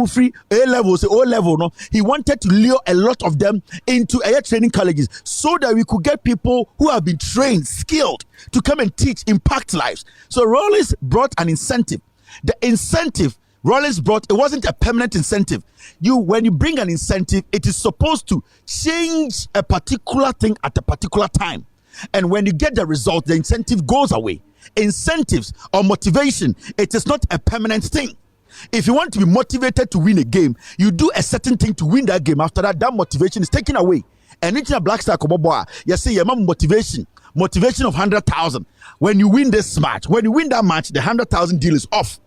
free A-level, say O-level, no, he wanted to lure a lot of them into training colleges so that we could get people who have been trained, skilled, to come and teach, impact lives. So Rawlings brought an incentive. The incentive Rawlings brought, it wasn't a permanent incentive. When you bring an incentive, it is supposed to change a particular thing at a particular time. And when you get the result, the incentive goes away. Incentives or motivation, it is not a permanent thing. If you want to be motivated to win a game, you do a certain thing to win that game. After that, that motivation is taken away. And in a black star koboboa, you say your motivation of 100,000. When you win this match, when you win that match, the 100,000 deal is off.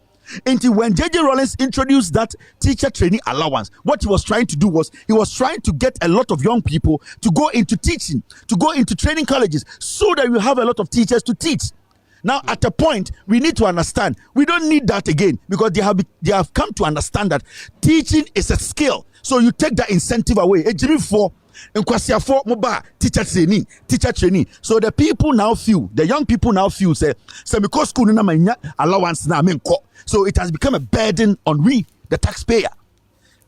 Until when J.J. Rawlings introduced that teacher training allowance, what he was trying to do was he was trying to get a lot of young people to go into teaching, to go into training colleges, so that we have a lot of teachers to teach. Now, at a point, we need to understand we don't need that again, because they have come to understand that teaching is a skill. So you take that incentive away. Teacher training. So the people now feel, the young people now feel, say, school allowance na. So it has become a burden on we, the taxpayer.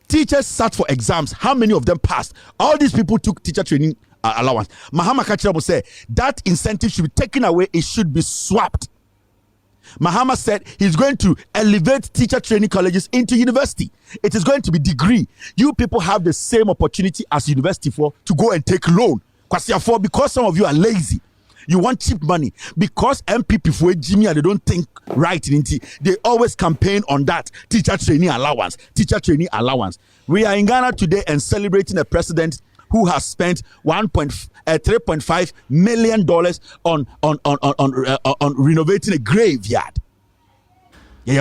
Teachers sat for exams. How many of them passed? All these people took teacher training allowance. Mahama Kachira will say that incentive should be taken away. It should be swapped. Mahama said he's going to elevate teacher training colleges into university. It is going to be degree. You people have the same opportunity as university to go and take loan. Because some of you are lazy. You want cheap money. Because MPP for Jimmy and they don't think right. They always campaign on that teacher training allowance. Teacher training allowance. We are in Ghana today and celebrating a president who has spent $3.5 million on renovating a graveyard. I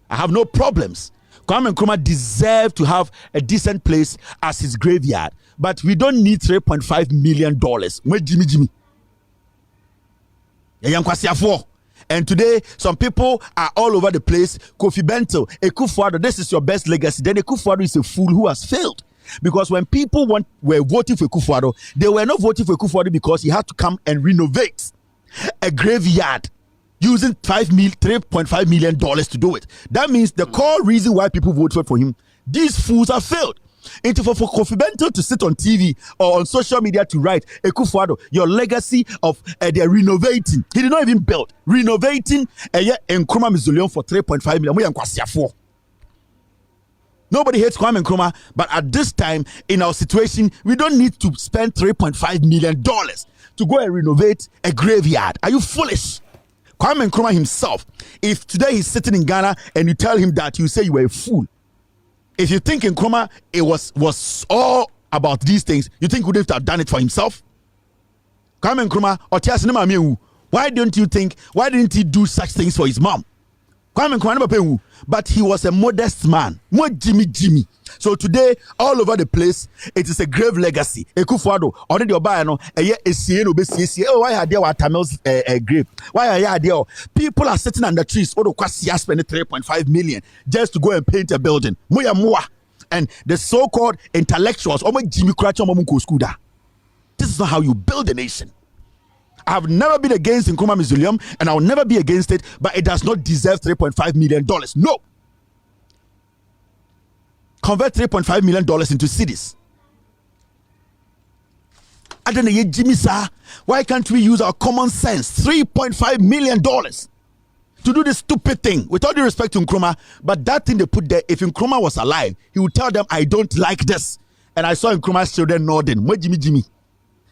have no problems. Kwame Nkrumah deserves to have a decent place as his graveyard, but we don't need $3.5 million. Where Jimmy? And today, some people are all over the place. Kofi Bento, Akufo-Addo, this is your best legacy. Then Akufo-Addo is a fool who has failed. Because when people were voting for Akufo-Addo, they were not voting for Akufo-Addo because he had to come and renovate a graveyard using $3.5 million to do it. That means the core reason why people voted for him, these fools have failed. And for Kofi Bento to sit on TV or on social media to write, Akufo-Addo, your legacy of they're renovating. He did not even build. Renovating Nkrumah Mausoleum for $3.5 million. Nobody hates Kwame Nkrumah, but at this time in our situation, we don't need to spend $3.5 million to go and renovate a graveyard. Are you foolish? Kwame Nkrumah himself, if today he's sitting in Ghana and you tell him that, you say you were a fool. If you think Nkrumah it was all about these things, you think he would have done it for himself? Kwame Nkrumah, why didn't he do such things for his mom? Kwame Nkrumah, but he was a modest man. More Jimmy. So today, all over the place, it is a grave legacy. Akufo-Addo, already Obayano, why are there Tamil's grave? Why are there? People are sitting under trees, spending $3.5 million just to go and paint a building. And the so-called intellectuals, this is not how you build a nation. I have never been against Nkrumah Mausoleum, and I will never be against it, but it does not deserve $3.5 million. No. Convert $3.5 million into cities. I don't know, Jimmy, sir. Why can't we use our common sense? $3.5 million to do this stupid thing. With all due respect to Nkrumah, but that thing they put there, if Nkrumah was alive, he would tell them, I don't like this. And I saw Nkrumah's children nodding. Where Jimmy?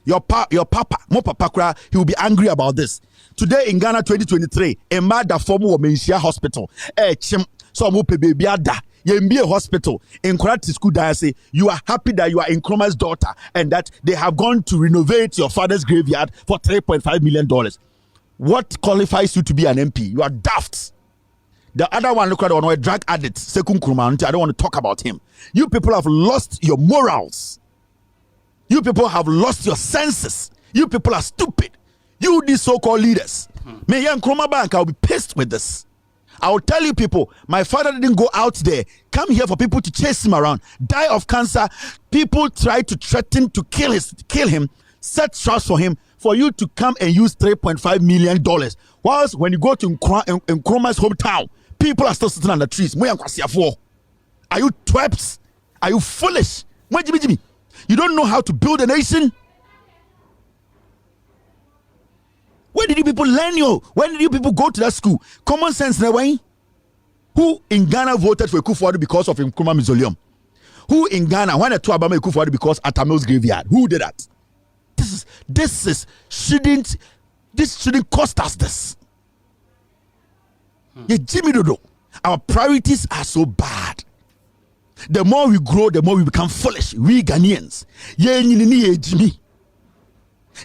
Your papa, he will be angry about this. Today in Ghana 2023, a mother form of Mensia Hospital. So baby ada. Be a hospital in Korati school diocese. You are happy that you are Nkrumah's daughter and that they have gone to renovate your father's graveyard for $3.5 million. What qualifies you to be an MP? You are daft. The other one, look at the one, a drug addict, Sekun Nkrumah. I don't want to talk about him. You people have lost your morals. You people have lost your senses. You people are stupid. You, these so-called leaders. Me, Nkrumah Bank, I'll be pissed with this. I will tell you people, my father didn't go out there, come here for people to chase him around, die of cancer. People try to threaten to kill him, set traps for him, for you to come and use $3.5 million. Whilst when you go to Nkrumah's hometown, people are still sitting on the trees. Are you twerps? Are you foolish? You don't know how to build a nation? Where did you people learn When did you people go to that school? Common sense, never. Who in Ghana voted for Akufo-Addo because of Nkrumah Mausoleum? Who in Ghana wanted to Abama Akufo-Addo because at Tamil's graveyard? Who did that? This shouldn't cost us this. Jimmy Dodo, our priorities are so bad. The more we grow, the more we become foolish. We Ghanaians.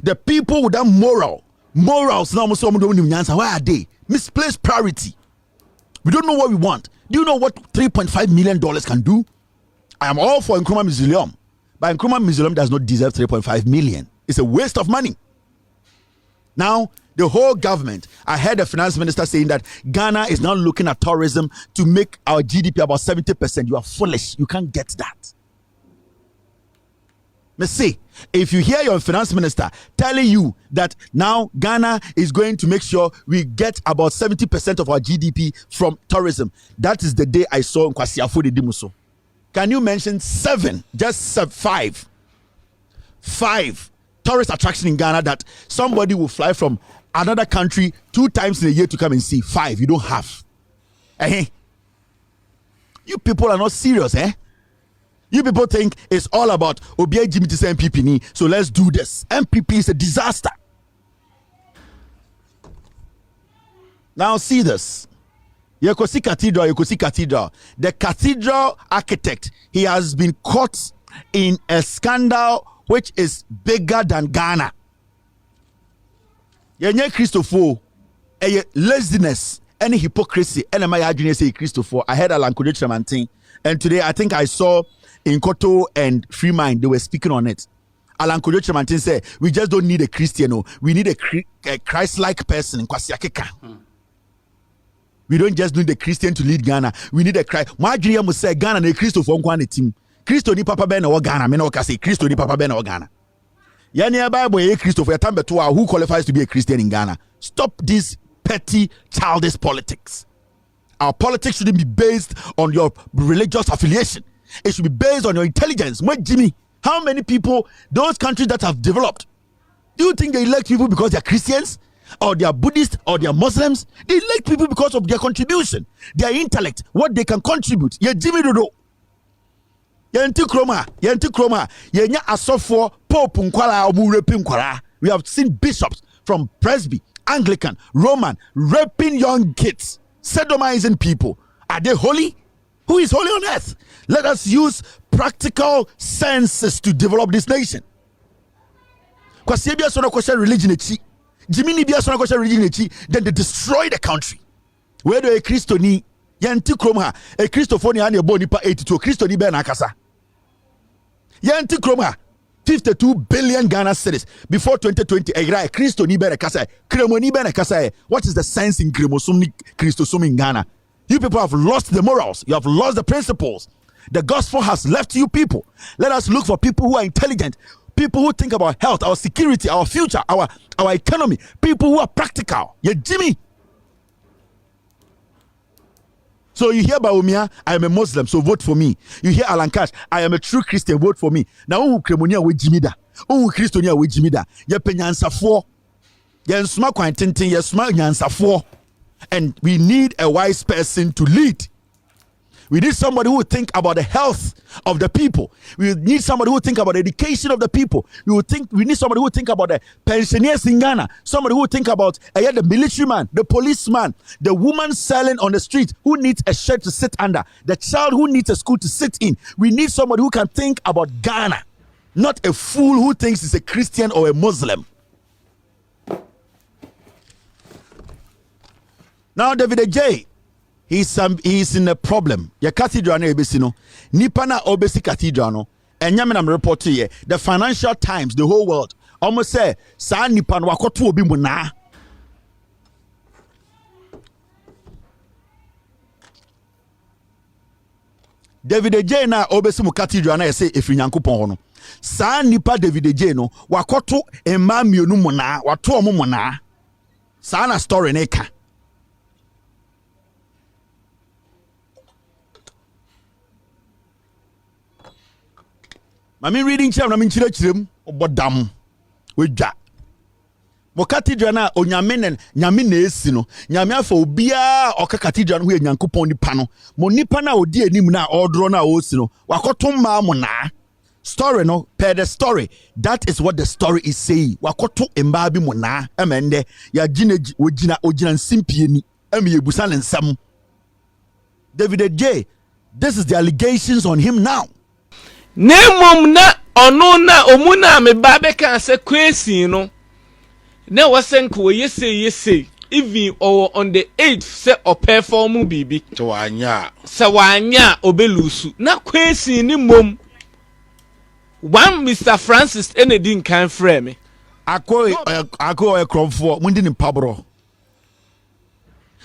The people with that morals now, why are they? Misplaced priority. We don't know what we want. Do you know what $3.5 million can do? I am all for Nkrumah Mausoleum, but Nkrumah Mausoleum does not deserve $3.5 million. It's a waste of money. Now, the whole government, I heard the finance minister saying that Ghana is now looking at tourism to make our GDP about 70%. You are foolish. You can't get that. Let's see. If you hear your finance minister telling you that now Ghana is going to make sure we get about 70% of our GDP from tourism, that is the day I saw Nkwasi Afode Dimuso. Can you mention five tourist attractions in Ghana that somebody will fly from another country 2 times in a year to come and see? 5. You don't have. You people are not serious, eh? You people think it's all about Obi Jimmy to say MPP, so let's do this. MPP is a disaster. Now see this. Yekosi Cathedral. The cathedral architect, he has been caught in a scandal which is bigger than Ghana. Yenye Christopher, laziness, any hypocrisy, and my argument say Christopher. I heard Alan Kojo Tremantin, and today I think I saw in Koto and Free Mind, they were speaking on it. Alan Kojo Tremantin said, we just don't need a Christian, we need a Christ-like person in Kwasi Akeka. We don't just need the Christian to lead Ghana. We need a Christ. My dream must say Ghana and Christo for one team. Christo ni Papa Ben or Ghana. Me no can say Christo ni Papa Ben or Ghana. Yani Bible a Christo for a time to who qualifies to be a Christian in Ghana. Stop this petty childish politics. Our politics shouldn't be based on your religious affiliation. It should be based on your intelligence. What Jimmy? How many people, those countries that have developed, do you think they elect people because they're Christians? Or they are Buddhists, or they are Muslims? They elect people because of their contribution, their intellect, what they can contribute. Ye Jimmy Dodo. Yenti kroma, yenya asofo pope nkwala omu raping nkwala. We have seen bishops from Presby, Anglican, Roman raping young kids, sodomizing people. Are they holy? Who is holy on earth? Let us use practical senses to develop this nation. Kwasi bia so na kwese religion echi. Jimini bia so na kwese religion echi, then they destroy the country. Where do a Christoni yenti kroma a Christophone and your body pa 82 Christoni be na akasa. Yenti kroma 52 billion Ghana cedis before 2020 a Christoni be na akasa. Kremoni be na akasa. What is the sense in Christosum in Ghana? You people have lost the morals. You have lost the principles. The gospel has left you people. Let us look for people who are intelligent, people who think about health, our security, our future, our economy, people who are practical. Yeah, Jimmy. So you hear Baumia, I am a Muslim, so vote for me. You hear Alan Cash, I am a true Christian, vote for me. Now who Cremonia with Jimmy da? Who Christonia with Jimmy da? Ye penyansa for. Ye nsma kwantintin, ye sma nyansa for. And we need a wise person to lead. We need somebody who will think about the health of the people. We need somebody who will think about the education of the people. We need somebody who will think about the pensioners in Ghana. Somebody who will think about the military man, the policeman, the woman selling on the street who needs a shed to sit under, the child who needs a school to sit in. We need somebody who can think about Ghana, not a fool who thinks he's a Christian or a Muslim. Now, David J. He's in a problem. Your cathedral na ebesino. Nipa na obesi cathedral no. Enyame na report here. The Financial Times, the whole world, almost say sa nipa no wakoto obi mu na. David J na obesi mu cathedral na say efiri Nyankopɔn ho no. Sa nipa David J no wakoto emma mienu mu na, wato omo mu na. Sa na story na ka. Mami reading cham na min chirem obodam wedwa mo cathedral na onyame nyame na esi no nyame afa obia oka cathedral no ho Nyankopɔn nipa no mo nipa na odi anim na odro na osi no wakoto ma mo na story no per the story. That is what the story is saying. Wakoto emba bi mo na emende ya gina ogina nsimpie ni emi ebusa ne nsam. David J, this is the allegations on him now. Nemom na ono na omuna me ba be kan se kwesi no na wasenko yese even on the 8th se perform bibi to wanya obelusu na kwesi ni mom one Mr. Francis Enedin kan frame me ako ekromfo mundi ni pabro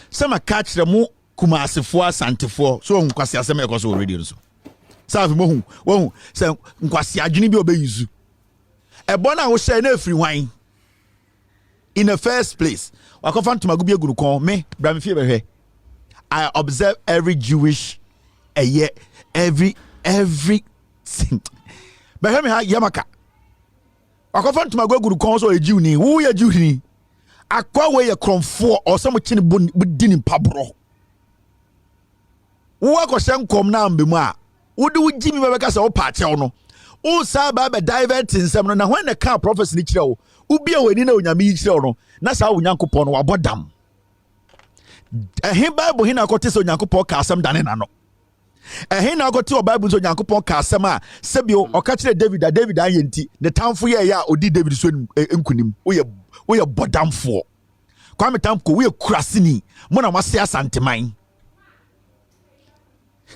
sama catch them mu kumasefo asantefo so nkwasi asem ekoso already so Safi mo hu se nkwasi adwene bi obeyizu ebo na wo share na afiri hwan in the first place wakofa ntoma gubi eguru kon me bra me fie behwe. I observe every Jewish year every behwe me ha yamaka wakofa ntoma eguru kon so ejiw ni wo ye jiw ni akwa we ye kromfo o se mo chine budi ni pabro wo akoshe nkom na mbemu a Udu Jimmy Babaka or Pachono. O Saba divert in some. Now, when the car prophecy, Ubia, when you know Yami Chrono, Nasa Yankupon or Bodam. A him Bible Hina Cotis on Yankupo Casam Danano. A Hina got two Bibles on Yankupo Casama, Sebio, or catch David Ayenti, the town for ya or did David Swin Unkunim. We are Bodam for. Kwame Tamko, we are Crassini, Mona Masia Santimine.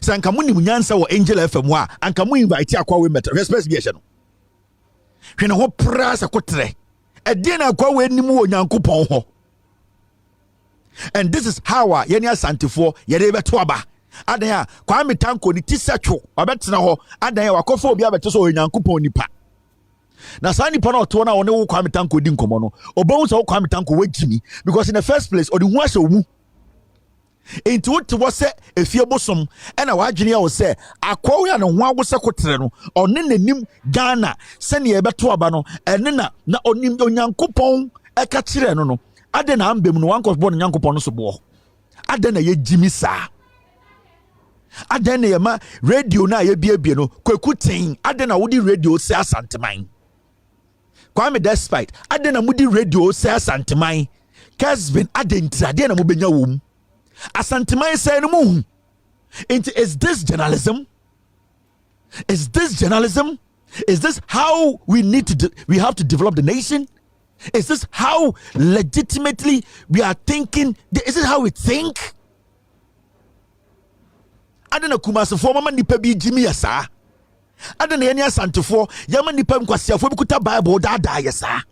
Sanka muni munyansa wo Angel FM wa anka mu invite akwa we meta respect bi ehye no hwene ho prasa kotre e de na akwa we nim wo Nyankopon ho And this is how yeni asantifo yede beto aba. Adan ya Kwame Tanko ni tisatwo obetena ho adan ya wakofo obi abeto so onyankopon nipa. Na saa nipa na oto na one wo Kwame Tanko di nkomo no obahu so Kwame Tanko wagimi because in the first place odi hu ahye omu. Enti wote wo se efie bosom na wadwene ya wo se akwawo ya no ho agose kotere no one nanim Ghana se ne yebeto aba no ene na onim onyankopon eka kire no ade na ambem no wankofo no nyankopon no so bo ade na yegimi saa ade na yema radio na yebiebie no kwakuten ade na wodi radio se asanteman Kwame Despite ade na mudi radio se asanteman Kevin ade ntrade na mobenya wom asanteman say no mu is this journalism? Is this how we need to we have to develop the nation? Is this how legitimately we are thinking? Is it how we think? Adana kumasefo mama nipa bi jimi yasa adana yeni asantefo yama nipa nkwasiafo bi kuta Bible dada yasa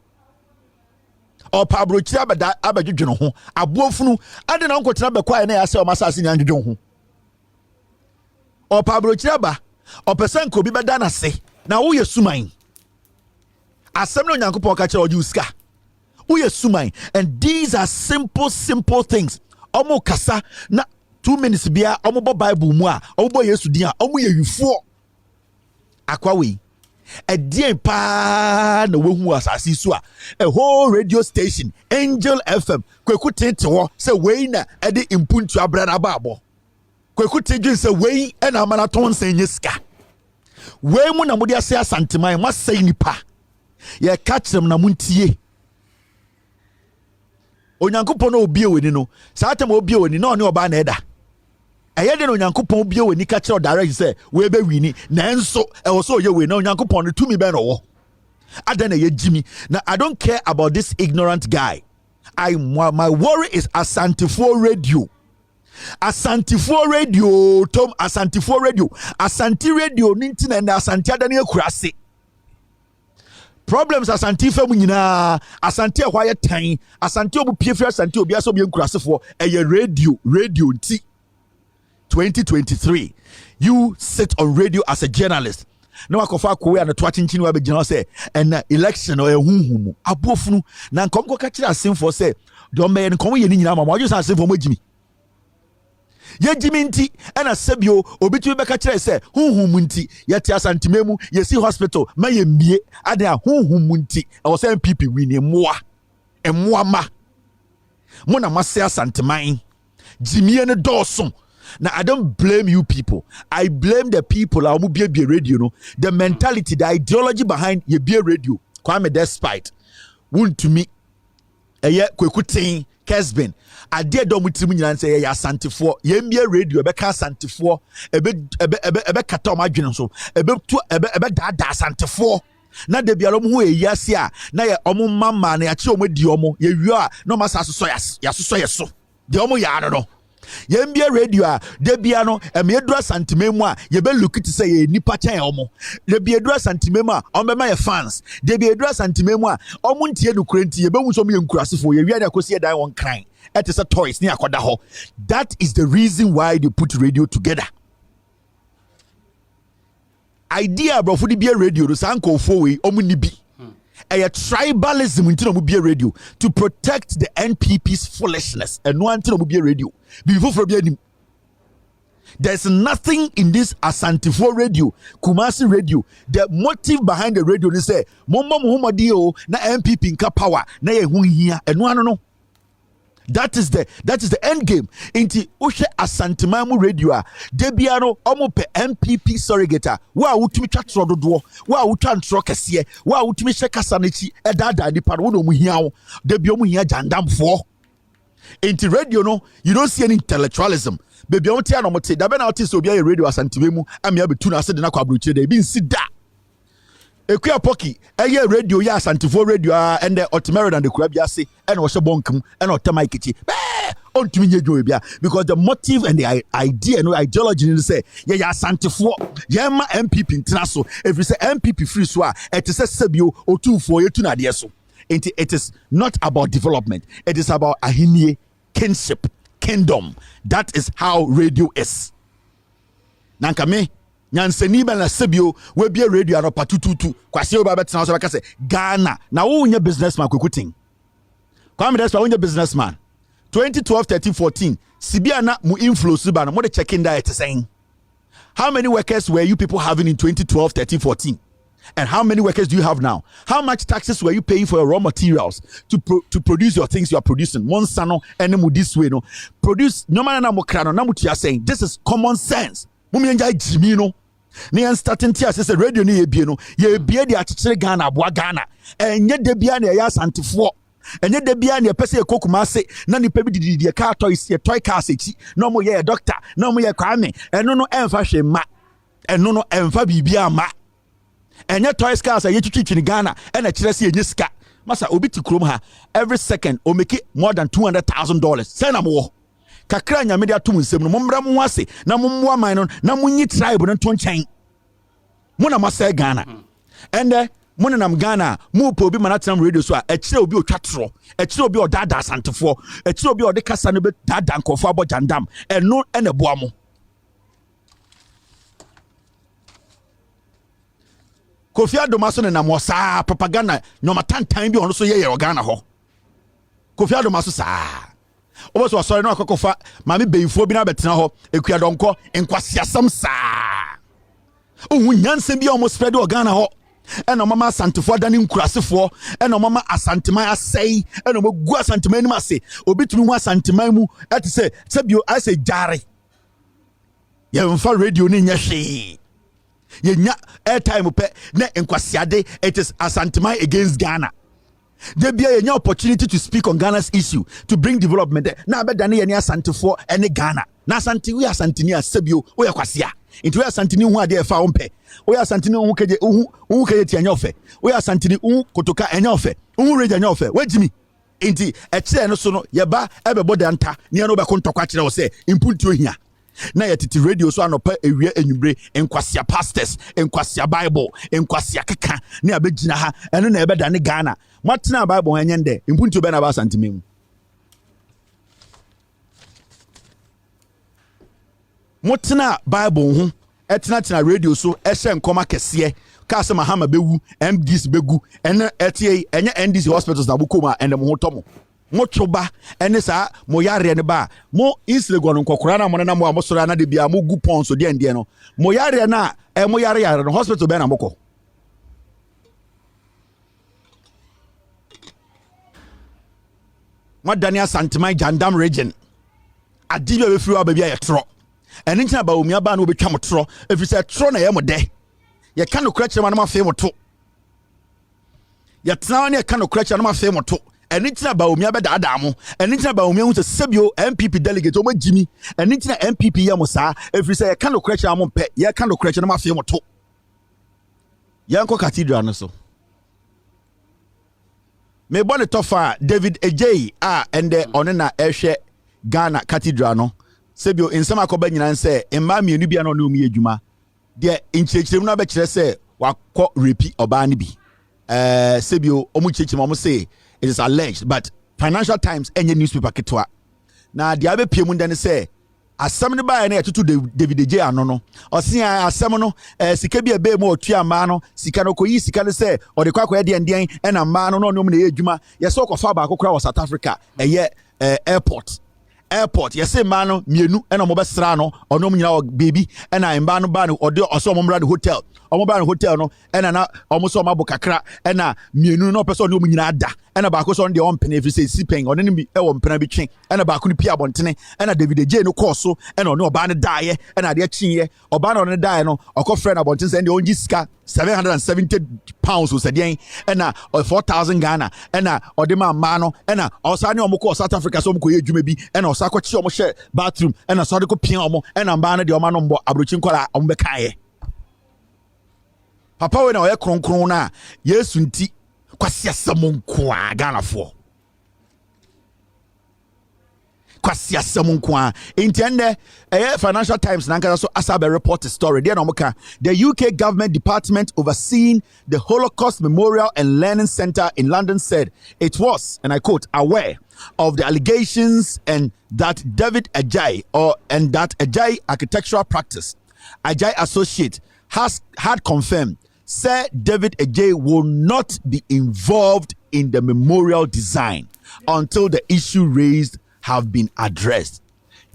o pabro kira abadwedweno ho aboafunu adana nkotena bekwa na yasa o masase nya ndwedwon ho o pabro kira ba o pesen ko bi beda na se na wo yesuman asem no nyankopon ka kira oju ska wo yesuman. And these are simple things omo kasa na 2 minutes bia omo Bible mu a omo Yesu din a omo ye yufo akwawe edien pa na wehu asase so a whole radio station Angel FM kweku tete wo se wei na ede impuntu abra na baabo kweku tedwin se wei na amana ton senye ska wei mu na mudi ase asanteman masai nipa ye ka kyerem na muntie onyankopon na obie weni no saatem obie weni na one oba na eda ayede no onyankopon obie weni ka kyerɛ direct say we be wini na enso ɛwɔ so ye we na onyankopon no tumi be no wo ada na ye jimi. Now I don't care about this ignorant guy. My worry is Asantifo Radio. Asantifo Radio, Tom Asantifo Radio. Asanti Radio nintina na Asanti adani ekurase. Problems Asanti fe munyina Asanti ahwaye tan Asanti obu piefra Asanti obi aso bi enkurasefo eye radio nti 2023 you sit on radio as a journalist na wakofa kowe na to achinchin wa be gina say and election or ehunhumu abofunu na nkom ko ka kira asemfo say do me nkom ye ni nyina ma mo just asemfo magimi ye jimi nti na sebio obitu be ka kira say hunhumu nti ye ti asantimemu ye si hospital ma ye mie ade a hunhumu nti e wo say MPP wini emoa ma mo na mase asantiman jimie ne dawson. Now I don't blame you people. I blame the people who be radio, no. The mentality, the ideology behind ye be radio. Kwame Despite. Wouldn't to me. Kwekutin Kevin. I dare don't muti me and say ya Santifo. Ye be radio. Ebe ka Santifo. Ebe kato ma dwene so. Ebe da Santifo. Na de bialo mu e yasi a na ye omo mama na ya chi omo di omo ye wi a no ma sa so ya so de omo ya no. Yembia radio a debia no emedura santimemu a ye be look to say ye nipa chen omo debia edura santimemu a omema ye fans debia edura santimemu a omo ntie no kurenti ye be hu so me nkurasefo ye wi na kosi ye dan won kran it is a toys ni akoda ho. That is the reason why they put radio together. Idea bro for the be radio do sanko fo we omo ni bi a tribalism into the radio to protect the NPP's foolishness and no until the radio. There's nothing in this Asantifo radio, Kumasi radio. The motive behind the radio is say, Mama Muhammadio na MPP nka power na ye hu hia and no. That is the end game. Inti ushe asantimamu radio a debiano omo pe MPP surrogate wa utumi twa trododo wa utwa ntro kese wa utumi shekasa nechi edada ni pa wo mu hia wo debio mu hia jandamfo. Inti radio no you don't see any intellectualism. Baby on tia no mote da be na otis obi a radio asantimemu amia betu na ase de na kwa brochire da bi nsi da. Ekuya poki eye radio ya Asantifo radio and the Otimerid and the Kurabiase and was a bonkum and Otamakichi on to me because the motive and the idea and ideology is say yeah Asantifo yama MPP international if you say MPP free swa it is a sebio or 2 for you to na so it is not about development, it is about ahinie kinship, kingdom. That is how radio is. Nankame nyansani ba na sebio we bia radio no patututu kwase oba betena so baka say Ghana na wo nya businessman kwekutin kwame despa wo nya businessman 2012 13 14 sibia na mu influence ba no mo de checking diet saying how many workers were you people having in 2012 13 14 and how many workers do you have now? How much taxes were you paying for your raw materials to produce your things you are producing? Monsano and this way no produce no man na mo krano na mutia saying this is common sense. Mumi enja jimi no ne starting tia say radio ne ebie no ye ebie de akekere Ghana aboa Ghana enye de bia na ya santefo enye de bia na pese ekokuma ase na nipa bi didi car toys ye toy cars echi no mo ye doctor no mo ye kwame eno no emfa hwema eno no emfa bibia ma enye toys cars ye twitwi ni Ghana ena kire se enye sika masa obi ti krom ha every second o make more than $200,000 say na mo kakra nya media tum nsem no mommra mo ase na mommoa man no na munyi tribe no to nchen mo na masa Ghana ende mo na nam Ghana mo po obi manatam radio so a ekire obi otwatro ekire obi odada asantefo ekire obi ode kasa no be dada nkofo abojandam eno ene boa mo Kofi Adoma so ne nam osa propaganda nyoma tantan bi ono so ye Ghana ho Kofi Adoma so saa obo so sorry no akokofa mami beyifo bi na betena ho ekua donko enkwasiasam saa ohun nyansem bi almost spread Ghana ho eno mama asantefo dane nkurasefo eno mama asanteman asei eno mogu asanteman ni ase obitumi hu asanteman mu ati se sebio ase jare ye mfa radio ni nyehwe ye nya airtime pe na enkwasiade it is asanteman against Ghana. There be a new opportunity to speak on Ghana's issue to bring development. Now, better than any Asante for any Ghana. Now, Santi, we are Santinia Sebio, we are Quasia. Into a Santini who are there for umpe. We are Santino who can get an offer. We are Santini who kotoka an offer. Who read an offer. Wait me. Inti, a chair no sono, yaba, everybody anta, near no baconto quacha or say, input to here. Na yetiti radio so anopa ewie enyumbre enkwasia pastors enkwasia bible enkwasia keka ne abegina ha eno na ebeda ne Ghana matena bible hanyende impuntu be na ba santimemu motena bible ho etena radio so ehye nkoma kese ka se Mahama bewu MDs begu ene etie enye NDC hospitals na bukoma ene mo hotomo mochoba ene sa mo yare ne ba mo inslegon nkokora na mo na mo amosora na de bia mo gu pon so de ende no mo yare na mo yare no hospital be na moko madania santimai jandam region adibia be friwa ba bia ye tro ene ntina ba omia ba na obetwa mo tro efise tro na ye mo de ye ka no kra kire ma na ma fe mo to ye tna na ye ka no kra kire na ma fe mo to enitina ba omia be daada mo enitina ba omia hu se sebio MPP delegate o ma jimi enitina MPP ya mo saa efiri se ye ka no kra mo pe ye ka no kra na ma fe mo to ye nko cathedral no so me bone tofa David Ejay ende one na ehwe Ghana cathedral no sebio nsema akoba nyina nse emma mienu bia no ne omi adwuma de nchechirem na be kire se wakọ repi oba ne bi sebio omu chechim omu say it is alleged, but Financial Times any newspaper ketwa. Na the abe pie munda ne say asem ne ba na tutu David J anono. Osi asem no sika bi ebe mo otua ma no sika no koyi sika ne say o de kwakwa de ndien e na ma no no ne edwuma. Ye so kofa ba akokora wa South Africa eye airport yese ma no mienu e na mo besra no onom nyina baby e na mba no ba no ode oso mo mra hotel omo hotel no e na omo so mabo kakra e na mienu no person no nyina ada e na ba ko so de on pene fi se sipen one ne bi e wo mpena bi twen e na ba ko ni pia bontene e na David J no course so e na oba ne dae e na de chinye oba na ne dae no okofre na bontene se de onji sika £770 so sedien e na 4,000 Ghana e na odema ma no e na osa ne omo ko South Africa so omo ko ye dwuma bi e na osa ko chi omo share bathroom e na so de ko pia omo e na mba na de omo no mbo abrochi nkola omo be kae papa we na oye kronkron na Yesu nti kwasi asam nko a Ghana fo kwasi asem nko a Financial Times nankasa so asabe report story there no muka the UK government department overseeing the Holocaust Memorial and Learning Center in London said it was, and I quote, aware of the allegations and that David Ajay and that Ajay architectural practice Ajay associate had confirmed Sir David Ajay will not be involved in the memorial design until the issue raised have been addressed.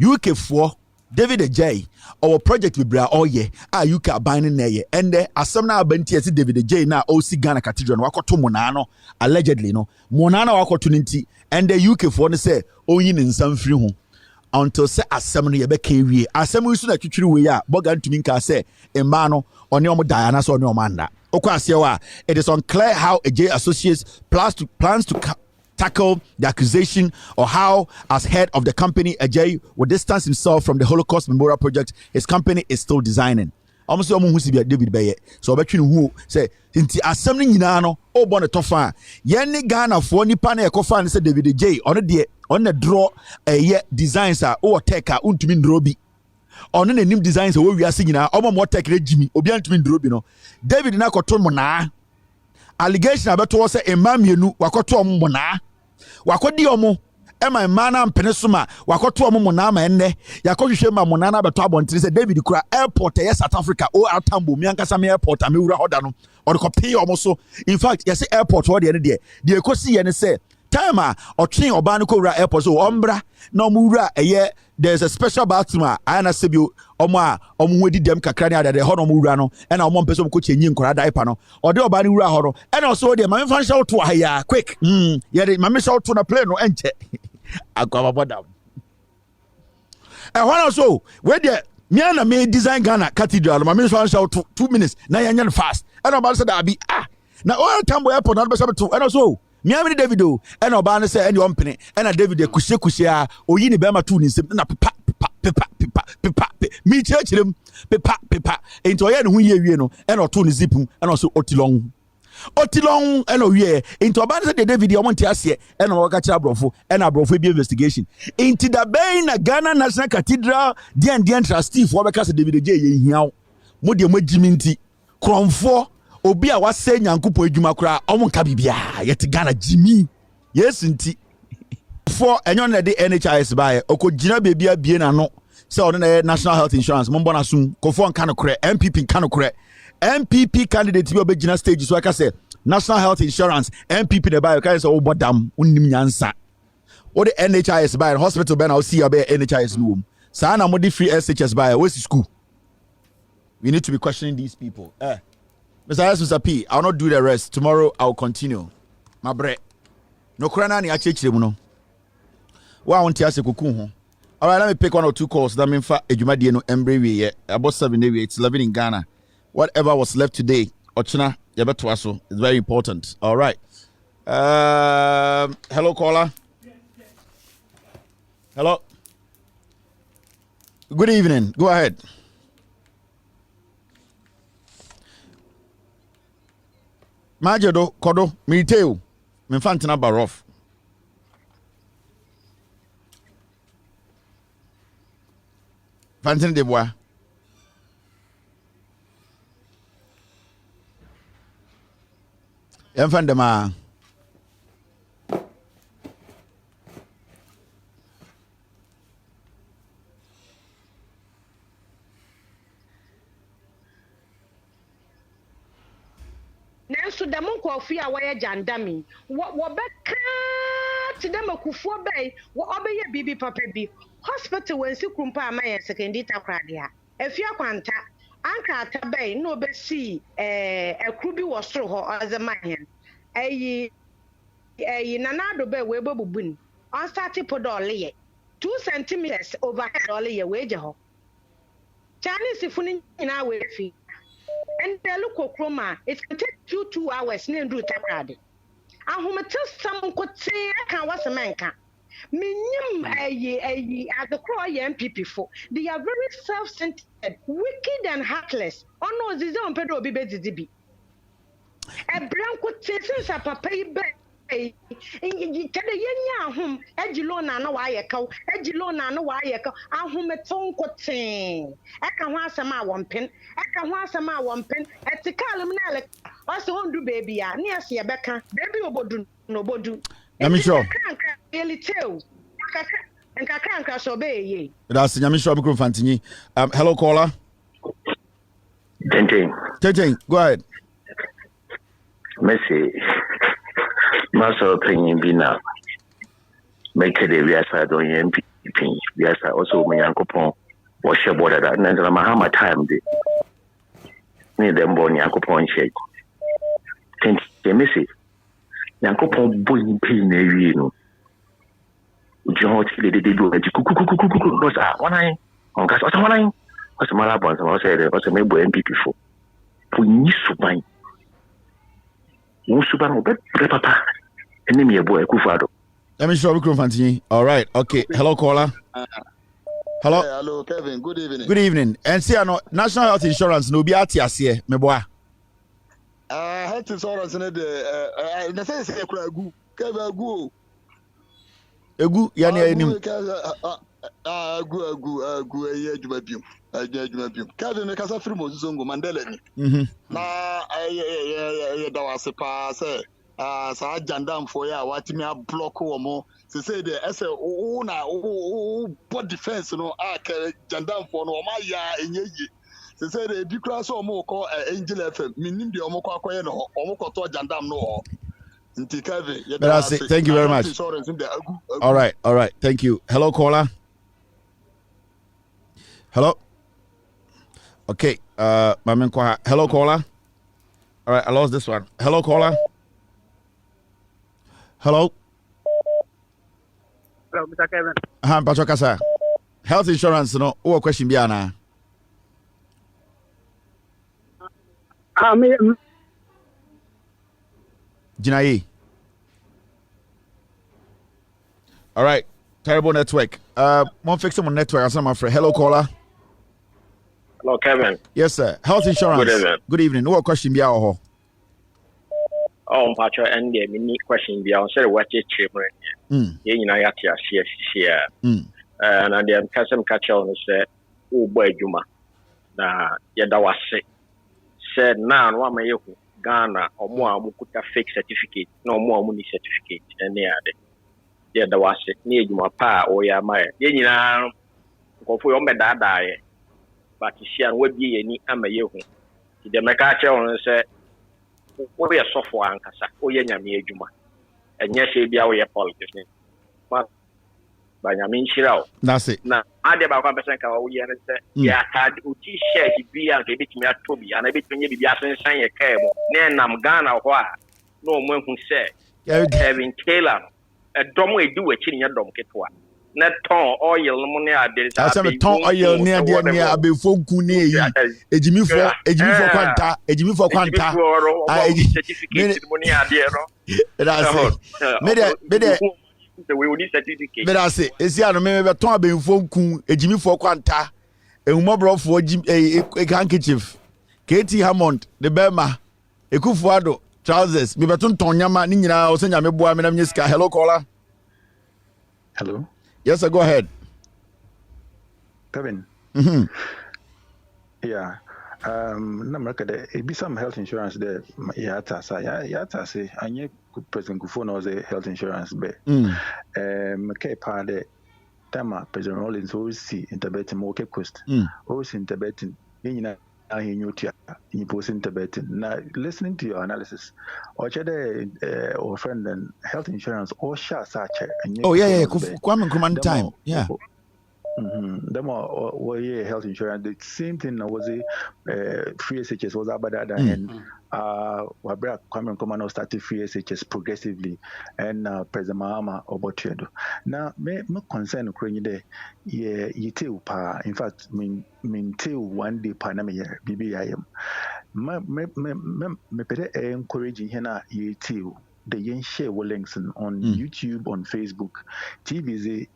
UK for David Ajay our project with Bra Oye UK binding there and there are some now benti David Ajay na OC Ghana Cathedral wakoto monano allegedly no monano wakoto and the UK for say oyin in some free home until say assembly ye be kewie assembly so na twitwiri we ya boga ntumi nka say emano oni omo Diana so oni omanda okwasewa it is unclear how Ajay Associates plans to tackle the accusation or how, as head of the company, Ajay will distance himself from the Holocaust Memorial Project his company is still designing. Almost who see David Baye. So between who say inti assembly nyina no o bon tofa ye Ghana for nipa na ekofa say David Ajay on the draw designs are o tech a untumi ndrobi on the nim designs we wiase nyina omo mo tech regime obi antumi ndrobi no David na koto mo na allegation abeto say emamienu wakoto omo na wakodi omo ema mana mpene soma wakoto omo na ma enne yakohwehwe ma mo na abeto abontere say David kura airport South Africa o atambo mi ankasa me airport amewura hoda no or ko pay omo so in fact yes airport wo de ne de ekosi ye ne say time or train or ban ko airport so ombra na omura there's a special bathroom I na sebio omo wedi dem kakra ne ade ho no omura no e na omo mpeso ko chenyi nkora diaper no o de oba ne wura ho no e na also de ma mfa shout to ahya quick ye de ma me shout to na plane no enche akwa boda e ho na so we de me na me design Ghana Cathedral ma me shout to 2 minutes na yanya fast e na ba say da bi na all tambo airport na be say to e na so Miami Davido and Obana say any company and a David kushe oyi ni bema tu ni sim na pepa me church them pepa into ye no ye wie no and otu ni zipum and also otilong and owie into Obana say David o monte ase and o ka kira brofo and abrofo bi investigation into the bay na Ghana National Cathedral the trustee for be ka say David je ye hiaw mo de mo jiminti kromfo obi a wase nyankopɔ adwuma kora ɔmo nka bibia yet Ghana Jimmy yes nti for enyo na de NHIS bae okogina bebia bie na no say ono na National Health Insurance mo mbona sum kofo nka no kore MPP nka no kore MPP candidate bi obegina stage so aka say National Health Insurance MPP de bae ka say obodam unnim nyansa o de NHIS bae hospital be na o see obe NHIS no sa na mo de free SHS bae where school we need to be questioning these people Mr. P, I'll not do the rest. Tomorrow I'll continue. My bread. No crana ni achechire mu no. Wa won ti ase kokun ho. All right, let me pick 1 or 2 calls. That mean fa edwumadie no embre we about 7 days. It's 11 in Ghana. Whatever was left today, ochina yebeto aso. It's very important. All right. Hello caller. Hello. Good evening. Go ahead. Majedo kodo militeu mfantena barof Fantene de bois Enfandema Nanso da mon kofi a waye jandami wo beka ti da makufo bai wo obeye bibi papa bi hospital wensi krumpa amaye secondary takrade a afia kwanta ankrata bai no obesi ekru bi wo soro ho azemahen ayi nanado bai we bobubun on start podole ye 2 centimeters overhead ole ye weje ho Chinese funi nyina we fi and they look chroma. It can take you 2 hours. Name do takrade. And who tell some could say I can was a man can. Minim at the crow MPP for. They are very self-centered, wicked and heartless. Oh no, this is on pedo be. A brown could say since a papa say, Yenya home, Edgilona, no wire cow, Edgilona, no wire cow, and whom a tongue cotin. I can want some I want pen, I can want some I want pen, at the column. Also, won't do baby, near see a becca, baby obodu, no bodu. Let me show. Really tell. And I can't crash obey ye. That's Yamisha Bukru Fantini. Hello, caller. Ten. Go ahead. Messi, Master opinion be now. Make it a real side on your MP. Yes, I also my uncle Pong was your border that and then Mahama time. Near them born Uncle Pong shake. Think you miss it. Uncle Pong boy pin a you. John, they do it. What's that? One eye on gas. What's one eye? What's the matter? I said, what's a member MP before? We need to buy. Papa. Enemy a boy, Kufado. Let me show you, Fantini. All right. Okay. Hello, caller. Hello. Hello, Kevin. Good evening. Good evening. And see, I know National Health Insurance no be at here, me boy. Health insurance in the sense say egu. Kevin egu. Egu yani enim. Egu eye adwuma biom. Kevin me kasa free Moses Zongo Mandela ni. Na da wase pa say sa jandam for ya watimi a block wo mo say the say na body defense no jandam for no ma ya enyeyi say the bi kra so mo ko Angel FM minim de omo ko akoye no omo ko to jandam no ho nti Kevin thank you very much. All right, thank you. Hello, caller. Hello. Okay, hello, caller. All right, I lost this one. Hello, caller. Hello, Mr. Kevin. Pacho Kasa. Health insurance, no. What question, Biana? Jinayi. All right, terrible network. One fix my network. I'm my friend. Hello, caller. Hello, Kevin. Yes, sir. Health insurance. Good evening. Good evening. What question, Biana? Pacho, and the mini question be on say what you chamber. You know, share. And I am custom catch on say, oh boy, Juma. Na yada was said now, one may Ghana or more mukuta fake certificate, no more money certificate, and they are yada was it near Juma pa or ya my. You know, go for your medada, but you see, and would be any amayo. The Macacha on say, we are software and Casa, oh, Yanya Juma. And yes, she be our politics. But I mean, that's it. Now, I did about 1% yeah, had Uti share he be and give it to me at Toby, and I bet when you be asking sign a cable. Then I'm Ghana, why? No one who said, Kevin Taylor, a dumb way do a chin your dom kit one. Not ton oil, money, I said a ton oil near the Abbey Fokune, a Jimmy for Quanta, a Jimmy for Quanta, certificate money, dear. We will need certificate. But I say, is there a ton being Foku, a Jimmy for Quanta, a Mobro for a handkerchief, Katie Hammond, the Burma, a Kufuado, trousers, Bibaton Tonyama, Nina, or Senya Meboa, Madame Yeska. Hello, caller. Hello. Yes, sir, go ahead. Kevin. Yeah. Namaka, it be some health insurance there. Yata say, I knew President Kufo was a health insurance be. McKay Pade, Tama, President Rawlings, always see interbeting more coast, always interbeting. I knew you post interbeting. Now, listening to your analysis, or or friend and health insurance, or share such. Oh, yeah, Kwame command time. Yeah. The more health insurance, the same thing was a free SHS was about that, and Wabra Kwame Command started free SHS progressively, and President Mahama or Boadu. Now, me concern Ukraine there, yeah, you pa. In fact, mean till one day Panama BBIM. Me pede encouraging here you too. The yen share links on YouTube, on Facebook, TV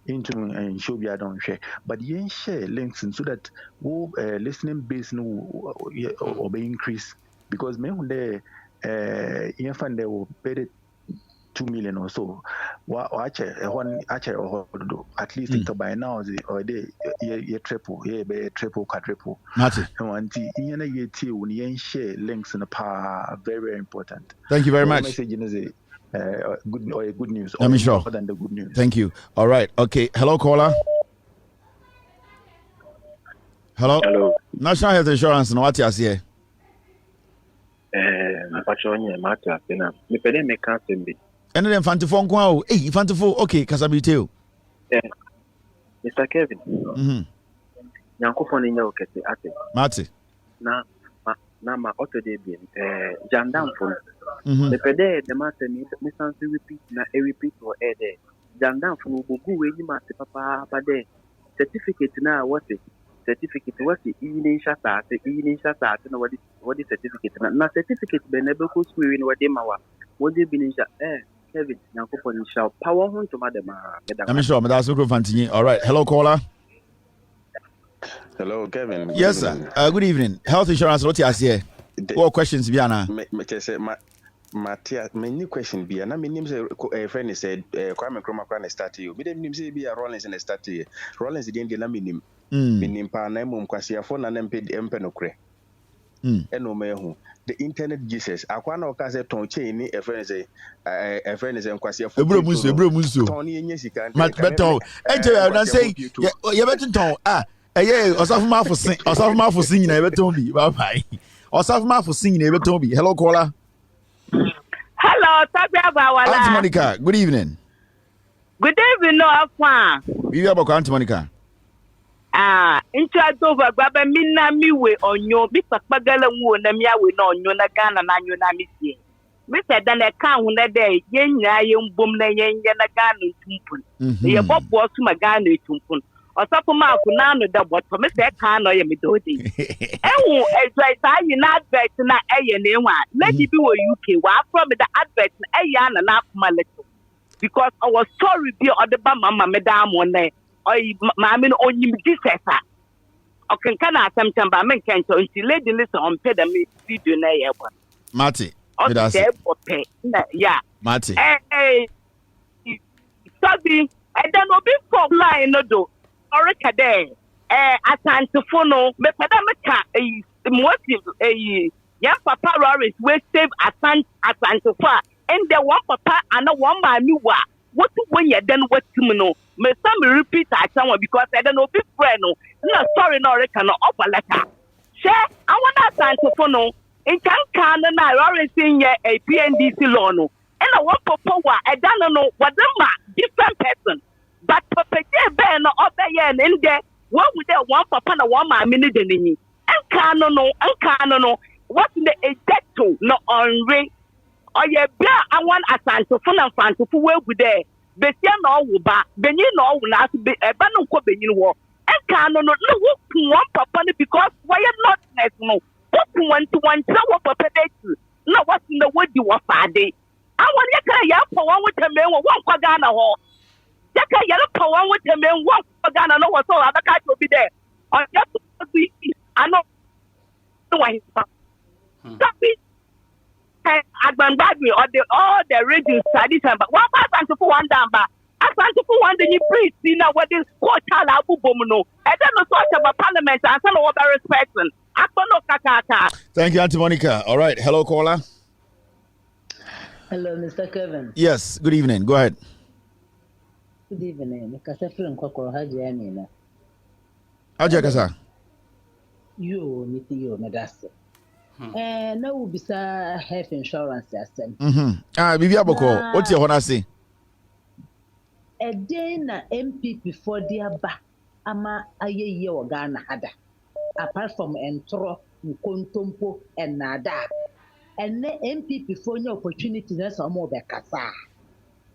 into and show me I don't share, but yen share links so that listening base no or be increased because me there yen find they will better 2 million or so. At least it by now or they triple, triple, quadruple. Mate. And one thing, you share links in the power, very, very important. Thank you very much. Message is good news. Let me show. More than the good news. Thank you. All right. Okay. Hello, caller. Hello. Hello. National Health Insurance. No, what you say? And then Fantifon Kwao. Hey, Fantifo. Okay, Casabiteo. Mr. Kevin. Yankofon in your Mate. Na ma auto debut. Jandam for the pede, the master Mr. Repeat, na a repeat or a day. Jandam for Gugu, where you must papa, but there. Certificate now, what it? Certificate was the evening shut out, and what is certificate? Now, certificate, the never goes through in what they mawa. What they been Kevin, Yankofon shall power home to Madam. I'm sure, Madam Fantini. All right. Hello, caller. Hello, Kevin. Yes, sir. Good evening. Health insurance, what you say? What questions, Biana? My new question be, and I mean, a friend said, Kwame Kroma start you. But then say be a Rawlings in a start here. Rawlings didn't get a minimum. Minim Panamum Quasia phone and MP Empenocre. And the internet Jesus. I can't know Casa Tonchain, a friend is in Quasia for Brumusu. Tony and Jessica. Beto. Enter and say, you better tell. Or some mouth for singing, or some mouth for singing, never told me. Bye. Or some mouth for singing, never told me. Hello, caller. Hello, Auntie Monica, good evening. Good evening, no afwan. You have Auntie Monica. Into over Baba Mina Miwe on your big Pagala Wu and Miawe on your Nagana and your Namisi. Mr. Dan account that day, Yen Yam Bumna Yen Yanagano Tumpun. The above was to Magano Tumpun. Or Sapoma Kunano that what for Mr. Khan or Yamidodi. Oh, as I say, you not bet na a let it be UK. Why from the advert a yan and up my little. Because I was sorry, dear, or the Bama, Madame, one day. Or Mammy, on you, this or can I attempt by men can't so she lady listen on pedami video na Marty. Yeah. Marty. Hey, sorry, I don't know before line no do. Orika there. Asantefono, me pedameka a motive a young papa Rawlings will save Asantefa and the one papa and a one man you are. What when you then what to know? Me some repeat at someone because I don't know big friend no sorry no Orika no offer letter. Share I want Asantefono in can na Rawlings in a PNDC loan. And I want papa I don't know what them different person. But papa ben no obey and there. What would that one papa and one man minute in it? And canono, what's the ejecto no on ring? Or ye bear I want a sign to full and fan to full with there. Bessia no wuba, Benin no will not be a banner co Benin war. And canono, no one papa because why not no? What one to one tower papa day? No, what's in the wood you were Friday? I want ya for one with a man or one Pagana hall. Jaka yellow power with him and walk again. I know what's all other guys will be there. I know why he's I've been back me or all the regions studies, but one person to put one down. But I want to put one the priest, you know what is called Talabu Bomuno. I don't know what about parliament and some of the respect. I don't know Kaka. Thank you, Auntie Monica. All right. Hello, caller. Hello, Mr. Kevin. Yes. Good evening. Go ahead. Good evening. Because I feel like How'd you Kasa? You, meet you, Madassa. Now will be health insurance system. Bibi Aboko, what's your honor say? A day na MP before their back, ama a year or Ghana hada. Apart from Entro, Mukontompo, and Nada. And the MP before your opportunity, that's a more Kasa.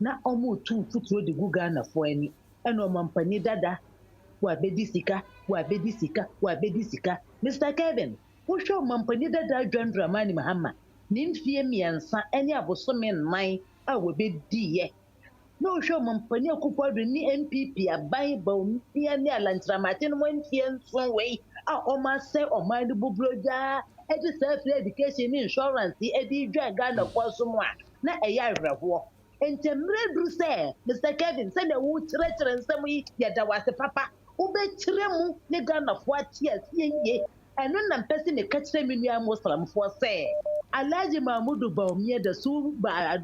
Na omo 2 foot road the Ghana for any and omampani dada wa bedisika Mr. Kevin who show mampani dada John Dramani Mahama nimfie miansa any abosome nine a we be die no show mampani akupado ni MPP abai ba ni ani alantramate no mfie nso we a oma se oma de bubroja e self education insurance e di dwa Ghana kwa so mo a na eya rehwo Entemre du say Mr. Kevin send a wo kyerɛkyerɛ nsɛm yi yɛda wase papa wobɛkyerɛ mu ne Ghanafoɔ ate asie yie ɛno na mpɛ sɛ meka kyerɛ me nua Muslimfoɔ sɛ Alhaji Mahmudu Bawumia da su ba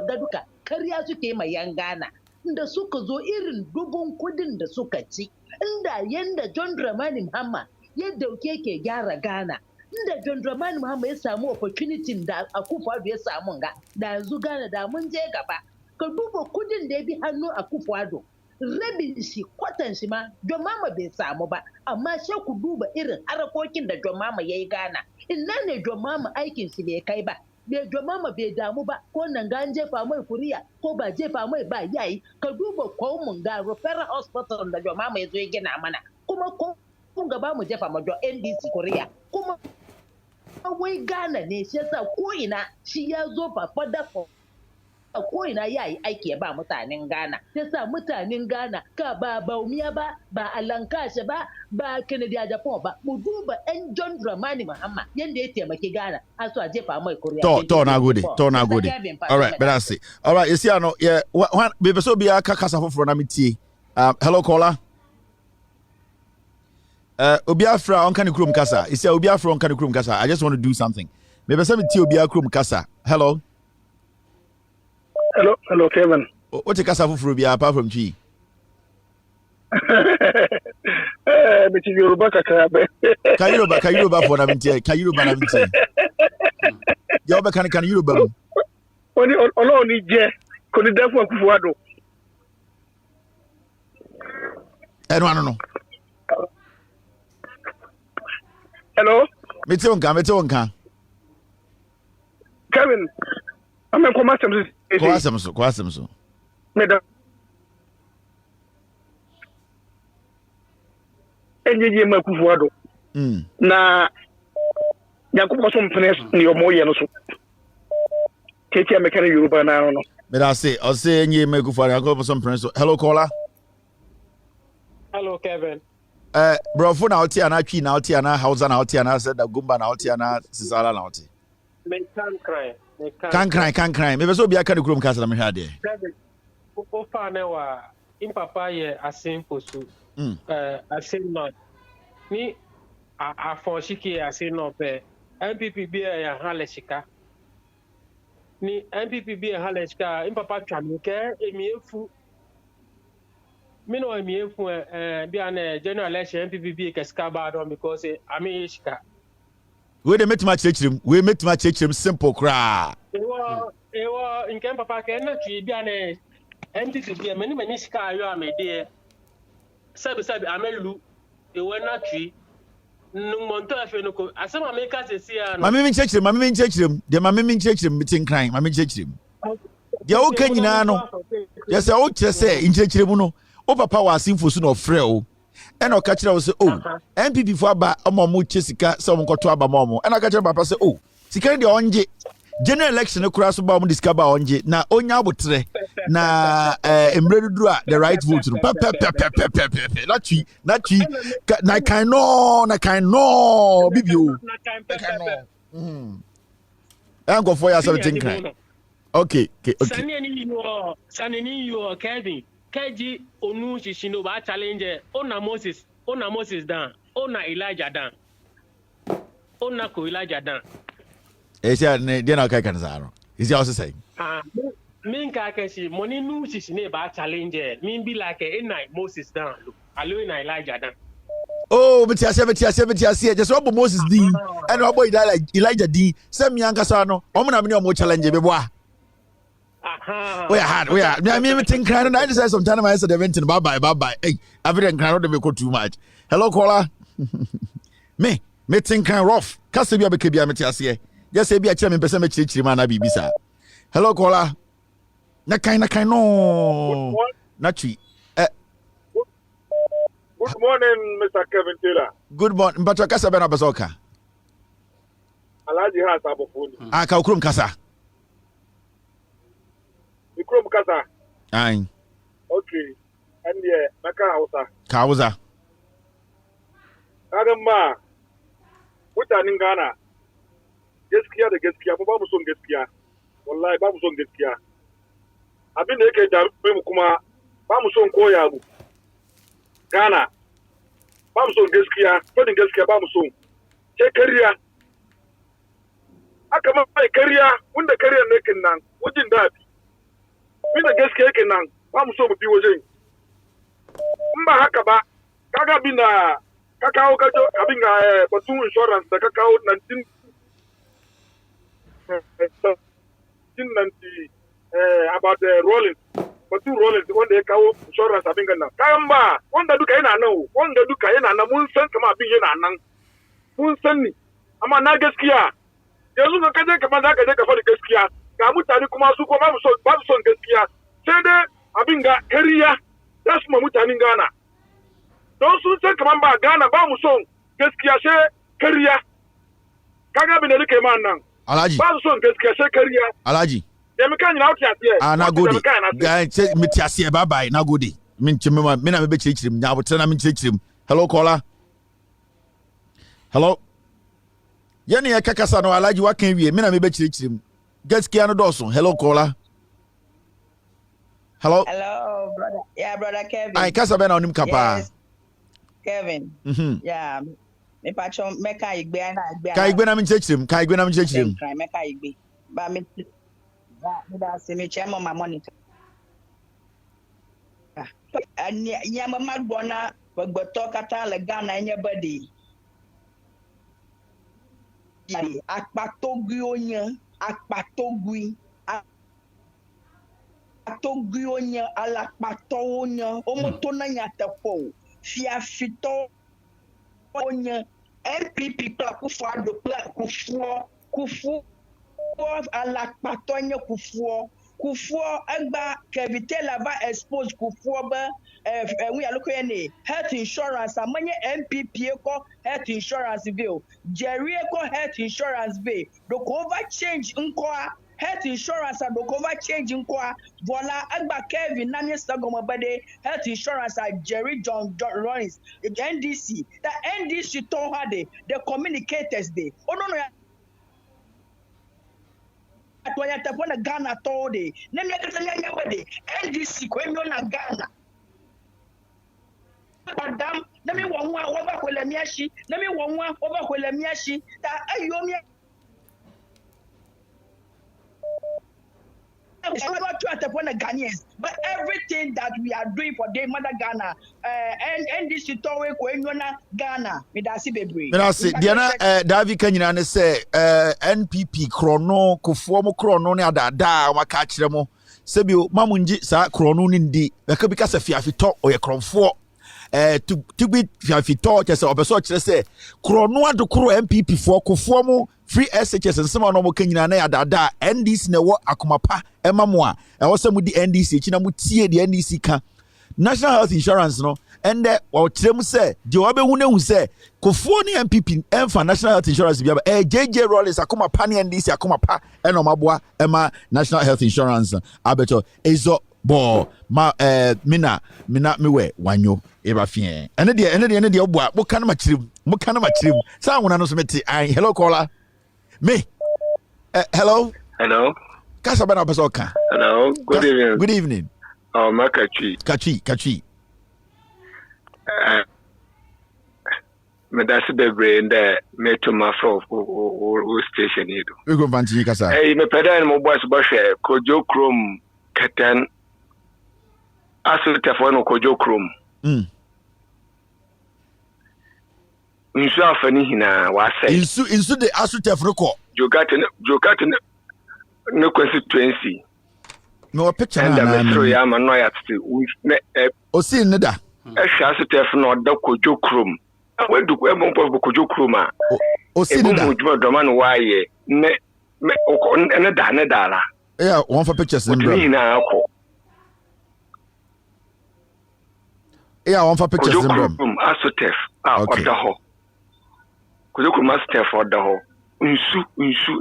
gaduka kariya suke ma yan Ghana da suka zo irin dubun kudin da suka ci inda yanda John Dramani Mahama ya dauke ke gyara Ghana inda John Dramani Mahama ya samu opportunity da Akufo-Addo ya samu ga da yanzu Ghana da mun je gaba ka duba kudin da ya bi hannu Akufo-Addo rabin shi kwatan shi ma John Mahama bai samu ba amma sai ku duba irin harakokin da John Mahama ya yi Ghana ina ne John Mahama aikin shi bai kai ba bai John Mahama bai damu ba ko nan ga an jefa mai kuriya ko ba jefa mai ba yayi ka duba ko mun ga referral hospital da John Mahama ya zo ya gina mana kuma ko kun gaba mu jefa ma John NDC kuriya kuma wai Ghana ne shi yasa ko ina shi ya zo fa fada ko ina yayi aiki ya ba mutanen Ghana yasa mutanen Ghana ka ba Bawumia ba Alankashe ba Kennedy Agyapong ba mu duba ɗan John Dramani Mahama yanda ya taimaki Ghana a so a jefa mai kuriya to na gode all right but I see all right you see ano yeah be so be aka kasa foforo na metie hello caller Obiafra on kan krom kasa you see Obiafra on kan krom kasa I just want to do something me be say metie Obiafra krom kasa hello Hello, Kevin. What you kasa foforo bia apart from Chi? Meti Yoruba kakra be. Kayoruba for na mintie. Kayoruba na mintie. Ya oba kan Yoruba mu. Oni je ko ni defo Akufo-Addo. No. Hello? Meti wonka. Kevin, I'm a Kwasem so. Meda. Enye ma Akufo-Addo. Na Yakubu so mpene ni omoye no so. Keke amekana Yoruba na no. Meda say o say enye ma Akufo-Addo Yakubu so mpene so. Hello caller. Hello Kevin. Brofo na oti ana twi na oti ana Hausa na oti ana said da Gumba na oti ana Sisala na oti. Me Can cry. Maybe so be aka krom kasa na me hwa de. O fa na wa impapa ye asin posu. Asin not. Ni a fon shiki asin no pe. MPP bi ya haleshika. Ni MPP bi ya haleshika impapa twamuke emiefu. Mino emiefu bi an general election MPP bi keska ba don because amishika. We dey make match chechim simple cry. Ewo nke papa ke na twi bia na MPP bia mani sika ayo amede. Sabi amelu ewo na twi nmonto afi no ko asema make sesi ya no. Mami min chechim. De mami min chechim meeting crying. Mami chechim. De o kan nyina no. Yes o chese inchechim no. O papa wa asimfo su no frɛ o. And catch say, oh, MPP for ba omo chesika some nkoto aba momo. And catch papa say, oh, sika de onje. General election no kura so ba omo discover onje na onya abotre na emreduduru a the right vote no. Na twi na kan no bibio. And go for your something kind. Okay. Saneni you Kevin. Keji onu shishino ba challenge ona Moses down ona Elijah down ona ko Elijah down ese ne dia na kai kan sa no is he also saying min ka kashi money nu shishine ba challenge min be like Moses down alo na Elijah down oh but ya just obo Moses din and obo Elijah din sem yanka sa no omo na me no mo challenge be boa. We are. I mean, think crying. I decided sometime I said the event. Bye. Hey, I've been crying. Don't make too much. Hello, caller. Me think crying rough. Cause be a baby. I'm here. Just say be a chairman. Person me chiri man. Abi bisa. Hello, caller. Na kind no. Nachi. Good morning, Mr. Kevin Taylor. Good morning. But your kasa bena bazoka. Alhaji has abofoni. Ka ukrum kasa. Ikrom kasa. Aye. Okay. And maka Hausa. Hausa. Kadamma. Mutanen Ghana. Gaskiya da gaskiya ba mu son gaskiya. Wallahi ba mu son gaskiya. Abi na eke jam be kuma ba mu son koya mu. Ghana. Ba mu son gaskiya, fadin gaskiya ba mu son. Sai kariya. Aka mai kariya, wanda kariyar ne kin nan, wajin daɗi. Wanda gaskiya yake nan, ba mu so mu bi wajen. In ba haka ba, kaga bin da ka kawo abin ga batun insurance da ka kawo 1990 about the Rawlings. Batun Rawlings wanda ya kawo insurance abin ga nan. Kayan ba, wanda duka yana nan, mun san kama abin yana nan. Mun san ni, amma na gaskiya. Yanzu ka kaje kamar za ka je ka faɗi gaskiya ga mutane kuma su ko ba su son gaskiya sai dai abin ga kariya da su ma mutanen Ghana don sun san kamar ba Ghana ba mu son gaskiya sai kariya kaga bin da rike man nan Alhaji ba su son gaskiya sai kariya Alhaji da mu kan na wuce asiye na gode ga ce mi ti asiye bye bye na gode min ci mina me be chirichirim nya botana min chirichirim hello caller hello yani ya kakasa no Alhaji wa kan wie mina me be chirichirim gaskiya no doso hello caller hello brother brother Kevin ai kasa be na onim kapa yes. Kevin yeah me pacho meka igbe na ka igbe na min chirichirim meka igbe ba me da se me chemo ma monitor ya mama gbona gbogbo kata le Ghana enye body akpatogui onya alakpato onya omoto na nyatefo fiafito onya MPP kla kufu ado kla kufu alakpato onya kufu agba Kevin Taylor va expose kufu ba we are looking at health insurance amanye MPP ko health insurance bill Jerry ko health insurance bill do cover change nko health insurance do cover change nko voila agba Kevin na ne sagoma bade health insurance Jerry John Rawlings NDC the NDC ton hade the communicators dey no atoya tapona Ghana tode na me katanya bade NDC ko enyo na Ghana Madam, let me one over Kwelemiashi, let me one over Kwelemiashi, that Ayomi. I'm not to upon the Ghanaians, but everything that we are doing for the mother Ghana, and this Towe Kwenyona Ghana, Midasi Bebre. Midasi, Diana, Davi Kenyan say, NPP Chrono, Kufomo Chrono, da, Wakachemo, Sebio, Mamunji, Sa, Chrono Nindi, because of Fiafito or a Cronfo. To be Fiafito, just obeso say, Chrono do Kuro MPP for Kufomo. Free SHS and some no Kenya na da NDC na wo akomapa emamwa e wo sam di NDC chi na mutie di NDC ka National Health Insurance no and wo tirem say de wo be hu na hu say kofuo ni MPP emfa National Health Insurance bia JJ Rawlings akomapa ni NDC akomapa e no maboa ema National Health Insurance abeto ezo bo ma mina mewe wanyo eba fie ene de oboa mo kan ma chirim sa wona no so meti ai hello caller me hello kasa bana pesa oka hello good evening oh Kachi me that's the brain that me to my o station hido we go vanti kasa me peda mo boss bo hwe kojo krom keten aso telephone kojo krom Insu afani hina wa say. Insu de asute freko. Jogate no constituency. No picture na. And the ya ma no ya tete. O si nda. E hwa asute no da kojo krom. Awedu ko e mo kojo krom a. O si nda. Mo djuma do man wa ye. Ne da la. Yeah, one for pictures nda. Hina akọ. Yeah, one for pictures nda. Kojo krom asute order ho. Kujoku master for the whole. Unsu.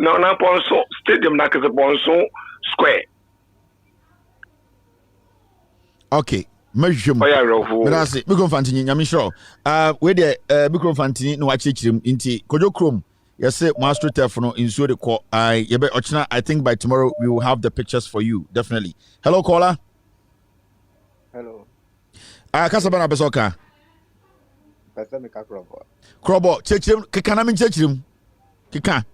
Now Ponso Stadium na kase Ponso Square. Okay. Mejum. Merci. We go fantini nyame sure. We dey we go fantini no achichirim inti Kojokrom Yes, sir. Master Tefono in the call. I think by tomorrow we will have the pictures for you. Definitely. Hello, caller. Hello. Kasabana Besoka. Pastor Mika Krobo. Krobo, Chechim, Kikanamin Chechim. Kika.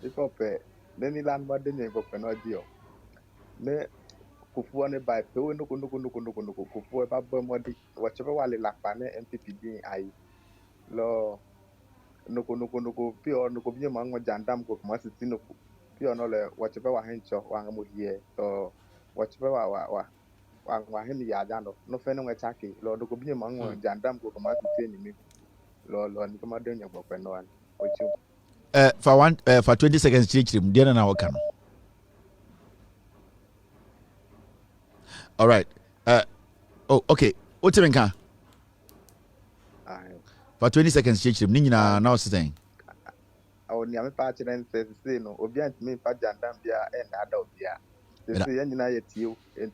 If I pay, then the land but then you go for no deal. Me kufuane by pewe no kufuwe ba bomodi whatever wale lakpane MPP din ai lo nuku pio nuku binye mango jandam ko kuma siti nuku pio no le whatever wa hencho wa ngamu hie to whatever wa heni ya jando no fene ngwe chaki lo nuku binye mango jandam ko kuma siti ni mi lo ni kuma denya bo kweno an ochu for 20 seconds chichim dia na wakano. All right. Okay. What's your name? For 20 seconds, chichim. Nina now saying. I will never patch and say, no, obedient me, Pajandam Bia and Adult Bia. The say, and I at you, and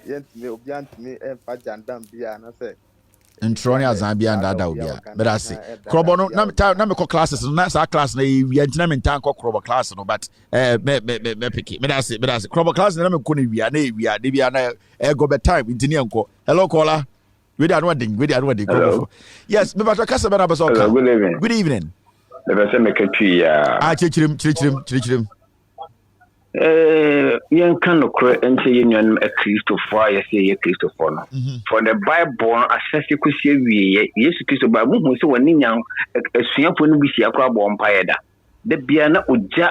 yet me, obedient me, and Pajandam Bia, and I say. Ntroni Zambia and Adabia. But I say, Crobono, Namco classes, and that's our class. We had Namin Tanko Crobo class, no, but picky. But I say, Crobo class, and I'm going to be a go bed time in Tinianco. Hello, caller. We are wedding. Yes, but Casabana Basoka. Good evening. Good evening. Never say make a tree. Chichim. Young can occur and say union a Christopher, I say a Christopher. For the Bible, assess you could see we, yes, Christopher, who so when young a Singapore we see a crab on Paeda. The Biana Uja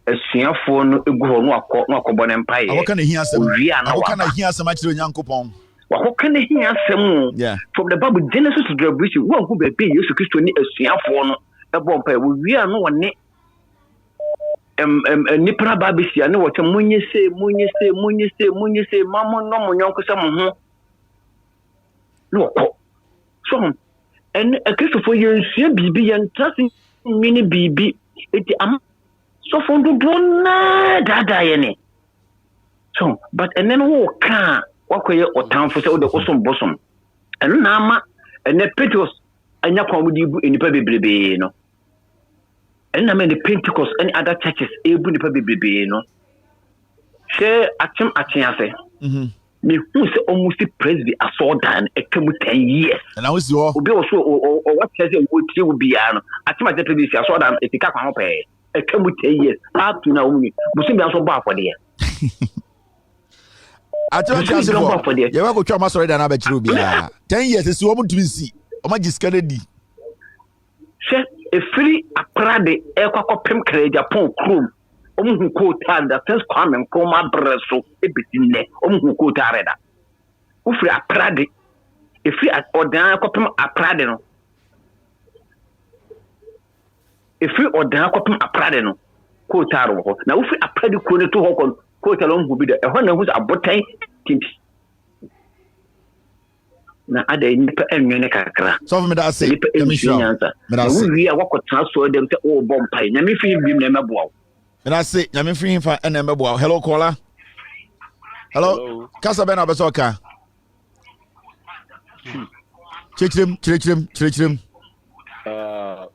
a Singapore no Cobon Empire. How can I hear some? How can I hear so much to young coupon? How can I hear some? Yeah, from the Bible Genesis to the British, one who be paid you Christo a Singapore a bomb we are no one. Nipra babisi ane wote munye se mama no munyonko sa mo no ko so en Christopher yensia bibi yentase mini bibi eti am so fondo dona dada ye so but and then wo ka wakoye otamfo se wo de osom bosom en na ama ene Petros anya kwamudi bu enipa bebrebe no. And I mean the Pentecost and other churches able to be no. Share atim atiase. Me who say almost president I saw that a come 10 years. And I was your be also or what says it would be an atim president I saw that it can help a come 10 years. Up to now we must also bar for there. I told you for there. You go to my sorry than I bet you be 10 years is woman to be see. O ma giskade Share a free aprade ekwakopem kra Japan krom omu ko ta da sense kwame nkoma breso ebitine omu ko ta reda u free aprade e free odan akopem aprade no e free odan akopem aprade no ko ta ro ho na u free aprade ko ne to ho ko ta lo mu bi da e ho na hu abotan tinti na ada nipa enwene kakra so me da say me sure me da say we akọ transfer dem te o bom pai na me fi bim na meboa me da say na me fi fa na meboa hello caller hello kasa be na be so ka chichim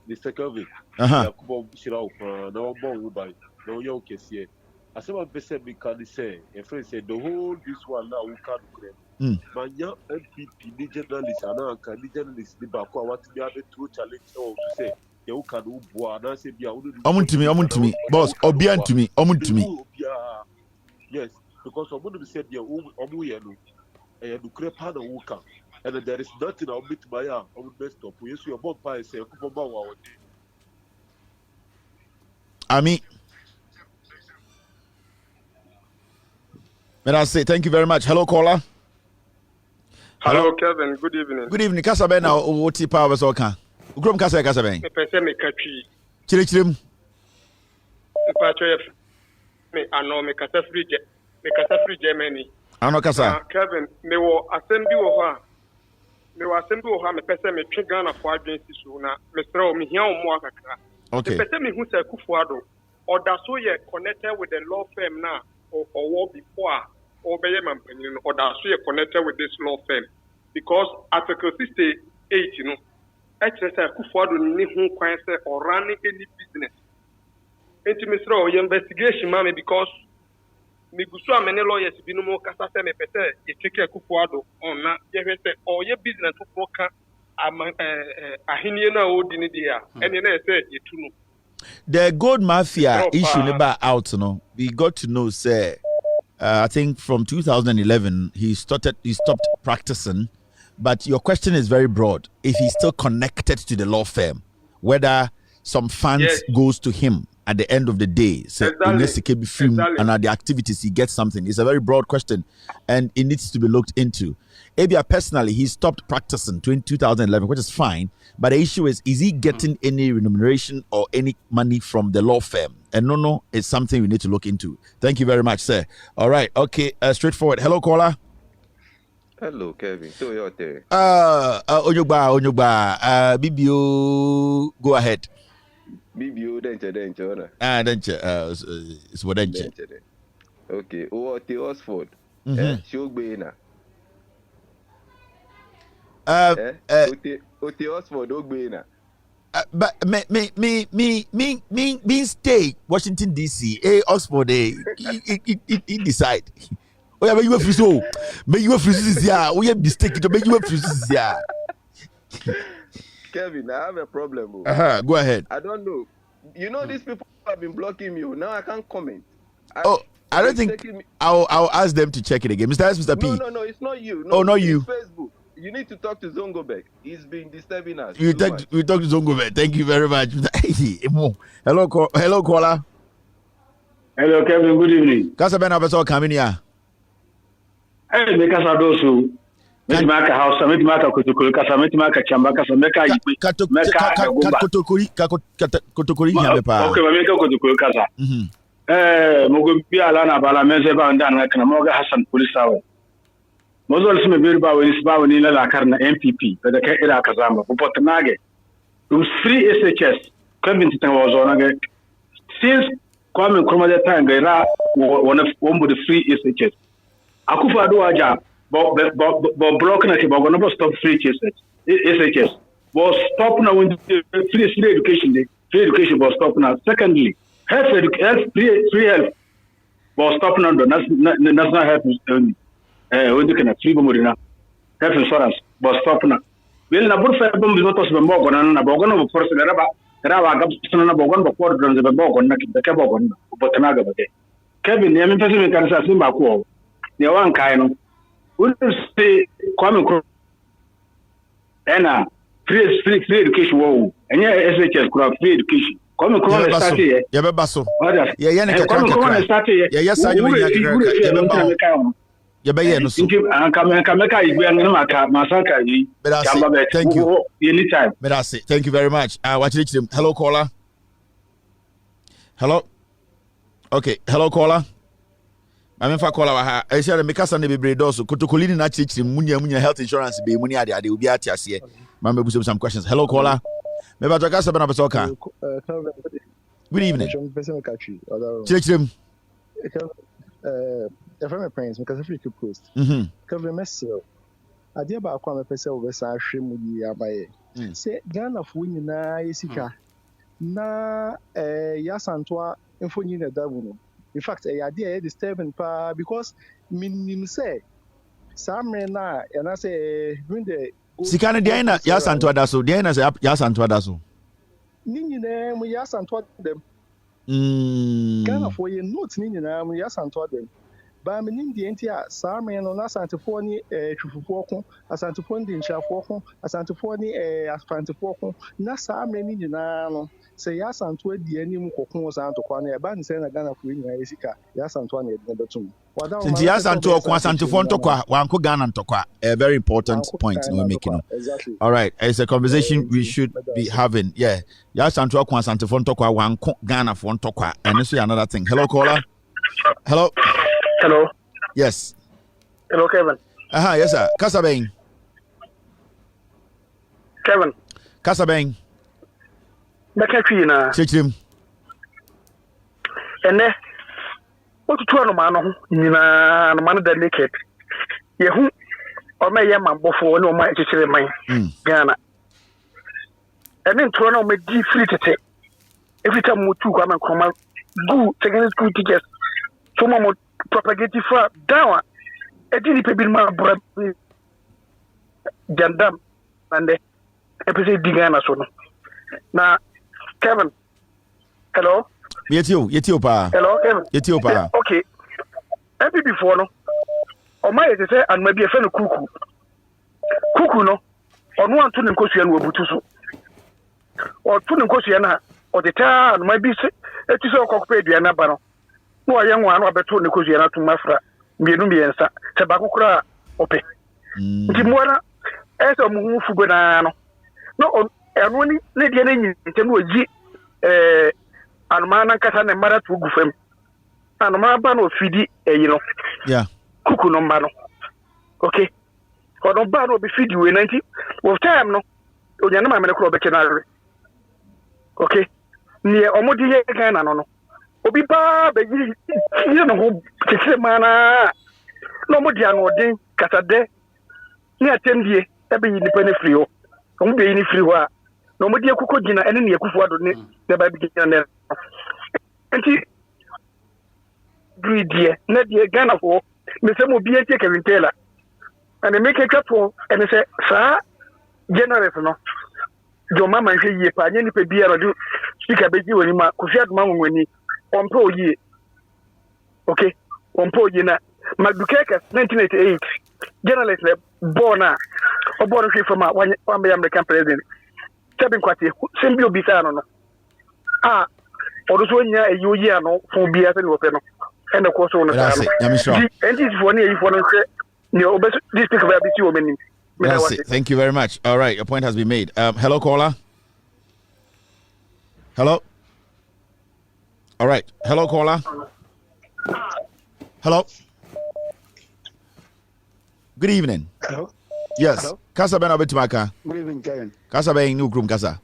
Mr. Kevin Yakubo Shirao no bon by no yo kese asema pese bi kan say a friend said the whole this one now we can create Manya MPP ni journalist ananka ni journalist ni ba ko awati bi abe true challenge to say you can do boa na say bia omuntimi boss obia ntimi omuntimi yes because someone be said omu ye no e do create part of work and there is nothing I'll meet my own best up you see your bomb pie say ko ba wa odi Ami may I say thank you very much. Hello caller. Hello Kevin, good evening. Good evening. Kasa be na o ti pa we so kan. Ukrom kasa be. Me pese me katwi. Chirechirem. Me pa choye me ano me kasa free Germany. Ano kasa. Kevin, me wo assembly wo ha. Me pese me twe Ghana for agency so na me sra o me hia o mo akakra. Okay. Me pese me hu say Kufuado or that so ye connected with the law firm now or before or be or that so connected with this law firm because Article 68, Exercise Kufuado ni who can say or running any business. Intimacy or investigation, mammy, because me go so many lawyers be no more kasa say me pete you take a Kufuado on na ye say or your business to work ahiniye na odini dia and then say you too. The gold mafia issue never out, we got to know, say, I think from 2011 he stopped practicing. But your question is very broad. If he's still connected to the law firm, whether some funds goes to him at the end of the day, so and at the activities he gets something. It's a very broad question, and it needs to be looked into. Abia personally, he stopped practicing in 2011, which is fine. But the issue is he getting any remuneration or any money from the law firm? And no, it's something we need to look into. Thank you very much, sir. All right, okay, straightforward. Hello, caller. Hello, Kevin. So you're there. Onyogba, BBO, go ahead. BBO, denche. Denche, it's what denche. Okay, Ote Oxford. Shogbeina. Ote Oxford, Ogbeina. But me stay Washington DC. Oxford, he decide. Oh yeah, you freeze. May you freeze here. We have mistake to make you freeze here. Kevin, I have a problem. Go ahead. I don't know. You know these people have been blocking me. Now I can't comment. I don't think I'll ask them to check it again. Mr. S, Mr. P. No, it's not you. No, not you. Facebook. You need to talk to Zongobek. He's been disturbing us. We talk to Zongobek. Thank you very much. Hello, caller. Hello, Kevin. Good evening. Kasa Ben Abeso coming here. Hey, make us adosu. Make maka house, make maka kotokori, kasa make maka chamba, kasa make yipe. Kotokori here pa. Okay, make kotokori kasa. Mogo bi ala na bala meze ba ndan na kana moga Hassan police awe. Mozo alsime bir ba wani ba wani la karna MPP da kai ira kazamba. Popot nage. To free SHS Kevin Taylor was on again. Since Kwame Nkrumah that time gaira one of the free SHS. Akufo-Addo aja but blocking at but gonna stop free SHS was stop now when free education was stop now. Secondly, free health was stop now. National health when you can free bomorina health insurance was stop now. Well, na burfa bombi motos be mo gona na bogono bo force raba gab suna na bogon bo ko drone be bogon na ke bogon bo tanaga bade Kevin ya mi pese me kan sa simba ko ne wan kai no we say Kwame Nkrumah ena free education wo enya SHS kura free education Kwame Nkrumah start here ya be baso ya ne ka Kwame Nkrumah start here ya sa nyu ya ya be ye no so kameka igbe an ma ka masaka yi thank you anytime thank you very much watch it. Hello caller. Okay, hello caller. I'm fa caller wa ha. I say me kasa na bebre do so kotokoli ni na chichi munya health insurance be muni ade obi ati ase. Man be some questions. Hello caller. Me ba kasa ba na be so ka. Good evening. Chichi. If I'm a prince, because if you could post, cover myself. I dear about Kwame Pesa over Sashim Yabaye. Say, Ghana of winning na Yesika. Na Yasantua Infonina Dabuno. In fact, a idea disturbing pa because minim say some na and I say when the Sikana Diana Yasantua Daso, Diana Yasantua Daso. Nina, we Yasantua them. Ghana for your notes, Nina, we Yasantua them. Ba menim die ntia saa men no na asantefo ni twufufo ko asantefo ndi nchafo ko asantefo ni asantefo ko na saa men ni nyina no se ya asanto adi anim kokon santo kwa na e ba nse na Ghana fo nyina esika ya asanto na edin betum nti ya asanto ko asantefo ntokwa wanko Ghana ntokwa a very important point we're making. Exactly. All right, it's a conversation we should be having. Yeah, ya asanto ko asantefo ntokwa wanko Ghana fo ntokwa and this is another thing. Hello caller. Hello. Yes. Hello, Kevin. Yes, sir. Kasabeng. Kevin. Kasabeng. Bakatwi na. Chechim. Ene. Otutu no ma no nyina no ma no delicate. Yehu o me ye mambofo ne o ma chechire man. Ghana. and then to know me free to every time we took I'm come go secondary school teachers so more propagative for down I didn't pay my brother Jandam and the episode Digana so now Kevin hello Yetio pa hello Kevin Yetio pa okay every before no o my say and maybe a friend kuku no onu anto ne nkosua no abutu so o to ne nkosua na o de ta no maybe eti so kokko aduana ba no no aye nwa no abeto ne nkosua na to mafra mienu miensa se ba kokora ope nti muara eso mu fugo na no no enu ni ne de na nyi ntem oji anuma na nkasa ne mara to gufam anuma ba no fidi eyi no yeah kuku no mba no okay kono ba no be fidi we 90 of time no onya na mamene kro be kenare okay ni omodi ye Ghana no obi ba be yi no ho kekere mana no omodi anu odin kasade ni atendie e be yi ni pane free ho omo be yi ni free ho a no omodi ekuko gina ene ne ekufu ado ne be ba bi gina ne enti greedie na die Ghana fo me se mo bi ete Kevin Taylor and make a couple and say sir generous no your mama say ye pa nyeni pe bia do speaker be ji woni ma Kofi Adoma woni on pro ye okay on pro ye na Magdukeka 1988 journalist born na oborn from one American president Kevin Kwate sembi obi sa no ah odo so nya eyi no fun bia se no pe no and the course on the and this for near you for this speak about this. Thank you very much. All right, your point has been made. Hello, caller. Hello. All right. Hello, caller. Hello. Good evening. Hello. Yes. Hello. Kasa Ben Abetimaka. Good evening, Kevin. Kasa Ben New Group Kasa.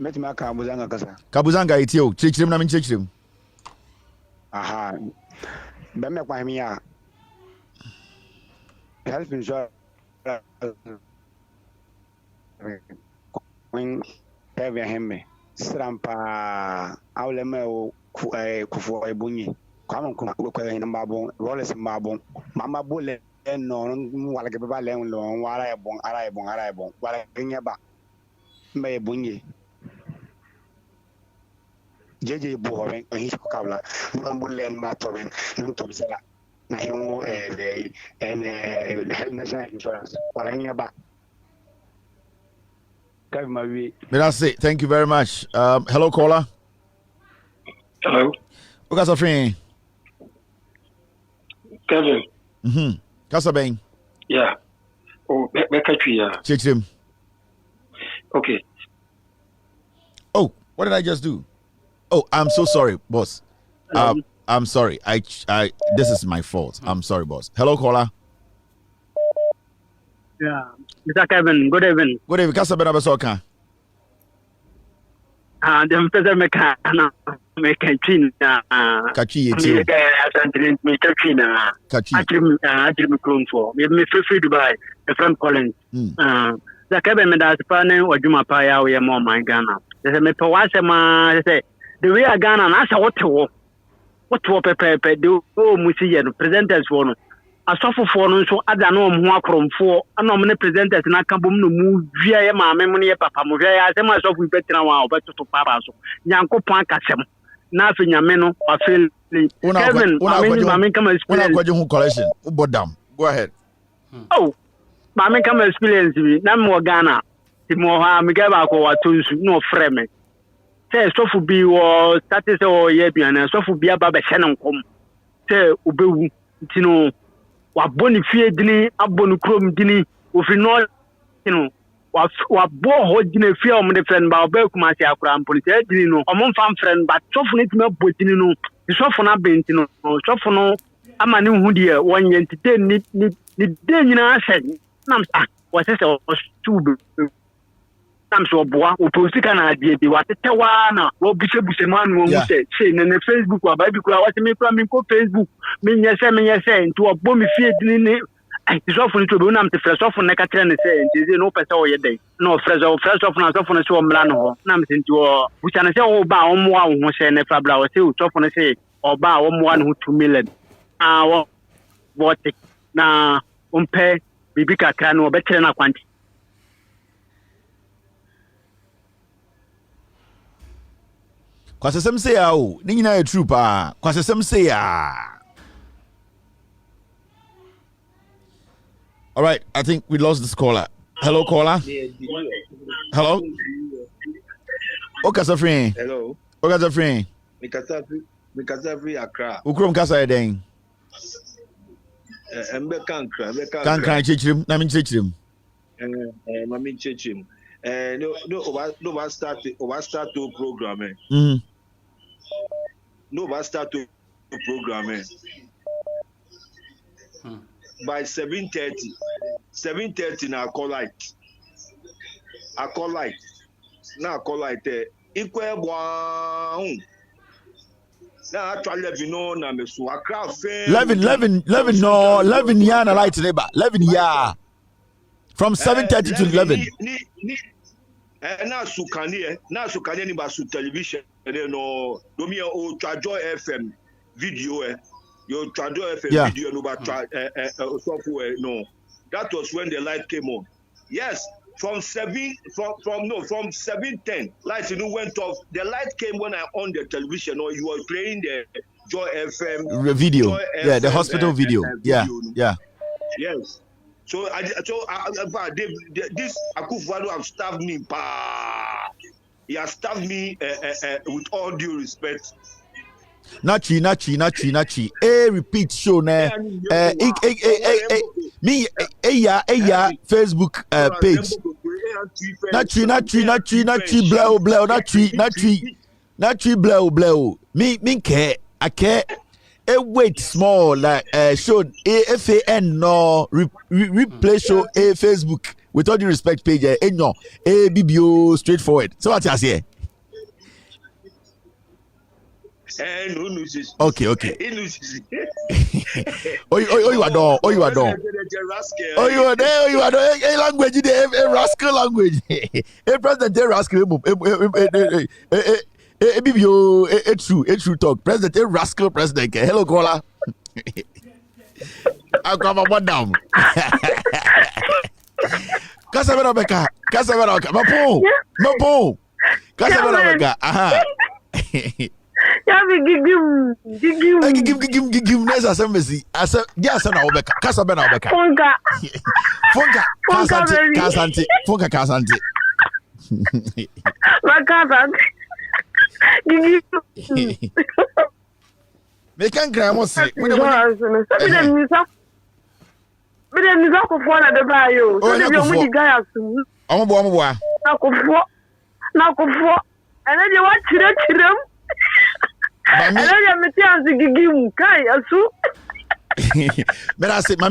Metimaka Kabuzanga Kasa. Kabuzanga itio. Chichrim na min chichrim. Aha. Beme kwa himia. Health insurance. When Kevin Hemme. Srampa. Auleme kufu ebunyi. Kwa kwa hinambabon. Rawlings mbabon. Mama bole. No, wala ke baba le lo wala e bon wala kenya ba me bunye jeje bu ho ben hi ko kabla mo len ma to ben no to bisala na yo NHIS insurance wala kenya ba kavi mawi. That's it. Thank you very much. Hello, caller. Hello. What's your friend? Kevin. Kasa Ben. Yeah. Oh, Check him. Okay. Oh, what did I just do? Oh, I'm so sorry, boss. I'm sorry. I this is my fault. I'm sorry, boss. Hello, caller. Yeah. Mr. Kevin, good evening. Good evening. Kasa Ben Abesoka. The president make China. Kachi yeti. Me China. Kachi. Actually, clone for. Me free Dubai. The friend Collins. The Kevin me das pane wajuma pa ya we mo man Ghana. They say me pe wa ma say the way Ghana na say what pepe do o musi ye no presenters for no. Asofofo no nso ada na omho akromfo ana omne presenters na kambom no mu via ye maame mo ne ye papa mo via ya asem asofu betina wa obetutu papa so nyankopon akasem na afi nyame no afel Kevin maame kama experience una kwaje hu collection ubodam go ahead. Oh maame kama experience bi na mo Ghana ti mo ha me ga ba ko wa tonsu no freme say sofu bi wo status o ye bi na sofu bi aba be hye nkom say obewu ntino wa boni fie dini abonu krom dini ofi no wa bo ho dini fie o me friend ba oba kuma se akura ampolite dini no o mo fam friend ba tofu ne tuma bo dini no sofu na benti no sofu no amane hu die wonye ntite ni de nyina ahye nam sa wa se o stube nam so boa o posika na die bi wa tetewa na wo busebuse manu wo se ne Facebook wa ba bi kura wa se me kura me ko Facebook me nyese nti wo bo me fie dini ni so for to be unam to fresh off na ka tire ne say nti no pese o ye dey no fresh off na so for no say o mra no ho na me nti o bucha ne say o ba o mo a wo ho hye ne fabra o say o so for no say o ba o mo an ho 2 million wo vote na umpe bibi kakra no be tire na kwanti kwasesem say ya o ni nyina e true pa kwasesem say ya. All right, I think we lost this caller. Hello, caller. Hello. Okay, friend. Hello. Okay, friend. Mikasa free Accra. Ukrom kasa eden. Embe kankra. Kankra chichrim, na min chichrim. Mami chichrim. No, start to program. No, start to program. By 7:30 na call light. Na call light. Ikwe bwa. Na actually no na me so Accra fe. 11 ya na light neighbor. 11 ya. From 7:30 to 11. Na sukani ni ba su television no do me o Twajo FM video Your Trado FM video no software no. That was when the light came on. Yes, from 7:10, light went off. The light came when I on the television or you were playing the Joy FM video. Joy yeah, FM, the hospital video. Yeah. Yes. So this Akufo-Addo have stabbed me. He has stabbed me with all due respect. Nachi. Repeat show ne. Me Facebook page. Nachi blow. Nachi blow. Me care. I care. Wait small like show FAN no replay show Facebook with all due respect page no BBO straightforward. So what you say? Okay. You are done. You are there. Language, rascal language. President, rascal. True talk. President, rascal president. Hello, caller. I'll come up one down. Kasabera Beka. Mapo. Kasabera Beka. Aha. Give nessa semesi asa dia asa na obeka kasa be na obeka fonka kasante me kan gra mo se me dem nisa ko fo na de ba yo so de bi o mu di ga asu omo bo na ko fo ene de wa chirem But I said, my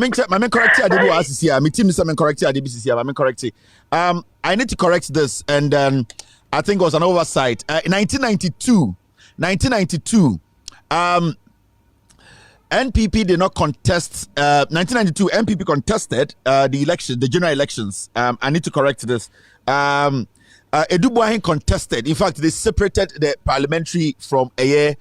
correct Adibu Asisia, my team is correct Adibu my correct. I need to correct this, and I think it was an oversight. In 1992, NPP did not contest. 1992, NPP contested the general elections. I need to correct this. Edubuahin contested. In fact, they separated the parliamentary from the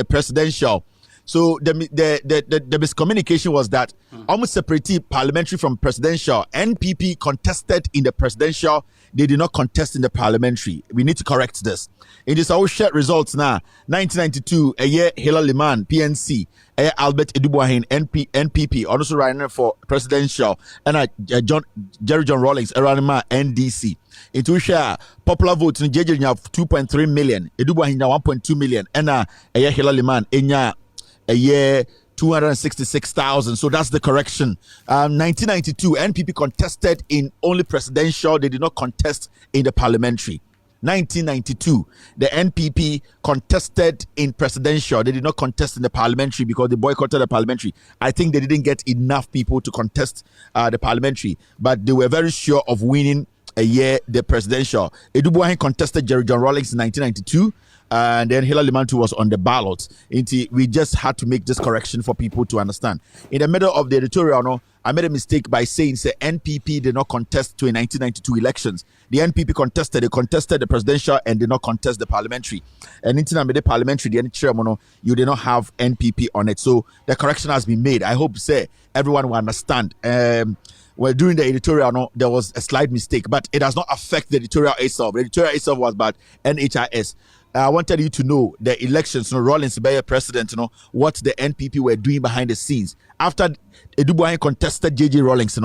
presidential. So the miscommunication was that almost separated parliamentary from presidential. NPP contested in the presidential. They did not contest in the parliamentary. We need to correct this. In this our shared results now. 1992, Hilal Liman, PNC, Albert Edubuahin, NPP, also running for presidential, and Jerry John Rawlings, Eranima, NDC. Into share popular votes in JJ have 2.3 million, Edubuahin 1.2 million, and Hilal Liman, a year 266,000. So that's the correction. 1992, NPP contested in only presidential. They did not contest in the parliamentary. 1992, the NPP contested in presidential. They did not contest in the parliamentary because they boycotted the parliamentary. I think they didn't get enough people to contest the parliamentary, but they were very sure of winning the presidential. Edubuahin contested Jerry John Rawlings in 1992. And then Hilal Limantu was on the ballot. We just had to make this correction for people to understand. In the middle of the editorial, I made a mistake by saying say NPP did not contest to 1992 elections. The NPP contested. They contested the presidential and did not contest the parliamentary. And in the parliamentary, the chairman, you did not have NPP on it. So the correction has been made. I hope say everyone will understand. Well, during the editorial, there was a slight mistake, but it does not affect the editorial itself. The editorial itself was about NHIS. I wanted you to know the elections, Rawlings be president, what the NPP were doing behind the scenes. After Edubuahin contested JJ Rawlings,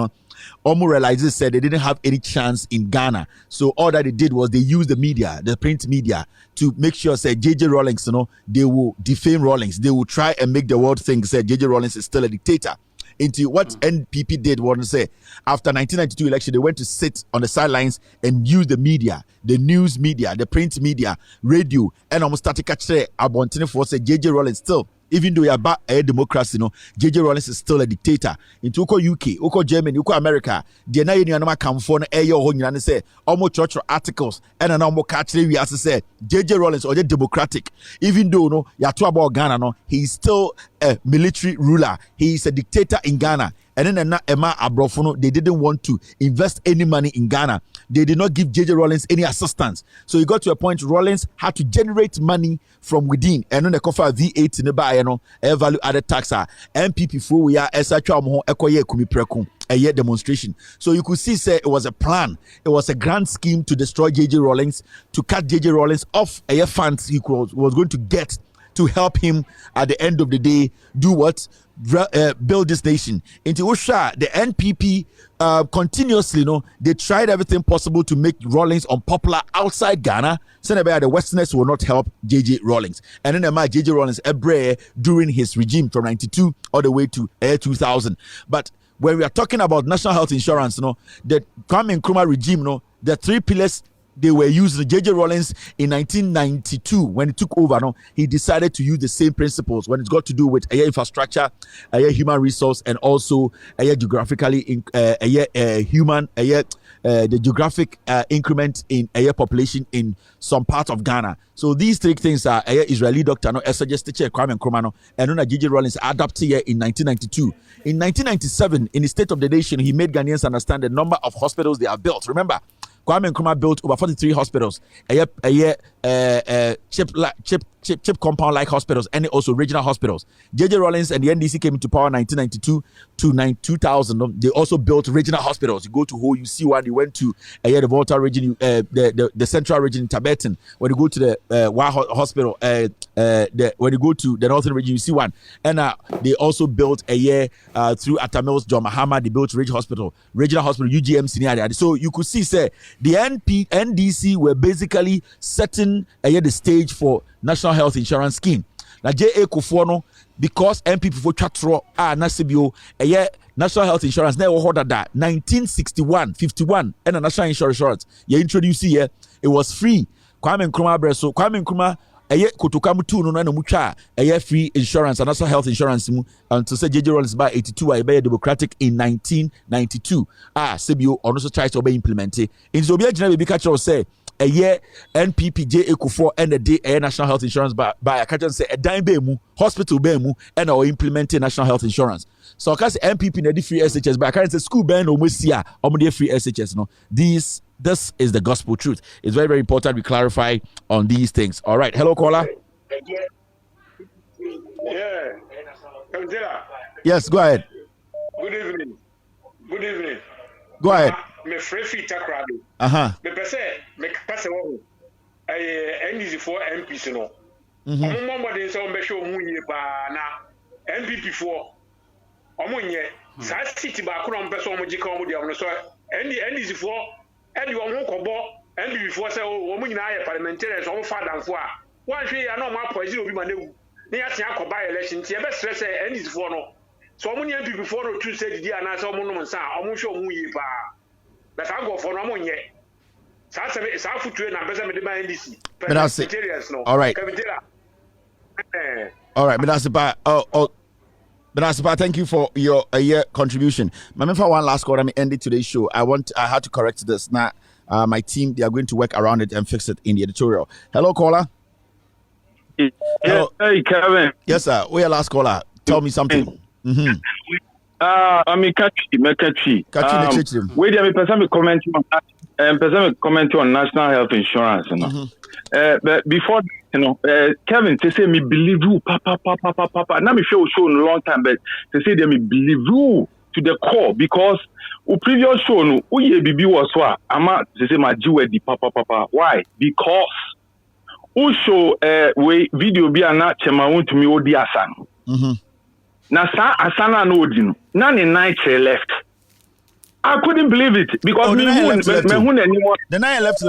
Omo realizes said they didn't have any chance in Ghana. So all that they did was they used the media, the print media, to make sure said JJ Rawlings, they will defame Rawlings. They will try and make the world think said JJ Rawlings is still a dictator. Into what NPP did was to say, after 1992 election, they went to sit on the sidelines and use the media, the news media, the print media, radio, and almost started catching Abontine for say JJ Rawlings still. Even though you are back a democracy, JJ Rawlings is still a dictator. Into UK, Germany, America, the Nigerian come for your home and say almost church articles and an almost catch we as to say JJ Rawlings or the democratic. Even though you are talking about Ghana, he's still a military ruler. He is a dictator in Ghana. And then Emma Abrofono, they didn't want to invest any money in Ghana. They did not give JJ Rawlings any assistance. So he got to a point Rawlings had to generate money from within. And then the cover V8 in the buy, value added tax, MPP for we are a year demonstration. So you could see, say, it was a plan. It was a grand scheme to destroy JJ Rawlings, to cut JJ Rawlings off a year funds he was going to get to help him at the end of the day do what? Build this nation. Into Usha, the NPP continuously, they tried everything possible to make Rawlings unpopular outside Ghana. Senegal, the Westerners will not help JJ Rawlings. And then JJ Rawlings during his regime from 92 all the way to 2000. But when we are talking about national health insurance, the Kwame Nkrumah regime, the three pillars they were using. JJ Rawlings in 1992 when he took over, he decided to use the same principles when it's got to do with infrastructure, human resource, and also geographically human the geographic increment in population in some part of Ghana. So these three things are Israeli doctor suggested Kwame Nkrumah and JJ Rawlings adopted here in 1992. In 1997, in the State of the Nation, he made Ghanaians understand the number of hospitals they have built. Remember, Kwame Nkrumah built over 43 hospitals, chip compound like hospitals, and also regional hospitals. JJ Rawlings and the NDC came into power in 1992 to 2000. They also built regional hospitals. You go to Ho, you see one. You went to the Volta region, the central region in Tibetan. When you go to the Wa hospital, when you go to the northern region, you see one. And they also built through Atamil's John Mahama. They built regional hospital, UGM scenario. So you could see, say, the NDC were basically setting the stage for national health insurance scheme. Now J.A. Kufuor, because MPP for Chatro Nasibio, national health insurance never ordered that 1961, 51, and a national insurance. You introduce here, it was free. Kwame Nkrumah Kotokamu tu no mucha free insurance and national health insurance and to say JJ Rawlings by 82 I democratic in 1992. CBO also tries to be implemented. In Zobia General Bikacho say a year NPP J Kufuor and the day national health insurance by a catch say a dime bemu hospital bemu and or implementing national health insurance. So cause MPP na free SHS but I can't say school ban almost here free SHS no. This is the gospel truth. It's very, very important we clarify on these things. All right. Hello, caller. Yeah. Kevin Taylor. Yes, go ahead. Good evening. Good evening. Go ahead. Me free takrado. Me pese me kase wo. NDC for MPs no. Omo de so me show mu ye ba na MPP for omo nye. Sa city ba ko no pese omo jika omo de omo so NDC for and you won't go and before say, woman, I parliamentarians all father for one day. I know my poison will be my new. They are saying, by elections, you best stress and is for no. So many people before no two said, dear, and I saw Monument, I won't show you. But I go for no one yet. It's our foot and I'm better with my NDC. Parliamentarians, no. All right. All right, but that's about But Aspa, thank you for your contribution. For one last call, let me end it today's show. I had to correct this. Now, my team, they are going to work around it and fix it in the editorial. Hello, caller. Hello. Hey, Kevin. Yes, sir. We're your last caller. Tell me something. I mean, Mekachi. Wait, me person comment on national health insurance. But before, Kevin, they say me believe you, papa. Now me show in a long time, but they say they me believe you to the core because previous show no, uye bibi was what ama they say my jiwe di papa. Why? Because who show we video be na chema want to me odi asan. Na sa asana no odino. Na ni night left. I couldn't believe it because the night left.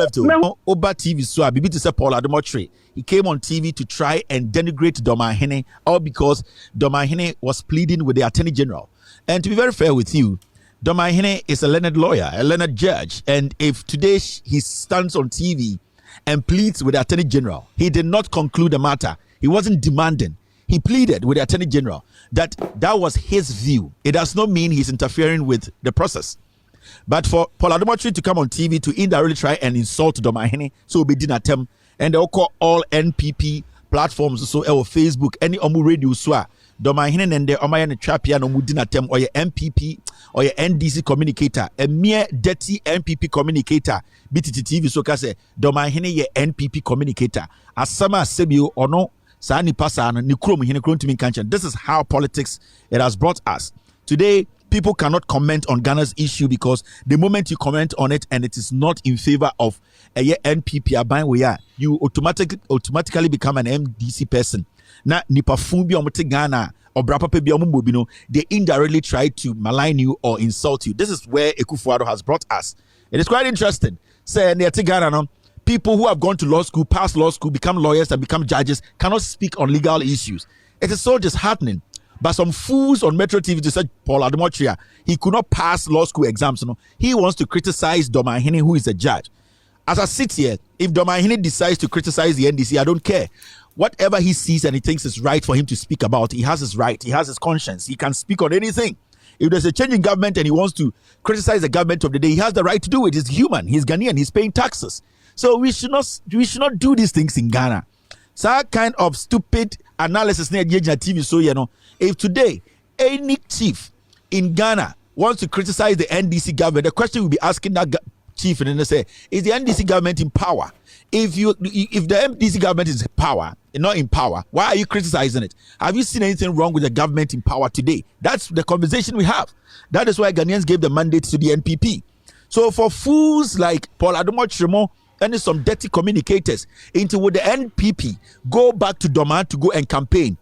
Oba TV so Bibi to say Boadu. He came on TV to try and denigrate Domahene, all because Domahene was pleading with the Attorney General. And to be very fair with you, Domahene is a learned lawyer, a learned judge, and if today he stands on TV and pleads with the Attorney General, he did not conclude the matter. He wasn't demanding. He pleaded with the Attorney General that was his view. It does not mean he's interfering with the process. But for Boadu to come on TV to indirectly try and insult Domahene, so we did attempt, and they'll call all NPP platforms, so our Facebook, any omu radio swa, Domahene and the Omayan Trapia no mudin attempt, or your MPP or your NDC communicator, a mere dirty NPP communicator, BTT TV so kase Domahene ye NPP communicator, as sama sebio or no. This is how politics it has brought us. Today, people cannot comment on Ghana's issue because the moment you comment on it and it is not in favor of a NPP, you automatically become an MDC person. Now, Ghana or they indirectly try to malign you or insult you. This is where Ekufuado has brought us. It is quite interesting. Say, people who have gone to law school, passed law school, become lawyers and become judges cannot speak on legal issues. It is so disheartening. But some fools on Metro TV to say Boadu, he could not pass law school exams. He wants to criticize Domahene, who is a judge. As I sit here, if Domahene decides to criticize the NDC, I don't care. Whatever he sees and he thinks is right for him to speak about, he has his right, he has his conscience, he can speak on anything. If there's a change in government and he wants to criticize the government of the day, he has the right to do it. He's human, he's Ghanaian, he's paying taxes. So we should not do these things in Ghana. So that kind of stupid analysis near TV. So if today any chief in Ghana wants to criticize the NDC government, the question will be asking that chief and then they say, is the NDC government in power? If the NDC government is not in power, why are you criticizing it? Have you seen anything wrong with the government in power today? That's the conversation we have. That is why Ghanaians gave the mandate to the NPP. So for fools like Boadu and some dirty communicators into would the NPP go back to Doma to go and campaign,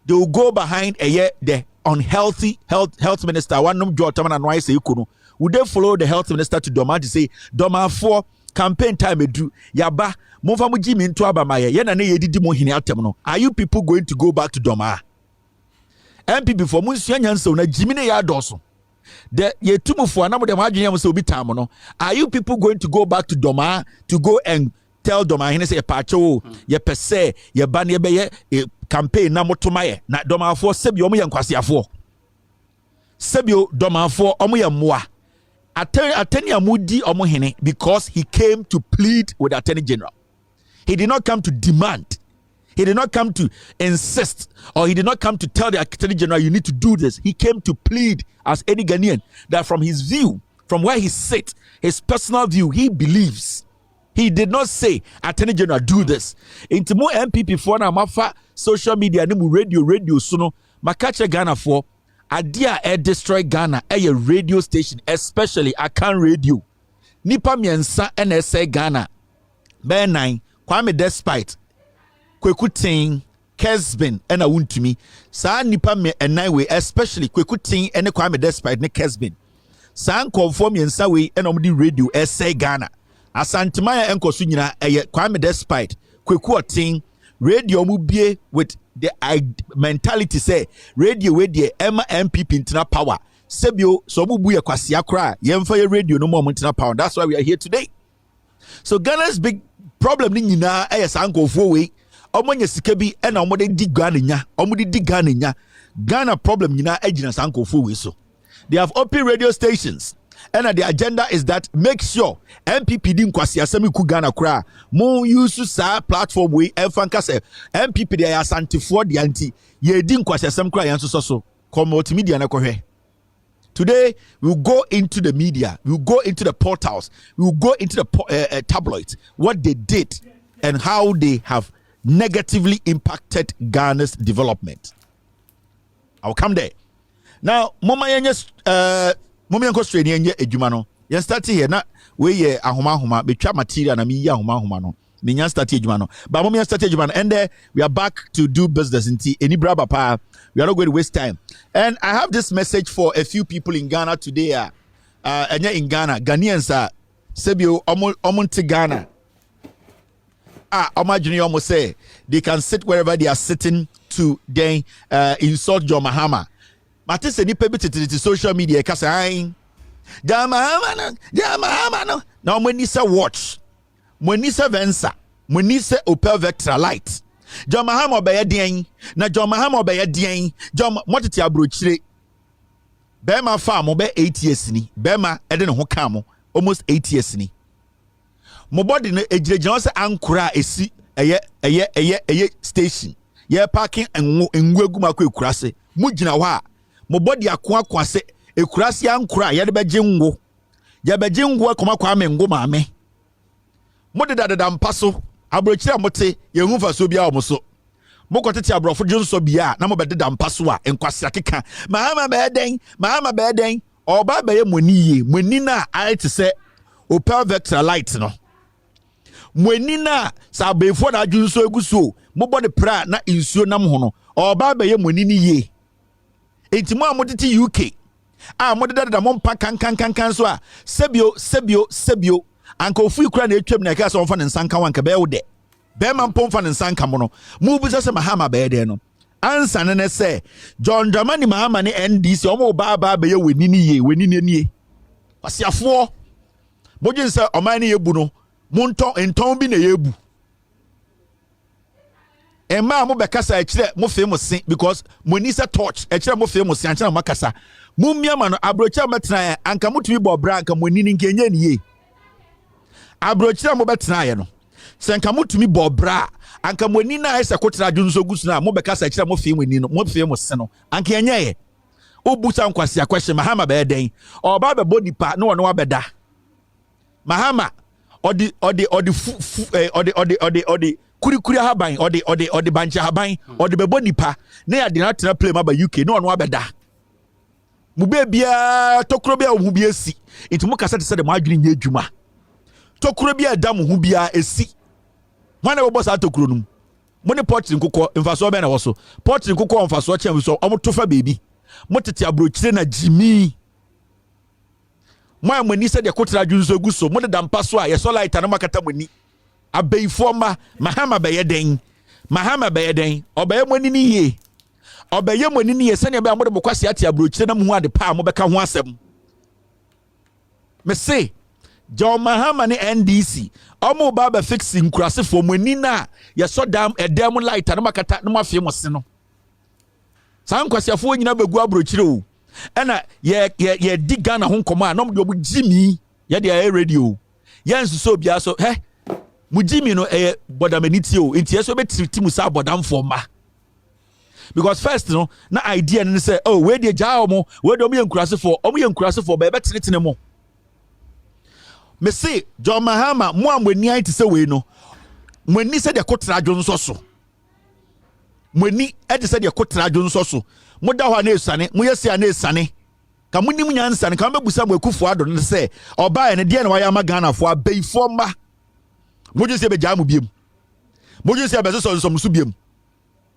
they will go behind the unhealthy health minister. Would they follow the health minister to Doma to say Doma for campaign time yaba are you people going to go back to Doma? NPP for Jimine Yadoso. Are you people going to go back to Doma to go and tell Doma he say pacho ye pese ye ban ye be campaign na motomaye na Doma for sebio omo yankwasiafo sebio Doma for omo yamwa attorney amudi omo hene because he came to plead with the Attorney General. He did not come to demand. He did not come to insist, or he did not come to tell the Attorney General, you need to do this. He came to plead as any Ghanaian that from his view, from where he sits, his personal view, he believes. He did not say, Attorney General, do this. Into more MPP for na mafa social media, nimu radio suno, makache Ghana for, adia destroy Ghana, a radio station, especially Akan Radio. Nipa miensa NSA Ghana. Ben Kwame Despite. Kwekutin, Kesbin, and a wound to me. Sa nipa me and way, especially Kwekutin and a Kwame Despite ne Kesbin. San conform in Sawi and Omdi Radio, essay Ghana. Asantimaya and Kosunina, a Kwame Despite, Kwekutin, radio mubie with the mentality say, radio with the MPP into power. Sebio, so mubuya kwasiakra, yemfire radio no moment in power. That's why we are here today. So Ghana's big problem in Nina, sanko for way. Omonye sikebi ena omode di Ghana nya Ghana problem nyina ejina sanko fo we so they have open radio stations and the agenda is that make sure MPP di nkwasi asemi ku Ghana kura mo use sa platform we enfanka se MPP dey asantifo de anti ye di nkwasi asem kura yan so come multimedia na kohwe Today, we'll go into the media, we'll go into the portals, we'll go into the tabloids, what they did and how they have negatively impacted Ghana's development. I'll come there. Now, Mama Yanya's Australian Ejumano. You start here, not we ahuma betray material and me ahuma no. Minyan start Ejumano. But Mama start Ejumano, and we are back to do business in any braba pa. We are not going to waste time. And I have this message for a few people in Ghana today. And in Ghana, Ghanaians are Sebio Omonte Ghana. Imagine you almost say they can sit wherever they are sitting to then insult John Mahama. But it's a nipe bit to social media because John Mahama no. Now when you say watch, when you say Vensa, when you say Opel Vectra light, John Mahama obey den, na John Mahama obey den, John Motiti abrochire. Bema farm obey 8 years ni. Bema eden ho kamo almost 8 years ni. Mo body no ejirejina se ankura esi eye station. Ye parking enwo egu makọ ekurase. Mu gina ho a mo body akwa se ekurase ankura ye de beje ngo. Ye beje ngo akoma kwa mengo maame. Mo de dada mpaso abrochira mote ye hu faso bia omoso. Mo kotete abrofo jonso bia na mo be dada mpaso a enkwase akeka. Mahama be den oba be ye moniye. Moni na ayete se Opel Vectra light no. Mweni na sa befo na adwunso eguso mo body pra na insuo nam ho no oba be ye mweni ni ye enti mo amodete UK amodede da mo mpa kan so a sebio anka ofu kura na etwam na ka so mfa ne nsanka wanka be wo de be ma mpom fa ne nsanka mo no mo bu se Mahama be de no ansa ne se John Dramani Mahama ne NDC omo ba be ye weni ni ye wasiafo bojin se oman ne yebu no Monton enton bi na yebu. Emma mo bekasa e kire mo famous sin because money say torch e kire mo famous sin anche na makasa. Mummia ma no abrocha metena anka mutumi bo bra anka moni ni nkenya ni ye. Abrocha mo betena ye no. Se anka mutumi bo bra anka moni na ese kotra dwunso gusu na mo bekasa e kire mo famous ni no mo famous sin no anka enya ye. Obusa nkwase akwahye Mahama be den. Oba be bodipa no wono abeda. Mahama odi kuri haban odi bancha haban odi bebo nipa na ya de na tena play ma ba UK no ono abeda mu bebia tokuro bia hu bia esi enti mu kasa te se de ma adwene nya adwuma tokuro bia da mu hu bia esi wana bo boss atokuro num mo ne portrin kokọ mfaso be na wo so portrin kokọ mfaso chem so omo tofa baby mo tete abrochire na jimi mo ni se de kotra dwunso guso mo de dampaso a ye so light na makata moni abeifo ma Mahama be den obeye moni ni ye obeye moni ni ye se ne be mo de bokwase ate abrochire na mo hu ade pa mo beka ho asem me say John Mahama ni NDC omo ba be fix nkurase fo moni na ye so dam edem light na makata na mafie mo se no san kwasiafo nyina begu abrochire o ena ye di Ghana ho nkoma a no de obu jimi ye de radio ye nsuso bia so mu jimi no bodamaniti o enti yeso be triti sa bodamfo ma because first no na idea no say oh we de ja omo we de omo ye nkurase for be triti mo me say John Mahama mo amani ai ti say we no mwani say de kotra dwonso so mwani e de say de kotra dwonso so moda ho na esane mo yesi na esane ka munim nyansane ka mebusa mo akufo ado no se oba ne de na waya magana fo abeifo ma moju se be jamu biem moju se be so so biem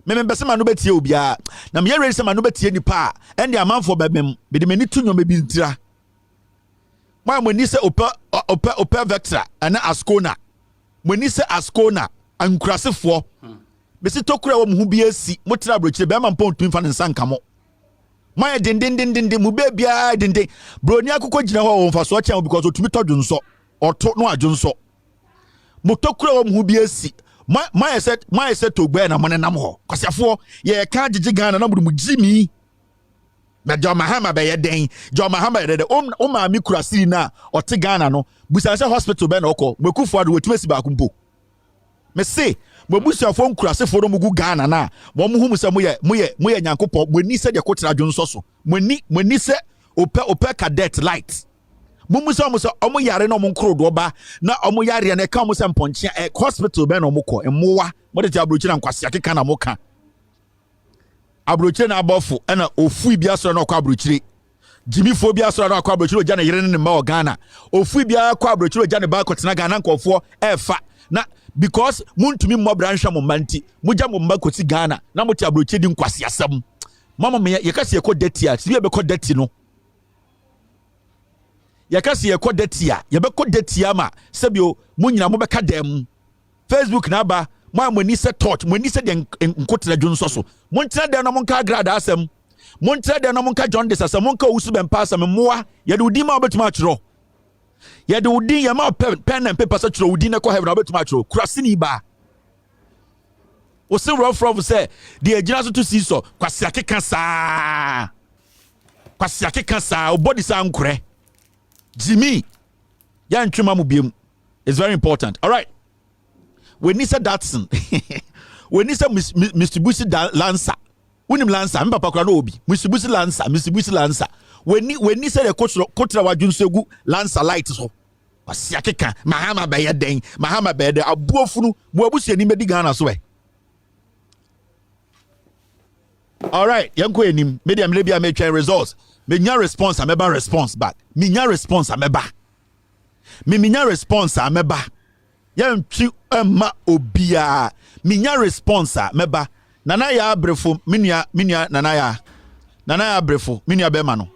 me bese ma no betie obia na me yere se ma no betie nipa ende amanfo bebem be de mani tunyo me bi ntira mo ni se Opel Vectra ana Ascona mo ni se Ascona ankurasefo besi tokura wo mu bi asi motra abrochire be ma mpon tun fa ne nsanka mo moye den mu be bia den broni akoko gina ho mfa so chen because otumi todwo nso oto no adwo nso motokura wo mu bi asi moye set togbe na mo ne nam ho kwasiafo ye ka gigi Ghana na mu jimi na John Mahama be ye den John Mahama de o ma mi kurasiri na ote Ghana no busanse hospital be na okọ mekufo ado wetumesi ba kumpo me say Bobusia fo nkurase fo no mugu Ghana na wo mu hu se moye nyankopɔ moni se de kotra dwonso so moni se ope cadet light mumu so omo yare no mo nkro do ba na omo yare na ka omo se mponche hospital be no mo ko emowa mo de abrochi na nkwase akeka na mo ka abrochi na abofo na ofu bia so na kwa abrochi Jimmy phobia so na kwa abrochi oja na yere ne ma o Ghana ofu bia kwa abrochi oja ne ba kotena Ghana nkofo efa na because muntumi mo branch mo manti muja mo mba koti Ghana na mo ti abrochi di nkwase asam mama me ye kase ye ko detia si be ko deti no ye kase ye ko detia ye be ko detia ma sebio munyina mo be ka dem Facebook na ba mo amoni se touch mo ni se de nkotena dwonso so mo ntena de no mo nka grad asem mo ntena de no mo nka John Desasa mo nka usu be mpa asem moa ye de udi ma obetuma atro ye de udi ye ma pen and paper so atro udi na ko heaven obetuma atro kurasini ba o se rough say the agina so to see so kwase akeka saa o body sa nkure Jimmy ya ntwema mu biem is very important. All right, when you said Datsun when you said Mitsubishi Lancer unim Lancer me papa kura no obi Mitsubishi Lancer when you said the kotra wajunso Lancer light so kwase akeka Mahama be den Mahama be de abuofunu mo abusia ni medi Ghana so All right, yanko enim medium lebia me try results. Me nya response ameba response back. Me nya response ameba. Me nya response ameba. Yantwi emma obia. Me nya response ameba. Nana ya abrefo minia nana ya abrefo minia be ma no.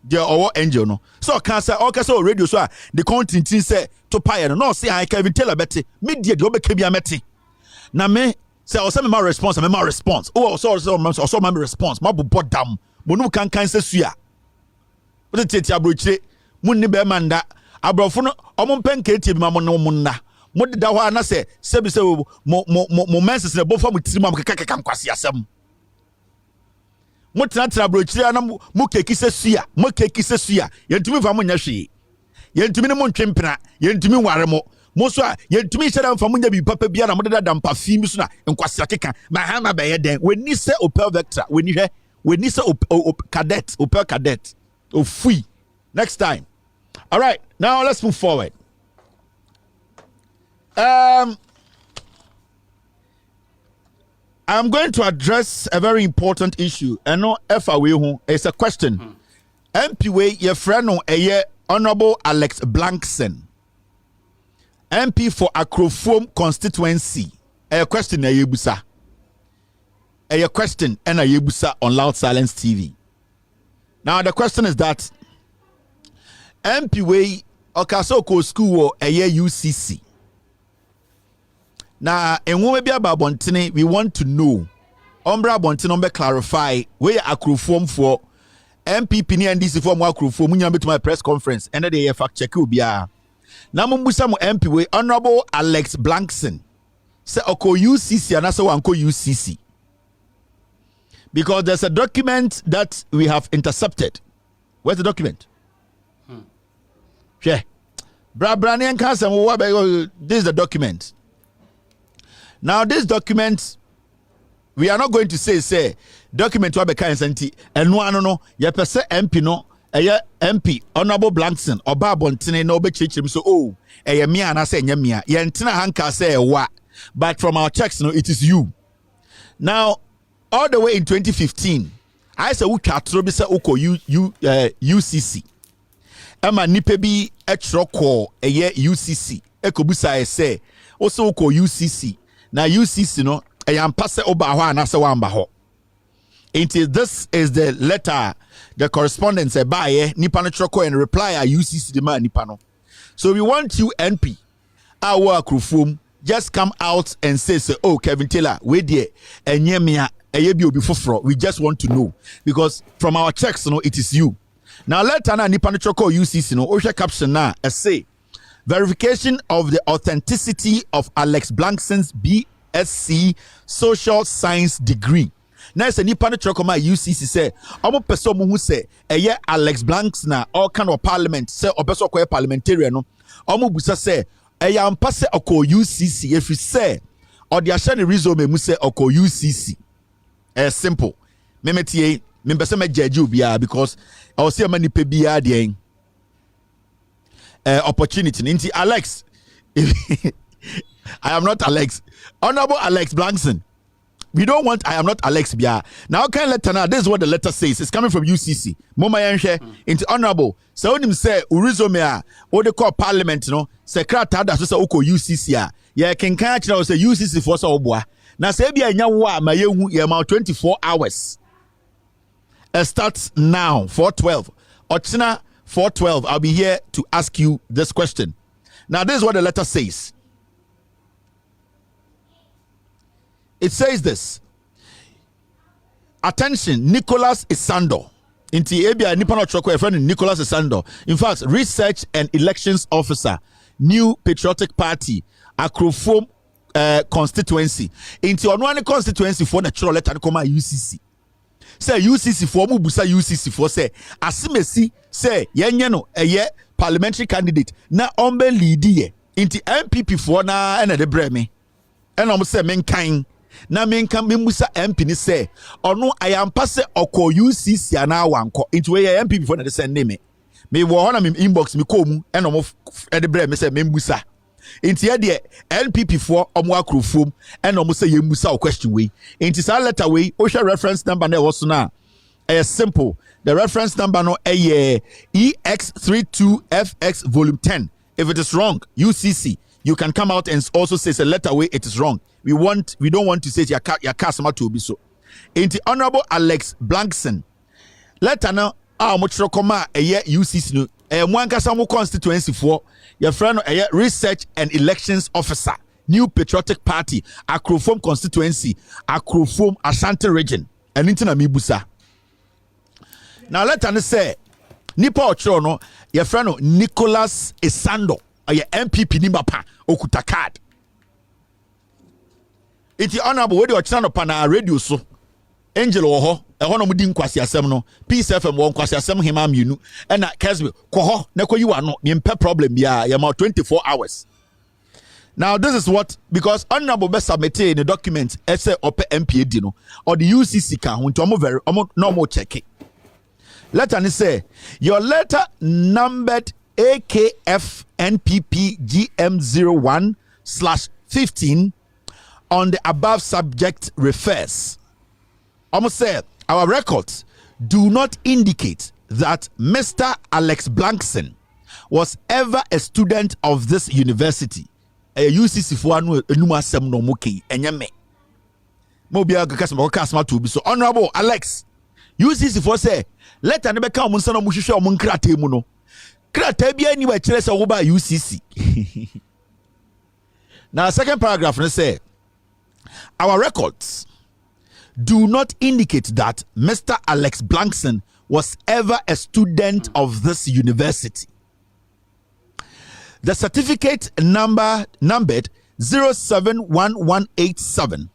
Je owo angel no. So can say o radio so the content say to pie no say I Kevin Taylor beti. Me die de obeka bia meti. Na me say o say me ma response oh so my response ma bo dam monu kan say sua o te tete abrochire munni be manda abrofo no omo penke tie bi ma mo no munna mo de da ho na say bi say mo menses na bo fa mo tiri ma mo keka nkwase asem mo tena abrochire na mo keki say sua yentumi fa mo nya hwe yentumi ne mo ntwempena yentumi ware mo Moso yentumi sheda mfa munya bi papa bia na modeda dampa fi mi so na nkwase akeka Mahama be ye den we ni se Opel Vectra we ni se cadet Opel cadet ofui next time. All right, now let's move forward. I'm going to address a very important issue and no efa we hu it's a question. MP we your friend no eye Honorable Alex Blankson MP for Akrofom constituency. A question na yebusa. A question and a yebusa on Loud Silence TV. Now the question is that MP way Okasoko school a year UCC. Now in one be about Bontini, we want to know. Ombra Bontini clarify where Akrofom for MPP ni NDC for Akrofom. Munyambe to my press conference. And the fact check will be na mumbusa mu MP we Honorable Alex Blankson say oko UCC and also wanko UCC because there's a document that we have intercepted. Where's the document? Yeah. Branian Council, this is the document. Now this document we are not going to say document wa be kan santi eno no ye pese MP no MP Honorable Blankson oba bontene na obechichim so eye me ana say nya me a ye ntena hanka say wa but from our checks no it is you. Now all the way in 2015 I say we twatro bi say uko UCC ema nipa bi etro ko eye UCC ekobusa say also uko UCC na UCC no eyampa say oba ho ana say wamba ho. This is the letter, the correspondence by Nipano Choko and reply I UCC the man Nipano. So we want you NP, our Akrofom, just come out and say, oh Kevin Taylor, we there and yemia before we just want to know because from our checks, it is you. Now let Anna Nipano Choko UCC Osha caption now say verification of the authenticity of Alex Blankson's BSc social science degree. Now say nipa no chokoma UCC say omo pese omo hu say eye Alex Blanks na all kind of parliament say obeso koye parliamentarian no omo busa say eye ampa say oko UCC if you say or the ashane resume mu say oko UCC simple memetie me pese me judge you bia because I will see many pe bia dey opportunity nti Alex I am not Alex. Honorable Alex Blankson. We don't want I am not Alex Bia. Now can letter now. This is what the letter says. It's coming from UCC. Moma yanshe into honorable. So him say urizomea what they call parliament no. Secretary that say oko UCC a. Yeah can catch now say UCC for so obwa. Na say bia nya wo a mayehu ye ma 24 hours. It starts now 4:12. Ochina 4:12. I'll be here to ask you this question. Now this is what the letter says. It says this. Attention, Nicholas Isando. Inti Ebia Nippon Choko, a friend Nicholas Isando. In fact, research and elections officer, New Patriotic Party, Akrofom constituency. Inti onwane constituency for natural letter koma UCC. Say UCC for mu busa UCC for say asimesi say yenye no eye parliamentary candidate na ombe lead ye. Inti MPP for na ena de breme. Ena mo say menkan na menka memusa MP ni say ono ayampa se oko UCC ana wanko into we MP before na de send me wo ho na me inbox me ko mu eno mo de bre me say memusa into ye de NPP for omo akrofom eno mo say yemusa o question we into sa letter we o share reference number na was na simple. The reference number no EX32FX volume 10. If it is wrong, UCC, you can come out and also say it's a letter way it is wrong. We don't want to say your customer to be so. In the Honorable Alex Blankson, letter now much koma UCC no one kasamu constituency for your friend research and elections officer, New Patriotic Party, Akrofom constituency, Akrofom Ashanti region, and into Mibusa. Now let us say Nipa Ochono, your friend Nicholas Isando, or your MPP Nimapa, Okuta card. It's the honorable way to channel pana radio so. Angel Oho, a honor mudin kwasi asem Peace FM won kwasi asem himam yunu. And na Kesbe, Koho, Neko you are not nimpe problem ya about 24 hours. Now this is what, because honorable best submit in the document essay or MPA dino or the UCC can when to very normal check it. Letter say your letter numbered AKFNPPGM01/15 on the above subject refers. Almost said our records do not indicate that Mr. Alex Blankson was ever a student of this university. A UCC for anu enuma sem no moki enyame. Mo bia kasma to be so honorable Alex. UCC for say let an beka omo nsana mo hwehwe omo nkrata mu no. Krata bia ni wa kire se wo ba UCC. Now second paragraph no say our records do not indicate that Mr. Alex Blankson was ever a student of this university. The certificate numbered 071187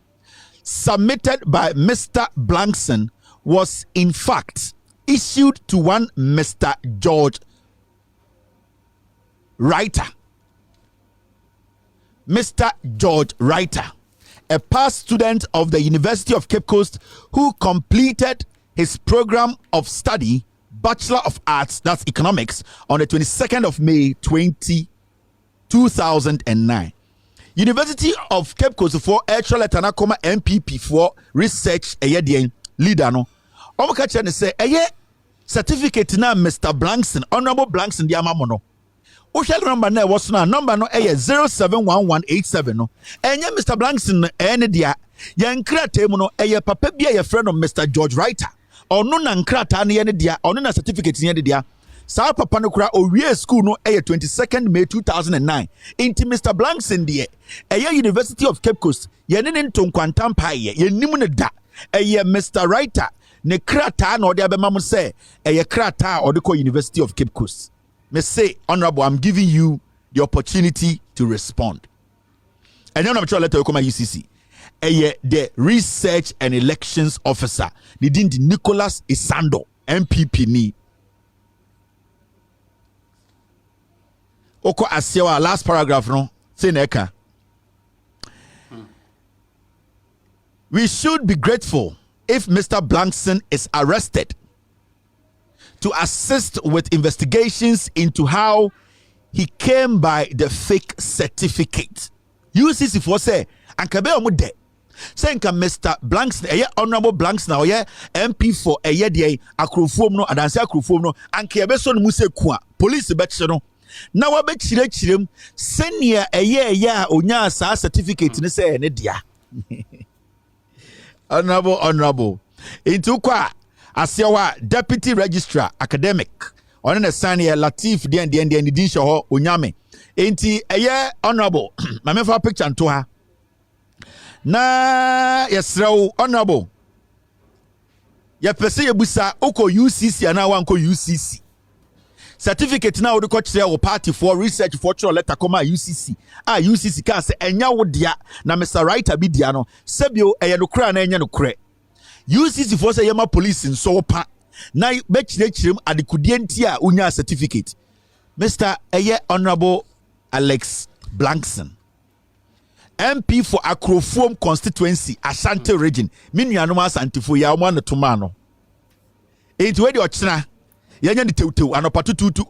submitted by Mr. Blankson was in fact issued to one Mr. George Reiter. Mr. George Reiter, a past student of the University of Cape Coast who completed his program of study, Bachelor of Arts, that's Economics, on the 22nd of May 2009. University of Cape Coast for actual Tanakoma MPP for research leader no. Omokacha ne say certificate na Mr. Blankson, Honorable Blankson di amamono. Ushel number na was na number no 071187 no. Enye Mr. Blankson ene dia ya nkrata mu no papa bia ya friend of Mr. George Reiter. Ono na nkrata na ene dia, ono na certificate ene dia. Sa papa no kura owie school no 22nd May 2009. Inti Mr. Blankson die University of Cape Coast ye ne ntonkwantam pa ye nim ne da. Mr. Reiter ne krata na ode abema mo say krata ode ko University of Cape Coast. Me say, Honorable, I'm giving you the opportunity to respond. And then I'm trying to let you come at UCC. The research and elections officer, the Nicholas Isando, MPP ni. Oko asiwa last paragraph no. Say neka. We should be grateful if Mr. Blankson is arrested, to assist with investigations into how he came by the fake certificate. UCC for say, Ankabe omude. Say nka Mr. Blankson, Honorable Blankson, MP for de akrofom no, adanse akrofom no, anka ebe so no mu se ku a, police betche no. Na wa be chirem senior a onya sa certificate ne say ne dia. Honorable. Into kwa Asiawa Deputy Registrar Academic. On the sign here Latif the din show onyame. Enti honorable. My me for picture nto ha. Na yesrew honorable. Ya pese yebusa oko UCC ana wanko UCC. Certificate na wo de ko kire wo party for research for trial letter come UCC. UCC ka se enya wo dia na Mr. Writer bi dia no. Sebio no kra na enya no kre. UCC for say yema police in so pa na be chirechirem adekudie nti a unya certificate. Mr. Honorable Alex Blankson, MP for Akrofom constituency Ashanti region. Minuanom Asantefo ya mo na toma no. Enti we de ochina yanya ni tewtew anopatututu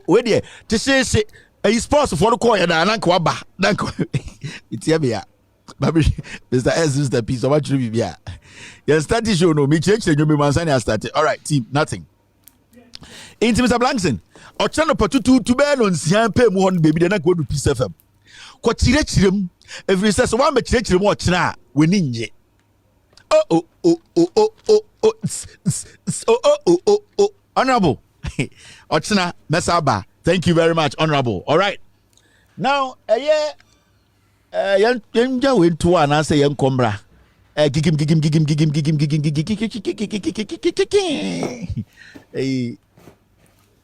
we de tshese a sports for the call and ananko aba nanko itia bia baby Mr. S is the piece of what you be ya start show no me change you me mansa na start. All right team, nothing into Mr. Blankson o channel patutu to be no nsian pe mu hon baby na go do Peace FM ko chirechirem every says one be chirechirem o china we ninje honorable o china mesaba. Thank you very much, honorable. All right. Now, yanja went to an answer young combra. Gigim.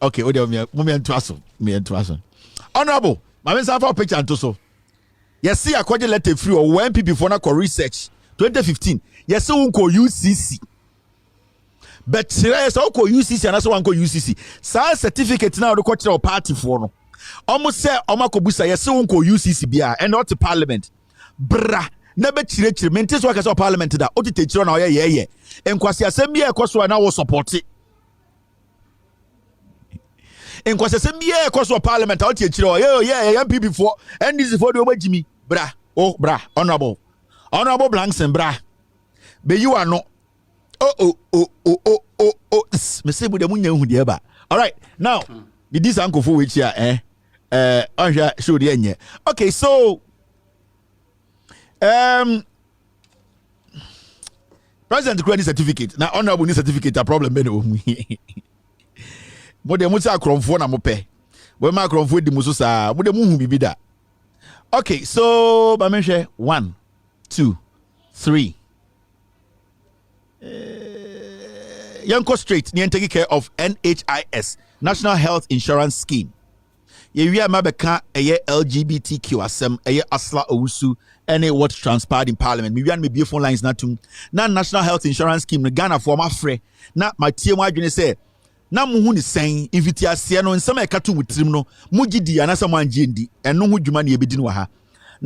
Okay, me and Twasso. Honorable, my man saw picture and so. Yes, see, I quite letter free or when people for na research 2015. Yes, so unko UCC. But serious oko UCC and also unko UCC. Sa certificate now the cultural party for no. Almost say omakobusa yes unko UCC bia and not the parliament. Bra na be chire mentis workers of parliament da oti techiro na ye. Enkwasi asem bia ekoso na wo support. Enkwasi asem bia ekoso parliament oti techiro MP before and this for the obajimi. Bra honorable Blankson bra. Be you are no. Me say bude munya hu de ba. All right. Now, this uncle for which here show the enye. Okay, so President credit certificate. Now honorable need certificate a problem be no. Mo de mo say akromfo na mo pe. We ma akromfo di muso sa, mo de mu hu bibi da. Okay, so ba me hwe 1 2 3 Yanko Straight, near taking care of NHIS, National Health Insurance Scheme. Ye mabeka LGBTQ asem asla owusu any what transpired in Parliament. Me wian me beautiful lines natum. Na National Health Insurance Scheme no Ghana for my free. Na my team adwene say na muhu ni sen invite ase no nsema ekatu mutrim no mugidi anasa manje ndi eno hu dwuma na ebedi no ha.